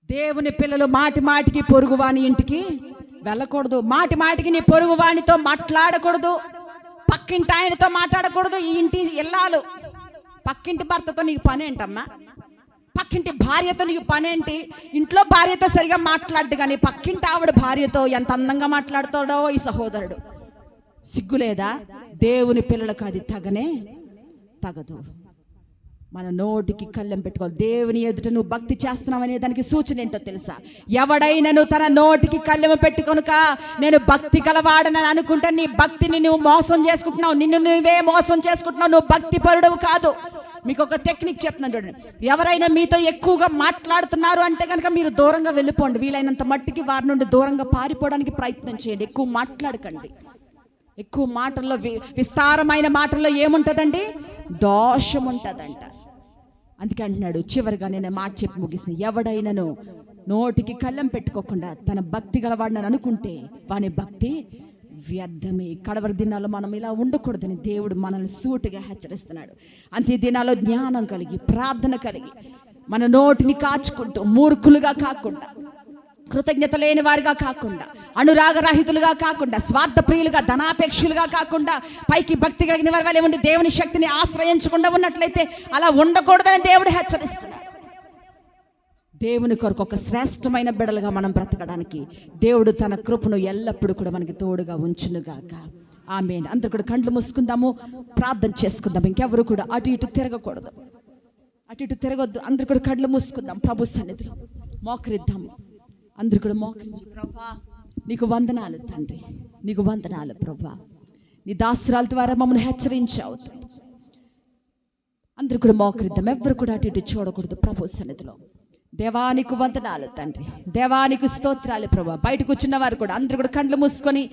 దేవుని పిల్లలు మాటికి పొరుగువాని ఇంటికి వెళ్ళకూడదు. మాటికి నీ పొరుగువానితో మాట్లాడకూడదు. పక్కింటి ఆయనతో మాట్లాడకూడదు. ఈ ఇంటి ఇల్లాలు పక్కింటి భర్తతో నీకు పని ఏంటమ్మా? పక్కింటి భార్యతో నీకు పనేంటి? ఇంట్లో భార్యతో సరిగా మాట్లాడు, కానీ పక్కింటి ఆవిడ భార్యతో ఎంత అందంగా మాట్లాడుతాడో ఈ సహోదరుడు. సిగ్గులేదా? దేవుని పిల్లలకు అది తగదు. మన నోటికి కళ్ళెం పెట్టుకోవాలి. దేవుని ఎదుట నువ్వు భక్తి చేస్తున్నావు అనే దానికి సూచన ఏంటో తెలుసా? ఎవడైనాను తన నోటికి కళ్ళెం పెట్టుకొనుక నేను భక్తి కలవాడనని అనుకుంటే నీ భక్తిని నువ్వు మోసం చేసుకుంటున్నావు. నిన్ను నువ్వే మోసం చేసుకుంటున్నావు. నువ్వు భక్తి పరుడవు కాదు. మీకు ఒక టెక్నిక్ చెప్తున్నాను చూడండి. ఎవరైనా మీతో ఎక్కువగా మాట్లాడుతున్నారు అంటే కనుక మీరు దూరంగా వెళ్ళిపోండి. వీలైనంత మట్టికి వారి నుండి దూరంగా పారిపోవడానికి ప్రయత్నం చేయండి. ఎక్కువ మాట్లాడకండి. ఎక్కువ మాటల్లో, విస్తారమైన మాటల్లో ఏముంటుందండి? దోషం ఉంటుందంట. అందుకే అంటున్నాడు చివరిగా, నేను మాట చెప్పి ముగిసిన, ఎవడైనాను నోటికి కళ్ళెం పెట్టుకోకుండా తన భక్తి గలవాడిని అనుకుంటే వాని భక్తి వ్యర్థమే. కడవరి దినాల్లో మనం ఇలా ఉండకూడదని దేవుడు మనల్ని సూటిగా హెచ్చరిస్తున్నాడు. అంతే దినాల్లో జ్ఞానం కలిగి, ప్రార్థన కలిగి, మన నోటిని కాచుకుంటూ మూర్ఖులుగా కాకుండా, కృతజ్ఞత లేని వారిగా కాకుండా, అనురాగరహితులుగా కాకుండా, స్వార్థ ప్రియులుగా, ధనాపేక్షులుగా కాకుండా, పైకి భక్తి కలిగిన వారి వలె ఉండి దేవుని శక్తిని ఆశ్రయించకుండా ఉన్నట్లయితే అలా ఉండకూడదని దేవుడు హెచ్చరిస్తున్నాడు. దేవుని కొరకు ఒక శ్రేష్టమైన బిడ్డలుగా మనం బ్రతకడానికి దేవుడు తన కృపను ఎల్లప్పుడూ కూడా మనకి తోడుగా ఉంచునుగాక. ఆమేన్. అందరూ కూడా కళ్ళు మూసుకుందాము, ప్రార్థన చేసుకుందాం. ఇంకెవరు కూడా అటు ఇటు తిరగకూడదు, అటు ఇటు తిరగొద్దు. అందరూ కూడా కళ్ళు మూసుకుందాం. ప్రభు సన్నిధిలో మోకరిద్దాము. అందరూ కూడా మోకరించి, ప్రభా నీకు వందనాలు తండ్రి, నీకు వందనాలు ప్రభా, నీ దాసురాల ద్వారా మమ్మల్ని హెచ్చరించావు తండ్రి. అందరూ కూడా మోకరిద్దాం. ఎవరు కూడా అటు ఇటు చూడకూడదు ప్రభు సన్నిధిలో. దేవానికి వందనాలు తండ్రి, దేవానికి స్తోత్రాలు ప్రభా. బయటకు వచ్చిన వారు కూడా అందరూ కూడా కళ్ళు మూసుకొని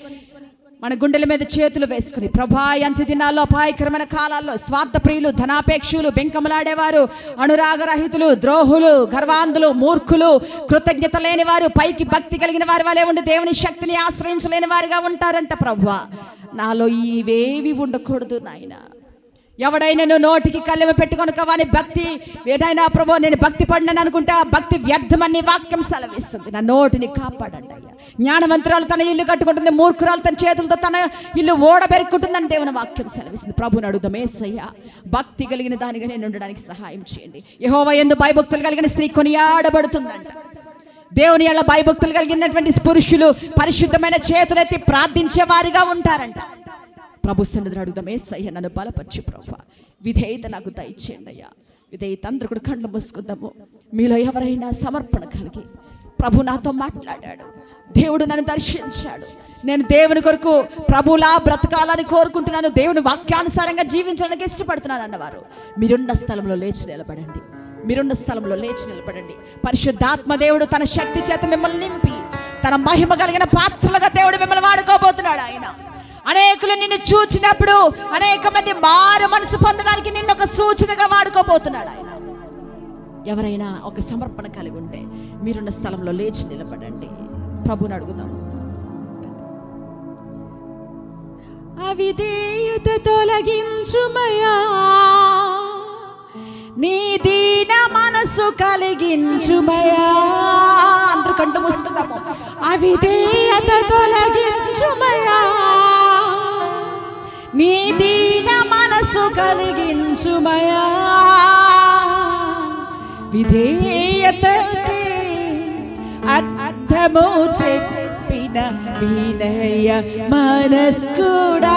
మన గుండెల మీద చేతులు వేసుకుని, ప్రభా అంత్య దినాల్లో, అపాయకరమైన కాలాల్లో స్వార్థ ప్రియులు, ధనాపేక్షులు, బెంకములాడేవారు, అనురాగరహితులు, ద్రోహులు, గర్వాంధులు, మూర్ఖులు, కృతజ్ఞత లేని వారు, పైకి భక్తి కలిగిన వారి వలె ఉండి దేవుని శక్తిని ఆశ్రయించలేని వారిగా ఉంటారంట. ప్రభువా, నాలో ఇవేవి ఉండకూడదు నాయన. ఎవడైనా నోటికి కళ్ళెమ పెట్టుకొనక వాని భక్తి ఏదైనా, ప్రభు నేను భక్తి పడినాను అనుకుంటే ఆ భక్తి వ్యర్థమని వాక్యం సెలవిస్తుంది. నా నోటిని కాపాడండి అయ్యా. జ్ఞానవంతురాలు తన ఇల్లు కట్టుకుంటుంది, మూర్ఖురాలు తన చేతులతో తన ఇల్లు ఓడబెరుక్కుంటుందని దేవుని వాక్యం సెలవిస్తుంది. ప్రభుని అడుగుదాం, యేసయ్యా భక్తి కలిగిన దానిగా నేను ఉండడానికి సహాయం చేయండి. యెహోవా యందు భయభక్తులు కలిగిన స్త్రీ కొనియాడబడుతుందంట. దేవుని యెడల భయభక్తులు కలిగినటువంటి పురుషులు పరిశుద్ధమైన చేతులెత్తి ప్రార్థించే వారిగా ఉంటారంట. ప్రభు సన్నిధిని అడుగుదాం, యేసయ్య నన్ను బలపరచు ప్రభువా, విధేయత నాకు దయచేయండి అయ్యా. విధేయత అందరూ కూడా కళ్ళు మూసుకుందాము. మీలో ఎవరైనా సమర్పణ కలిగి, ప్రభు నాతో మాట్లాడాడు, దేవుడు నన్ను దర్శించాడు, నేను దేవుని కొరకు ప్రభులా బ్రతకాలని కోరుకుంటున్నాను, దేవుని వాక్యానుసారంగా జీవించడానికి ఇష్టపడుతున్నాను అన్నవారు మీరున్న స్థలంలో లేచి నిలబడండి. మీరున్న స్థలంలో లేచి నిలబడండి. పరిశుద్ధాత్మ దేవుడు తన శక్తి చేత మిమ్మల్ని నింపి తన మహిమ కలిగిన పాత్రలుగా దేవుడు మిమ్మల్ని వాడుకోబోతున్నాడు. ఆయన అనేకులు నిన్ను చూచినప్పుడు అనేక మంది మారు మనసు పొందడానికి నిన్ను ఒక సూచనగా వాడుకోబోతున్నాడు ఆయన. ఎవరైనా ఒక సమర్పణ కలిగి ఉంటే మీరున్న స్థలంలో లేచి నిలబడండి. ప్రభుని అడుగుదాం. అవిధేయత తొలగించుమయా, నీ దీన మనసు కలిగించుమయా. అందరూ కంటు మూసుకుందాము. అవిధేయత తొలగించుమయా, నీ దీన మనసు కలిగించుమయా. విధేయతకే అర్థము చెప్పిన వినయ మనస్కుడా,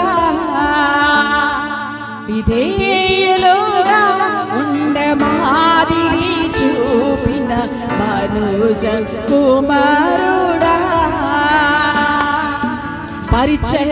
విధేయులుగా ఉండ మాదిరి చూపిన మనుజ కుమారుడా, పరిచయ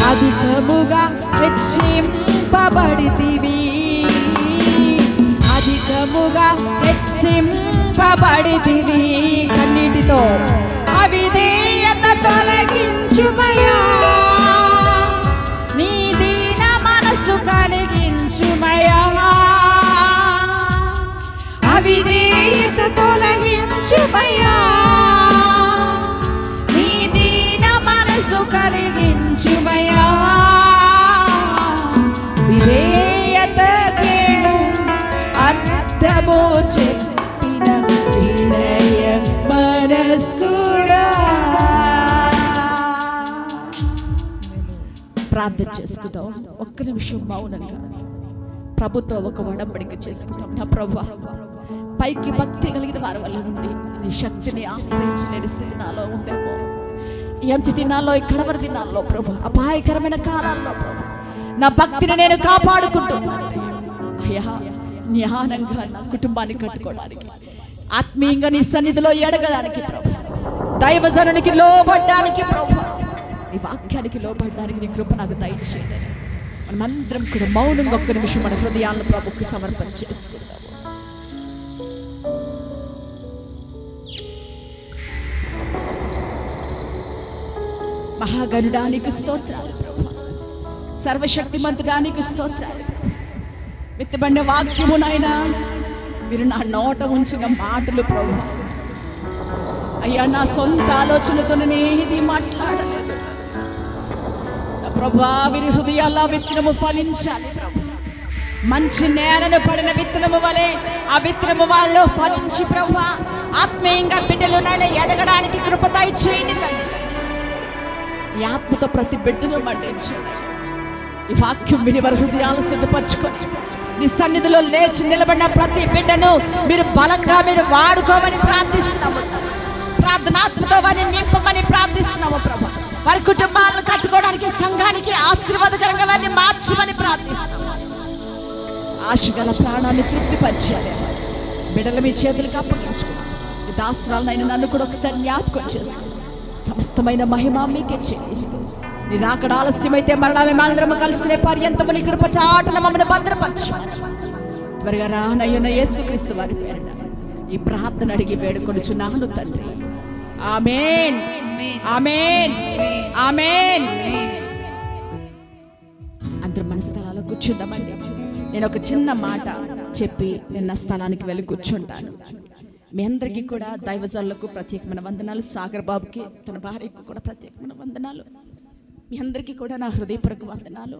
అధికముగా హెచ్చింపబడితివి, అధికముగా హెచ్చింపబడితివి. కన్నీటితో అవిధేయత తొలగించుమయా, నీ దీన మనసు కలిగించుమయా. అవిధేయత తొలగించుమయా, నీ దీన మనసు కలిగించుమయా. విధేయతకే అర్థము చెప్పిన వినయ మనస్కుడా. ప్రార్థన చేసుకుందాం. ఒక్క నిమిషం మౌనంగా ప్రభుతో ఒక ఒడంబడిక చేసుకుందాం. నా ప్రభువా, పైకి భక్తి కలిగిన వారి వల్ల నుండి నీ శక్తిని ఆశ్రయించలేని స్థితి నాలో ఉందేమో. ఈ అంత్య దినాల్లో, ఈ కడవరి దినాల్లో ప్రభు, అపాయకరమైన కాలాల్లో ప్రభు, నా భక్తిని నేను కాపాడుకుంటున్నాను అయ్యా. జ్ఞానంగా నా కుటుంబాన్ని కట్టుకోవడానికి, ఆత్మీయంగా నీ సన్నిధిలో ఎడగడానికి ప్రభు, దైవజనునికి లోబడ్డానికి ప్రభు, నీ వాక్యానికి లోబడ్డానికి నీ కృప నాకు దయచేయండి. మనమందరం కూడా మౌనంగా ఒక్క నిమిషం మన హృదయాలను ప్రభుకి సమర్పణ చేసుకుందాము. మహాగణుడానికి స్తోత్రాలు ప్రభు, సర్వశక్తిమంతుడానికి స్తోత్రాలు. విత్తబడిన వాక్యము నాయనా, మీరు నా నోట ఉంచిన మాటలు ప్రభు, అయ్యా నా సొంత ఆలోచనతో నేను ఏది మాట్లాడలేదు ప్రభా. వీరి హృదయాల్లో విత్తనము ఫలించాలి ప్రభు. మంచి నేలను పడిన విత్తనము వలె ఆ విత్తనము వాళ్ళు ఫలించి ప్రభు ఆత్మీయంగా బిడ్డలు నాయన ఎదగడానికి కృప దయచేయండి తండ్రి. ఈ ఆత్మతో ప్రతి బిడ్డను మండించండి. ఈ వాక్యం విని వారి హృదయాలు సిద్ధపరచుకొని నీ సన్నిధిలో లేచి నిలబడిన ప్రతి బిడ్డను మీరు బలంగా మీరు వాడుకోమని ప్రార్థిస్తున్నాము. ప్రార్థనాత్మతో వారిని నింపమని ప్రార్థిస్తున్నాము ప్రభు. వారి కుటుంబాలను కట్టుకోవడానికి సంఘానికి ఆశీర్వాదకరంగా వారిని మార్చమని ప్రార్థిస్తున్నాము. ఆశగల ప్రాణాన్ని తృప్తిపరిచేయాలి. బిడ్డలు మీ చేతులకు అప్పగించుకుని ఈ దాసరాలనైనా నన్ను కూడా ఒకసారి జ్ఞాపకం చేసుకుని సమస్తమైన మహిమ మీకే చెల్లిస్తూ నీ రాకడ ఆలస్యమైతే మరలా మేమందరం కలుసుకునే పర్యంతము నీ కృప చాటున మమ్మల్ని భద్రపరచు. త్వరగా రానయ్యున్న యేసుక్రీస్తు వారి పేరిట ఈ ప్రార్థన అడిగి వేడుకొనుచున్నాను తండ్రి. ఆమేన్, ఆమేన్, ఆమేన్. అందరం మన స్థలాల్లో కూర్చుందామండి. నేను ఒక చిన్న మాట చెప్పి నేను నా స్థలానికి వెళ్ళి కూర్చుంటాను. మీ అందరికీ కూడా దైవజనులకు ప్రత్యేకమైన వందనాలు. సాగర్ బాబుకి తన భార్యకు కూడా ప్రత్యేకమైన వందనాలు. మీ అందరికీ కూడా నా హృదయపూర్వక వందనాలు.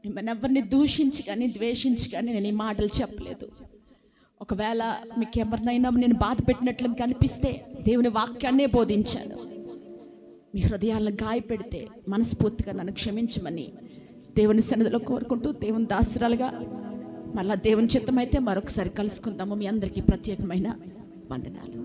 మిమ్మల్ని ఎవరిని దూషించి కానీ ద్వేషించి కానీ నేను ఈ మాటలు చెప్పలేదు. ఒకవేళ మీకు ఎవరినైనా నేను బాధ పెట్టినట్లు మీకు అనిపిస్తే దేవుని వాక్యాన్నే బోధించాను. మీ హృదయాలను గాయపెడితే మనస్ఫూర్తిగా నన్ను క్షమించమని దేవుని సన్నిధిలో కోరుకుంటూ దేవుని దాసరాలుగా మళ్ళా దేవుని చిత్తమైతే మరొకసారి కలుసుకుందాము. మీ అందరికీ ప్రత్యేకమైన వందనాలు.